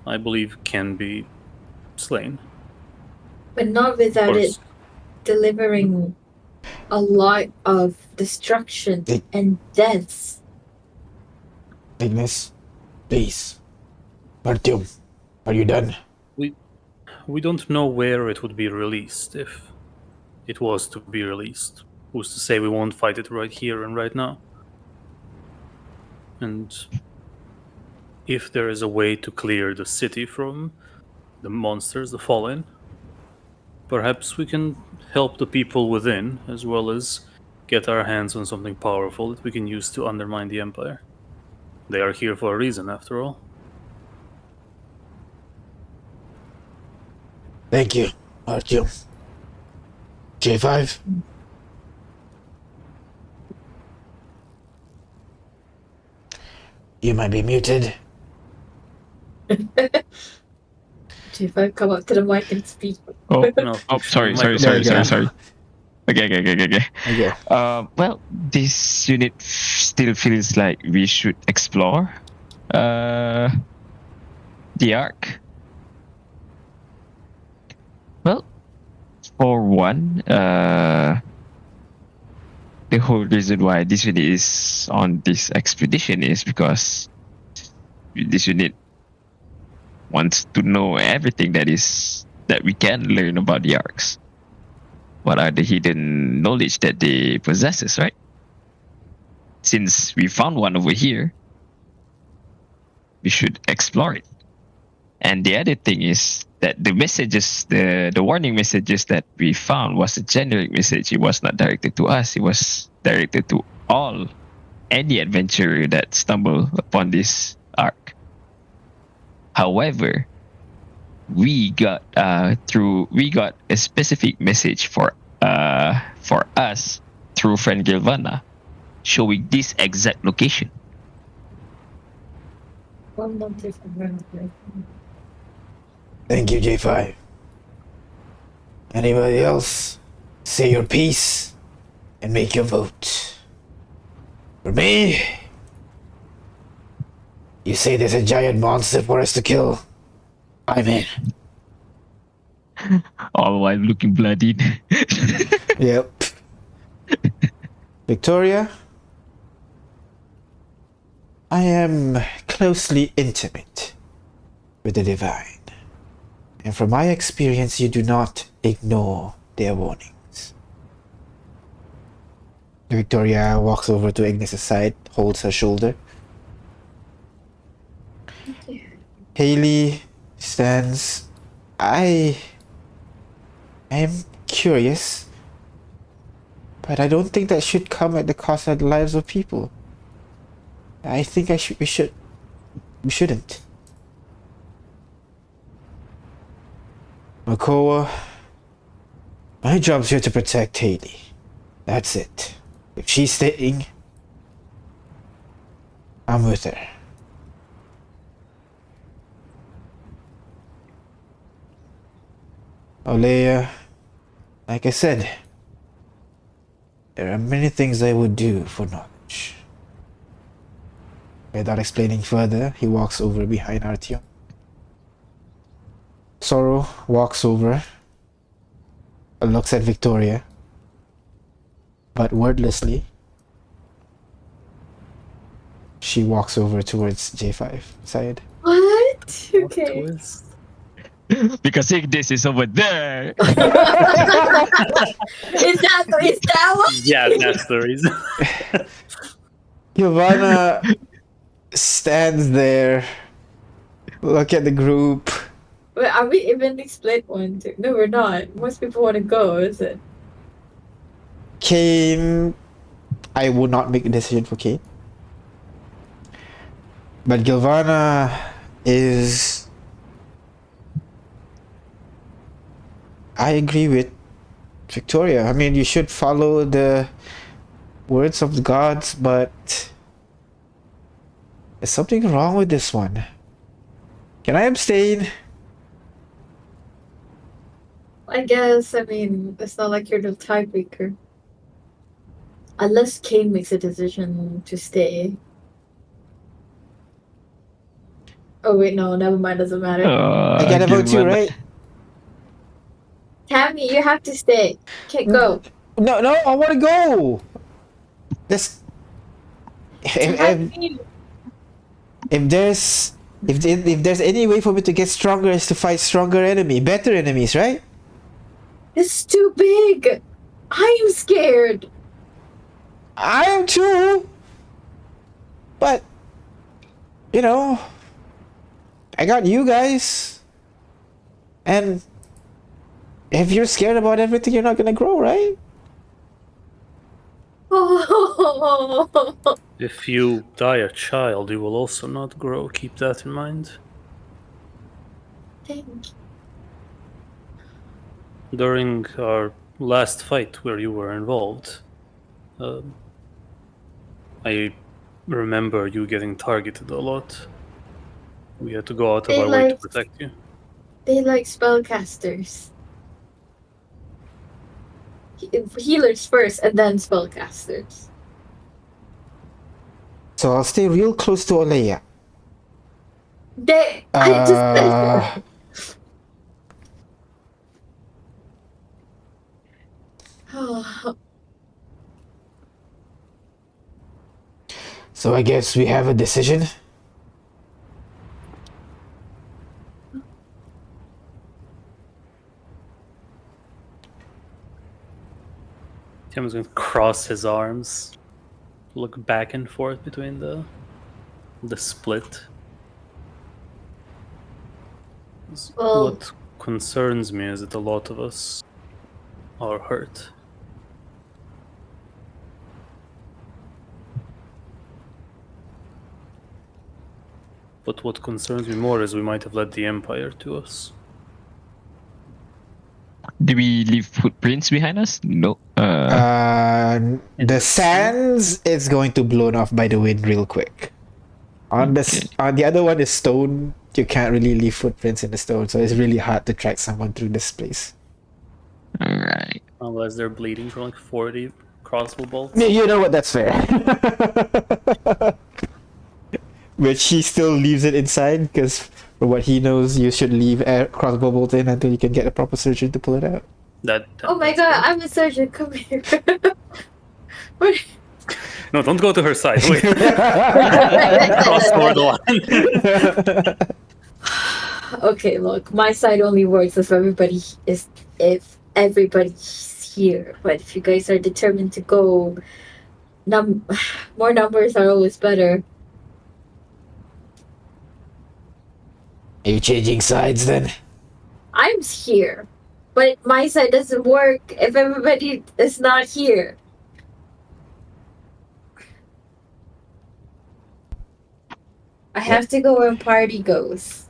I believe can be slain. But not without it delivering a lot of destruction and deaths. Ignis, please. Artyom, are you done? We don't know where it would be released if it was to be released. Who's to say we won't fight it right here and right now? And if there is a way to clear the city from the monsters, the fallen, perhaps we can help the people within as well as get our hands on something powerful that we can use to undermine the Empire. They are here for a reason, after all. Thank you, Artyom. J5? You might be muted. J5, come up to the mic and speak. Oh, No, sorry. Okay. Well, this unit still feels like we should explore the arc. Well, for one, the the whole reason why this unit is on this expedition is because this unit wants to know everything that we can learn about the arcs. What are the hidden knowledge that they possesses, right? Since we found one over here, we should explore it. And the other thing is that the messages, the warning messages that we found was a generic message. It was not directed to us. It was directed to any adventurer that stumbled upon this arc. However, we got a specific message for us through friend Gilvana, showing this exact location. Thank you, J5. Anybody else? Say your piece and make your vote. For me, you say there's a giant monster for us to kill. I'm in. All while looking bloodied. Yep. Victoria, I am closely intimate with the divine. And from my experience, you do not ignore their warnings. Victoria walks over to Ignis' side, holds her shoulder. Haley stands. I am curious, but I don't think that should come at the cost of the lives of people. I think we shouldn't. Makoa, my job's here to protect Haley. That's it. If she's staying, I'm with her. Olea, like I said, there are many things I would do for knowledge. Without explaining further, he walks over behind Artyom. Sorrow walks over, looks at Victoria, but wordlessly, she walks over towards J5 side. What? Okay. Because Ignis is over there. Is that what? Yeah, that's the reason. Giovanna stands there, look at the group. Wait, are we evenly split 1, 2? No, we're not. Most people want to go, is it? Kane, I would not make a decision for Kane. But Giovanna is... I agree with Victoria. I mean, you should follow the words of the gods, but there's something wrong with this one. Can I abstain? I guess, I mean, it's not like you're the tiebreaker. Unless Kane makes a decision to stay. Oh wait, no, never mind, doesn't matter. I gotta vote too, right? Tammy, you have to stay. Can't go. No, I want to go. This. If there's any way for me to get stronger, is to fight better enemies, right? It's too big. I'm scared. I am too. But you know, I got you guys, and if you're scared about everything, you're not gonna grow, right? If you die a child, you will also not grow. Keep that in mind. Thank you. During our last fight where you were involved, I remember you getting targeted a lot. We had to go out of our way to protect you. They like spellcasters. Healers first, and then spellcasters. So I'll stay real close to Olea. So I guess we have a decision. Tim's going to cross his arms, look back and forth between the split. Well, What concerns me is that a lot of us are hurt. But what concerns me more is we might have led the Empire to us. Do we leave footprints behind us? No. The sands is going to blown off by the wind real quick. On the other one is stone. You can't really leave footprints in the stone, so it's really hard to track someone through this place. Alright. Unless they're bleeding from like 40 crossbow bolts. You know what? That's fair. Which he still leaves it inside because, from what he knows, you should leave a crossbow bolt in until you can get a proper surgeon to pull it out. Oh my god, I'm a surgeon. Come here. No, don't go to her side. Wait. Cross over the line. Okay, look, my side only works if everybody's here. But if you guys are determined to go, more numbers are always better. Are you changing sides then? I'm here, but my side doesn't work if everybody is not here. I have to go where party goes.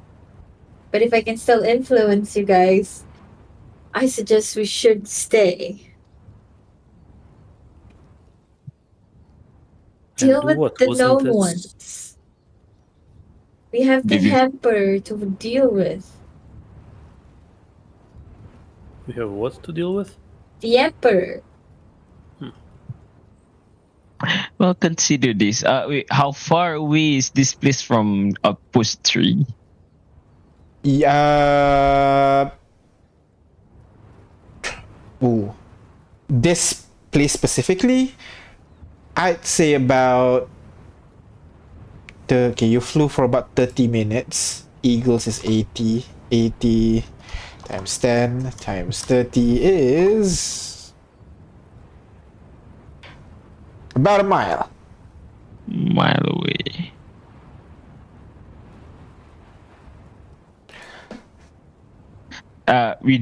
But if I can still influence you guys, I suggest we should stay. Deal with the known ones. We have the Emperor to deal with. We have what to deal with? The Emperor. Well, consider this. Wait, how far away is this place from Outpost 3? This place specifically, I'd say about... Okay, you flew for about 30 minutes. Eagles is 80. 80 times 10 times 30 is... about a mile. Mile away. We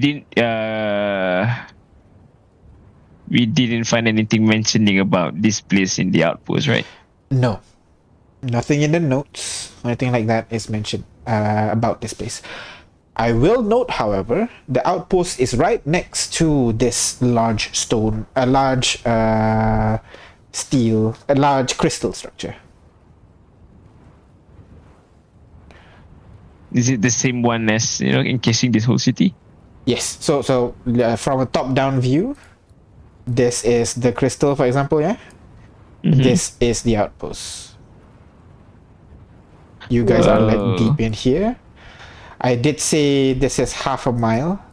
didn't find anything mentioning about this place in the outpost, right? No. Nothing in the notes or anything like that is mentioned about this place. I will note, however, the outpost is right next to this large stone, a large steel, a large crystal structure. Is it the same one as, encasing this whole city? Yes. So from a top-down view, this is the crystal, for example, yeah? Mm-hmm. This is the outpost. You guys are like deep in here. I did say this is half a mile.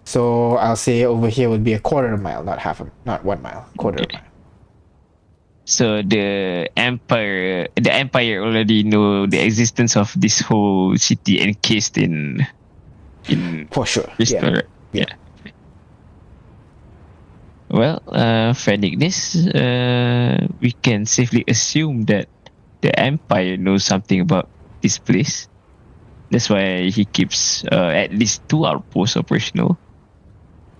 So I'll say over here would be a quarter mile, not 1 mile, quarter mile. So the Empire already know the existence of this whole city encased in for sure. Crystal, yeah. Well, Phoenix, we can safely assume that the Empire knows something about this place. That's why he keeps at least 2 outposts operational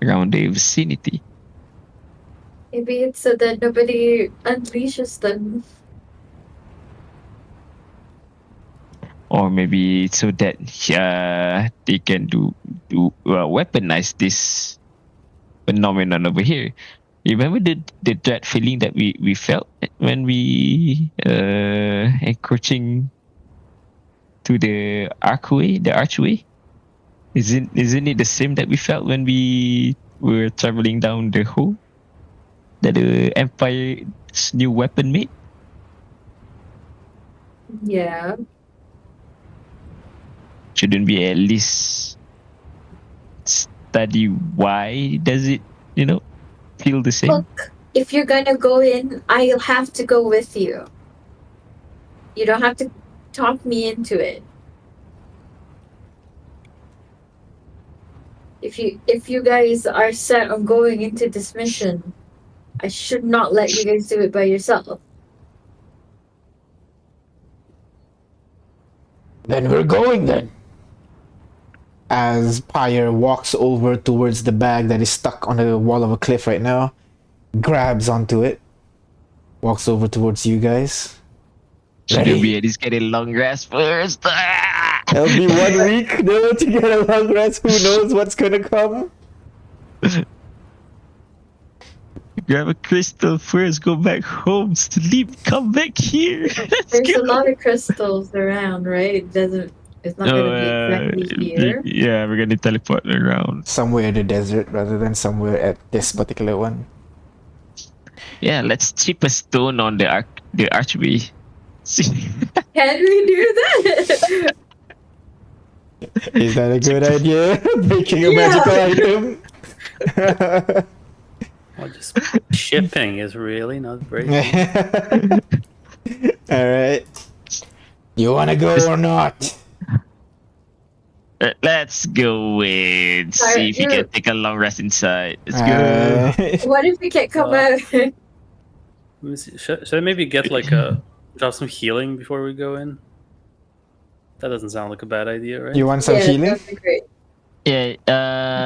around the vicinity. Maybe it's so that nobody unleashes them. Or maybe so that they can weaponize this phenomenon over here. You remember the dread feeling that we felt when we encroaching to the archway? Isn't it the same that we felt when we were traveling down the hole that the Empire's new weapon made? Yeah. Shouldn't we at least study why does it, feel the same? Look, if you're gonna go in, I'll have to go with you. You don't have to talk me into it. If you guys are set on going into this mission, I should not let you guys do it by yourself. Then we're going then. As Pyre walks over towards the bag that is stuck on the wall of a cliff right now, grabs onto it, walks over towards you guys. Shinobi is getting long rest first. It'll be 1 week though to get a long rest. Who knows what's gonna come? Grab a crystal first, go back home, sleep, come back here. There's a lot of crystals around, right? It's not gonna be exactly here. Yeah, we're gonna teleport around. Somewhere in the desert rather than somewhere at this particular one. Yeah, let's chip a stone on the archway. Can we do that? Is that a good idea? Making a magical item? Well, just shipping is really not breaking. Alright. You wanna go or not? Let's go and see if we can take a long rest inside. Let's go. What if we can't come out? Let me see. Should I maybe get drop some healing before we go in? That doesn't sound like a bad idea, right? You want some healing? That'd be great. Yeah,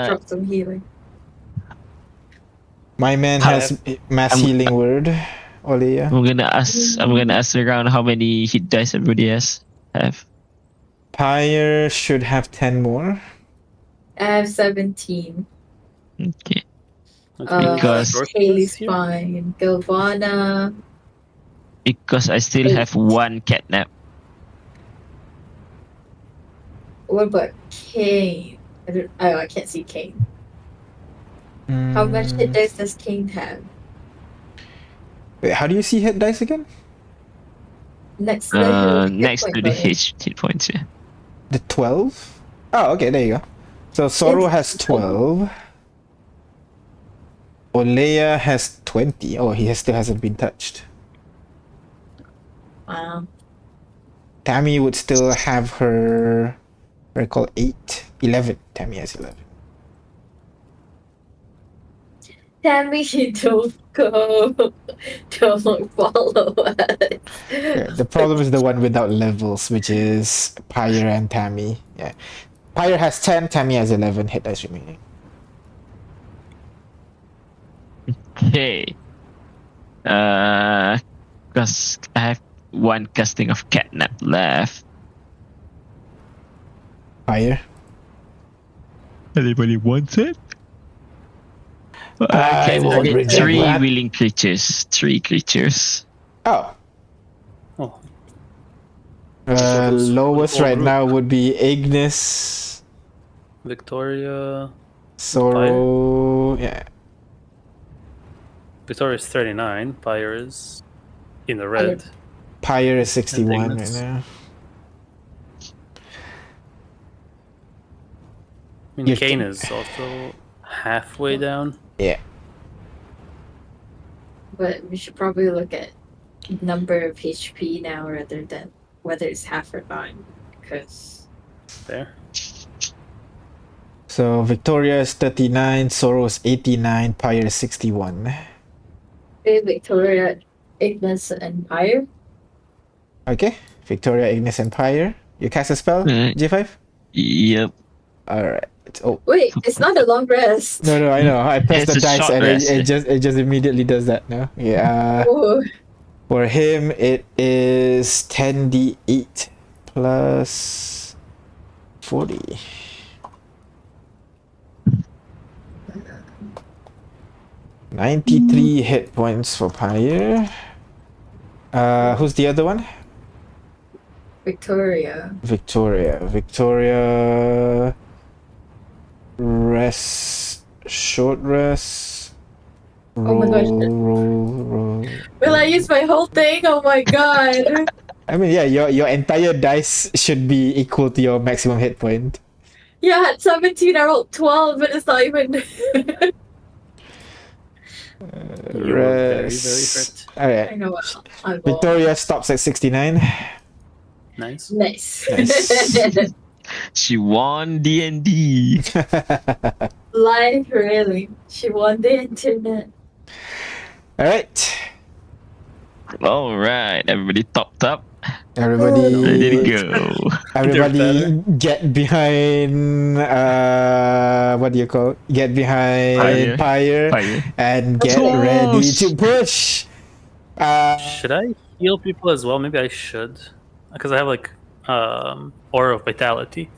Drop some healing. My man has mass healing word. Olea. I'm gonna ask around how many hit dice everybody have. Pyre should have 10 more. I have 17. Okay. Because Haley's fine. Galvana. Because I still have 1 catnap. What about Kane? I can't see Kane. How much hit dice does Kane have? Wait, how do you see hit dice again? Next to the hit points, yeah. The 12? Oh, okay, there you go. So Zoro has 12. Olea has 20. Oh, he still hasn't been touched. Wow. Tammy would still have her... I recall 8. 11. Tammy has 11. Tammy, don't go. Don't follow us. Yeah, the problem is the one without levels, which is Pyre and Tammy. Yeah. Pyre has 10, Tammy has 11 hit dice remaining. Okay. Because I have 1 casting of catnap left. Pyre? Anybody wants it? I won't reject 3 that. willing creatures. 3 creatures. Oh. Oh. Lowest right now would be Ignis, Victoria. Zoro. Yeah. Victoria is 39. Pyre is in the red. Pyre is 61 right now. I mean, Kane is also halfway down. Yeah. But we should probably look at number of HP now rather than whether it's half or not. Because... There. So Victoria is 39, Zoro is 89, Pyre is 61. Victoria, Ignis, and Pyre. Okay. Victoria, Ignis, and Pyre. You cast a spell, G5? Yep. Alright. Oh. Wait, it's not a long rest. No, I know. I pressed the It's a dice short and rest. it just immediately does that now. Yeah. Oh. For him, it is 10d8 plus 40. $93 hit points for Pyre. Who's the other one? Victoria. Victoria. Rest. Short rest. Oh my gosh. Roll. Will I use my whole thing? Oh my god. I mean, yeah, your entire dice should be equal to your maximum hit point. Yeah, at 17 I rolled 12, but it's not even... You were very, very hurt. All right. I know. I'll go. Victoria stops at 69. Nice. Nice. Nice. She won D&D. Life, really. She won the internet. All right. All right, everybody topped up. Everybody, Ready to go. everybody get behind, what do you call it? Get behind Pyre Fire. and get Push. ready to push. Should I heal people as well? Maybe I should, because I have like Aura of Vitality.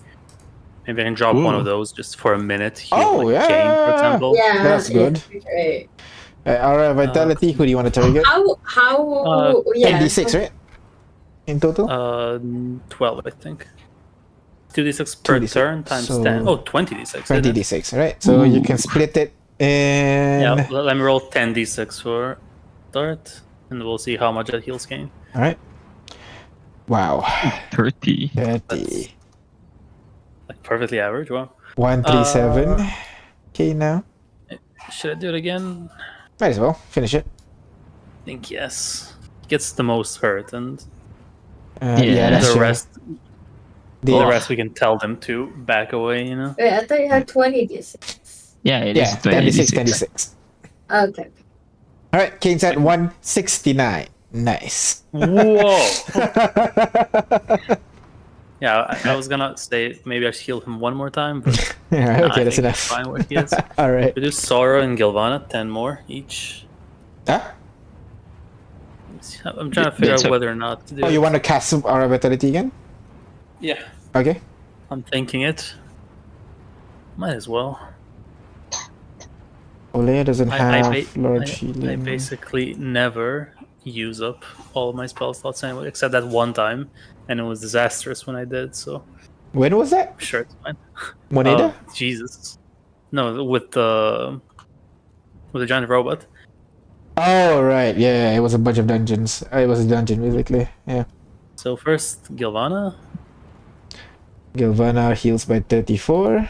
Maybe I can drop one Ooh. of those just for a minute. Heal, Oh, like, yeah. Kane, for example. Yeah, That's good. it'd be great. Aura Vitality, who do you want to target? How? Yeah. 10d6, right? In total? 12, I think. 2d6 per 2d6, turn times so 10. Oh, 20d6. 20d6, right? So you can split it in... Yeah, let me roll 10d6 for start, and we'll see how much that heals Kane. All right. Wow. 30. 30. Like perfectly average. Wow. 137. Okay, now. Should I do it again? Might as well. Finish it. I think yes. Gets the most hurt, and Yeah, that's the true. rest, The- the rest we can tell them to back away. You know. Wait, I thought you had 20d6. Yeah, it Yeah, is 26. 26. Okay. All right, Kane's at 169. Nice. Whoa. Yeah, I was gonna say maybe I should heal him one more time, but All right, nah, okay, I that's think enough. he's fine where he is. All right. We do Sora and Gilvana, 10 more each. Huh? I'm trying to figure That's out a- whether or not to do Oh, it. you want to cast some Aura Vitality again? Yeah, Okay. I'm thinking it. Might as well. Olea doesn't have I large healing. basically never use up all of my spell slots anyway, except that one time, and it was disastrous when I did, so When was that? I'm sure it's fine. Moneda? Jesus. No, with the giant robot. Oh, right. Yeah, it was a bunch of dungeons. It was a dungeon, basically. Yeah. So first, Gilvana, Gilvana heals by 34.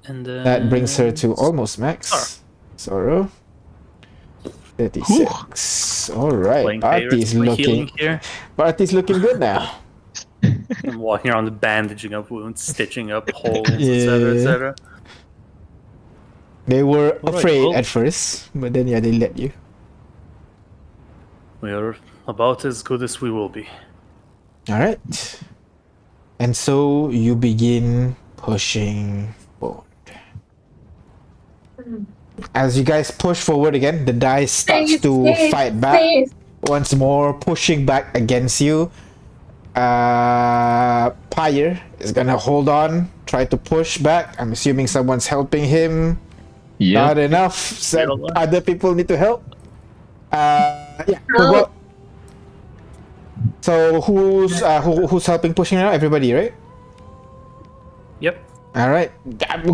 and then... That brings her to almost max. Sorrow. 36. Alright. playing Party's favorites, my healing looking here. Party's looking good now. I'm walking around bandaging up wounds, stitching up holes, Yeah. etc., etc. They were Alright, afraid well. at first, but then yeah, they let you. We are about as good as we will be. Alright. And so you begin pushing forward. As you guys push forward again, the dice starts to fight back once more, pushing back against you. Pyre is gonna hold on, try to push back. I'm assuming someone's helping him. Not Yeah. enough. Some Yeah. other people need to help. Yeah. Help. So who's helping pushing now? Everybody, right? Yep. All right.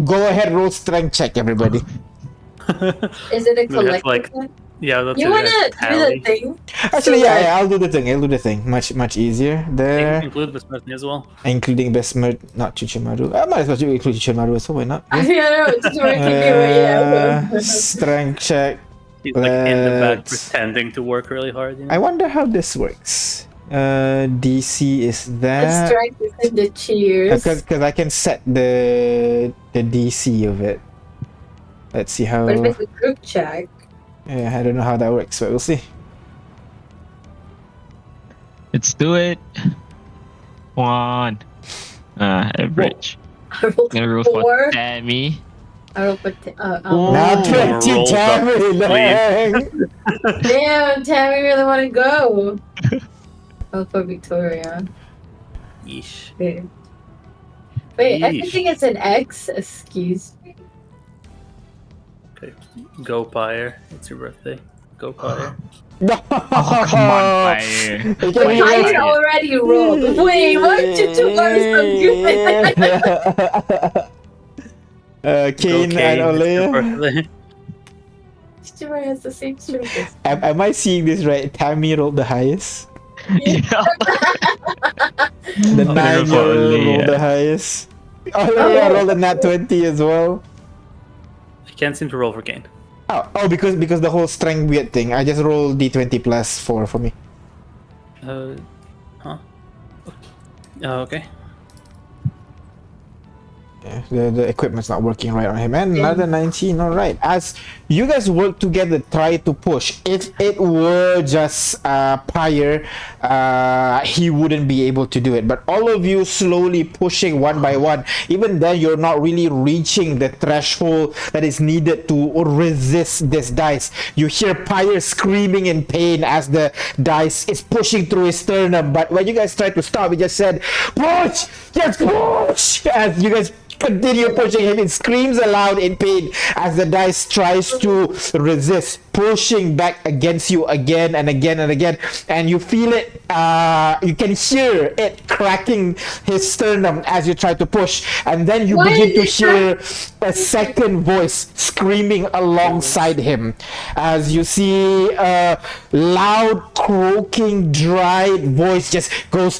Go ahead, roll strength check, everybody. Is it a We have, collective like, one? Yeah, that's You it, wanna yeah, do the tally. thing? Actually, So, yeah, like- I'll do the thing. Much easier there. Include Besmertny as well. Including Besmert, not Chuchimaru. I might as well include Chuchimaru, so why not? I don't know, it's just working anyway, yeah. Strength check. He's like in the back Let's- pretending to work really hard. You know? I wonder how this works. DC is The that strength is in the cheers. because I can set the DC of it. Let's see how. But if it's a group check, Yeah, I don't know how that works, but we'll see. Let's do it. One. Average. I rolled Gonna roll 4. for Tammy. I rolled for Ooh. Now Roll 20 up, Tammy Lang. damn, Tammy really want to go. Oh, for Victoria. Yeesh. Wait, wait, Yeesh. everything is an X. Excuse me. Okay. Go Pyre. It's your birthday. Go Pyre. No. Oh, come on, Fire. You can Wait, be I like- had already rolled. Wait, why did you two guys so good? Kane Go, and It's your Olea. birthday. Victoria has the same strength. Am I seeing this right? Tammy rolled the highest. Yeah. The Oh, 9-year-old for Olea. rolled the highest. Olea rolled a nat 20 as well. I can't seem to roll for Kane. because the whole strength weird thing. I just rolled d20 plus 4 for me. Okay. Yeah, the equipment's not working right on him. And another 19, alright. As you guys work together, try to push. If it were just Pyre, he wouldn't be able to do it. But all of you slowly pushing one by one. Even then, you're not really reaching the threshold that is needed to resist this dice. You hear Pyre screaming in pain as the dice is pushing through his sternum. But when you guys tried to stop, he just said, push! Just push! As you guys continue pushing him, it screams aloud in pain as the dice tries to resist, pushing back against you again and again and again, and you feel it, you can hear it cracking his sternum as you try to push, and then you begin to hear a second voice screaming alongside him as you see a loud croaking dry voice just goes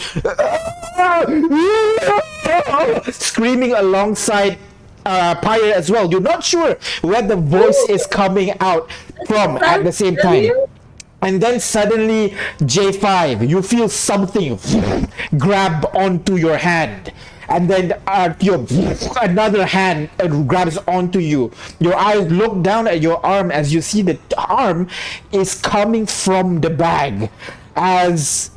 screaming alongside Pyre as well. You're not sure where the voice is coming out from at the same time. And then suddenly, J5, you feel something grab onto your hand. And then another hand grabs onto you. Your eyes look down at your arm as you see the arm is coming from the bag. As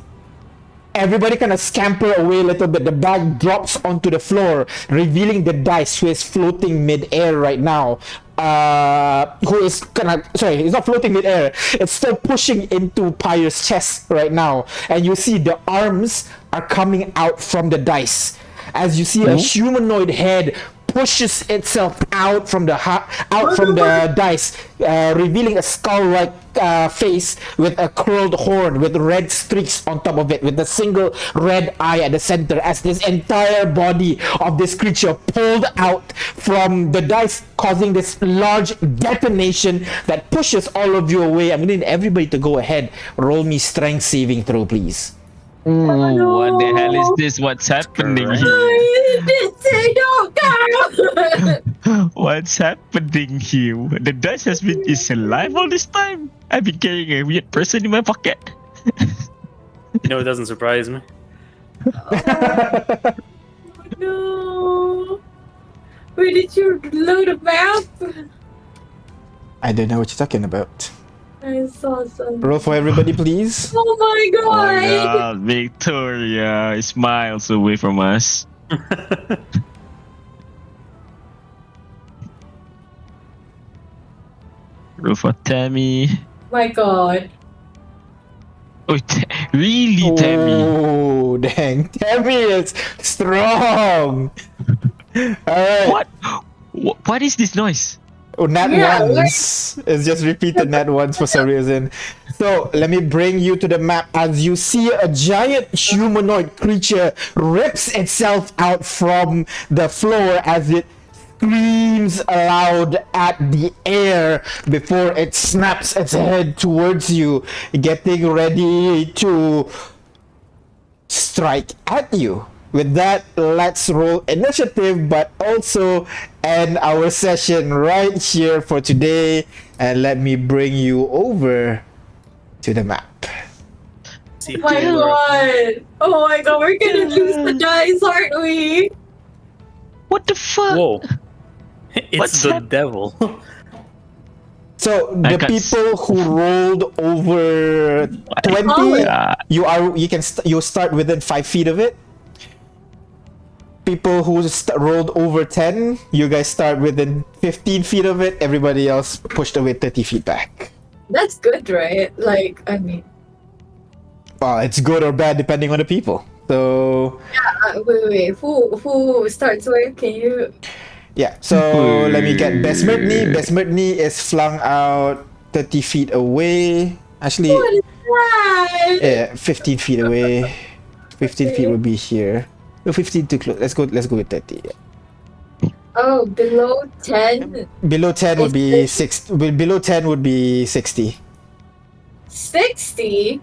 everybody kind of scamper away a little bit, the bag drops onto the floor, revealing the dice who is floating mid-air right now. He's not floating mid-air. It's still pushing into Pyre's chest right now. And you see the arms are coming out from the dice. As you see a humanoid head pushes itself out from the dice, revealing a skull-like face with a curled horn with red streaks on top of it, with a single red eye at the center, as this entire body of this creature pulled out from the dice, causing this large detonation that pushes all of you away. I'm gonna need everybody to go ahead, roll me strength saving throw, please. What the hell is this? What's happening here? What's happening here? The dice is alive all this time. I've been carrying a weird person in my pocket. It doesn't surprise me. Oh, no. Where did you load a map? I don't know what you're talking about. I saw some. Roll for everybody, please. Oh my god! Oh my god, Victoria is miles away from us. Roll for Tammy. My god. Oh, really, Tammy? Oh, dang. Tammy is strong. Alright. What is this noise? Oh, nat ones. It's just repeated nat ones for some reason. So let me bring you to the map as you see a giant humanoid creature rips itself out from the floor as it screams aloud at the air before it snaps its head towards you, getting ready to strike at you. With that, let's roll initiative, but also end our session right here for today. And let me bring you over to the map. Oh my god! Oh my god, we're gonna lose the dice, aren't we? What the fuck? Whoa. It's the devil. So the people who rolled over 20, you start within 5 feet of it. People who rolled over 10, you guys start within 15 feet of it. Everybody else pushed away 30 feet back. That's good, right? Like, I mean... Well, it's good or bad depending on the people. So... Yeah, wait. Who starts where? Can you... Yeah, so let me get Besmertni. Besmertni is flung out 30 feet away. Actually... What is that? Yeah, 15 feet away. 15 feet would be here. No, 15 too close. Let's go with 30. Yeah. Oh, below 10? Below 10 would be 6. Below 10 would be 60. 60?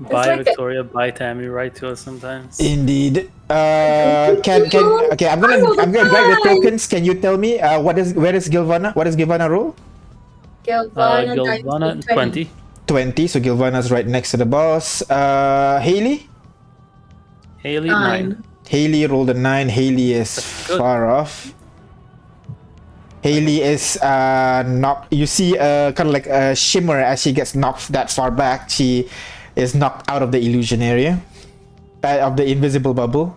Bye, Victoria. Bye, Tammy. Write to us sometimes. Indeed. Okay, I'm gonna grab the tokens. Can you tell me where is Gilvana? What does Gilvana roll? Gilvana 20. 20, so Gilvana's right next to the boss. Haley? Haley 9. Haley rolled a 9. Haley is far off. Haley is knocked. You see kind of like a shimmer as she gets knocked that far back. She is knocked out of the illusion area, of the invisible bubble.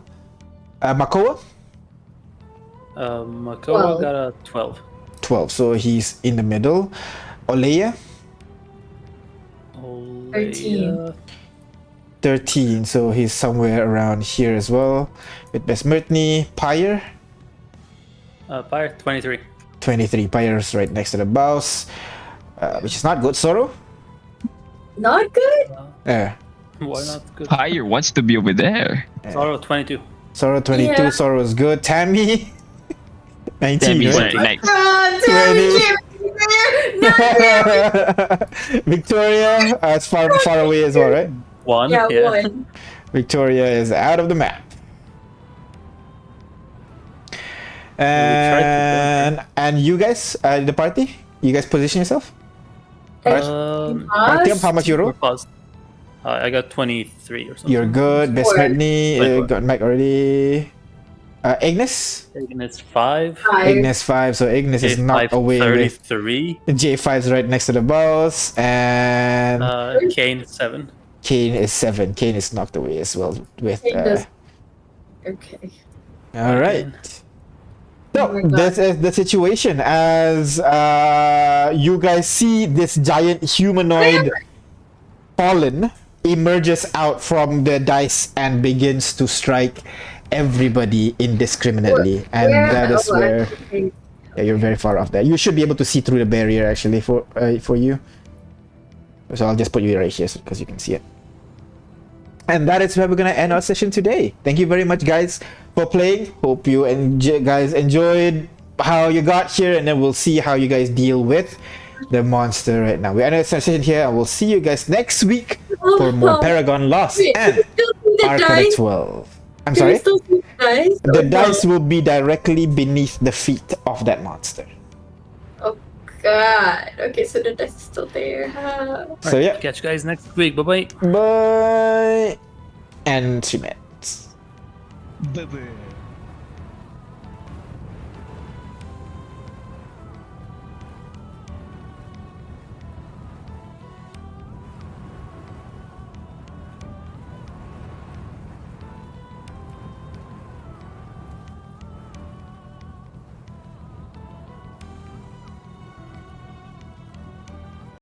Makoa? Makoa got a 12. 12, so he's in the middle. Oleia? 13. 13, so he's somewhere around here as well. With Besmertny. Pyre? Pyre 23. 23. Pyre's right next to the boss, which is not good. Sorrow? Not good? Yeah. Why not good? Pyre wants to be over there. Sorrow 22. Sorrow 22. Yeah. Sorrow is good. Tammy? 19. Tammy's right? right next. Victoria is far away as well, right? 1. Yeah, Yeah. 1. Victoria is out of the map. And you guys, the party, you guys position yourself. Artyom, how much you roll? I got 23 or something. You're good. Besmertny got Mac already. Ignis? Ignis 5. Ignis 5, so Ignis is knocked away. 33. J5's right next to the boss, and Kane 7. Kane is 7. Kane is knocked away as well with. Okay. All right. So Oh my God. this is the situation as you guys see this giant humanoid fallen emerges out from the dice and begins to strike everybody indiscriminately, and that is where you're very far off there. You should be able to see through the barrier actually for you. So I'll just put you right here because you can see it. And that is where we're gonna end our session today. Thank you very much, guys, for playing. Hope you guys enjoyed how you got here, and then we'll see how you guys deal with the monster right now. We end our session here, and we'll see you guys next week for more Paragon Lost and Arcana 12. I'm sorry? The dice will be directly beneath the feet of that monster. Oh God. Okay, so the dice is still there. So yeah. Catch you guys next week. Bye-bye. Bye. And 3 minutes. Bye-bye.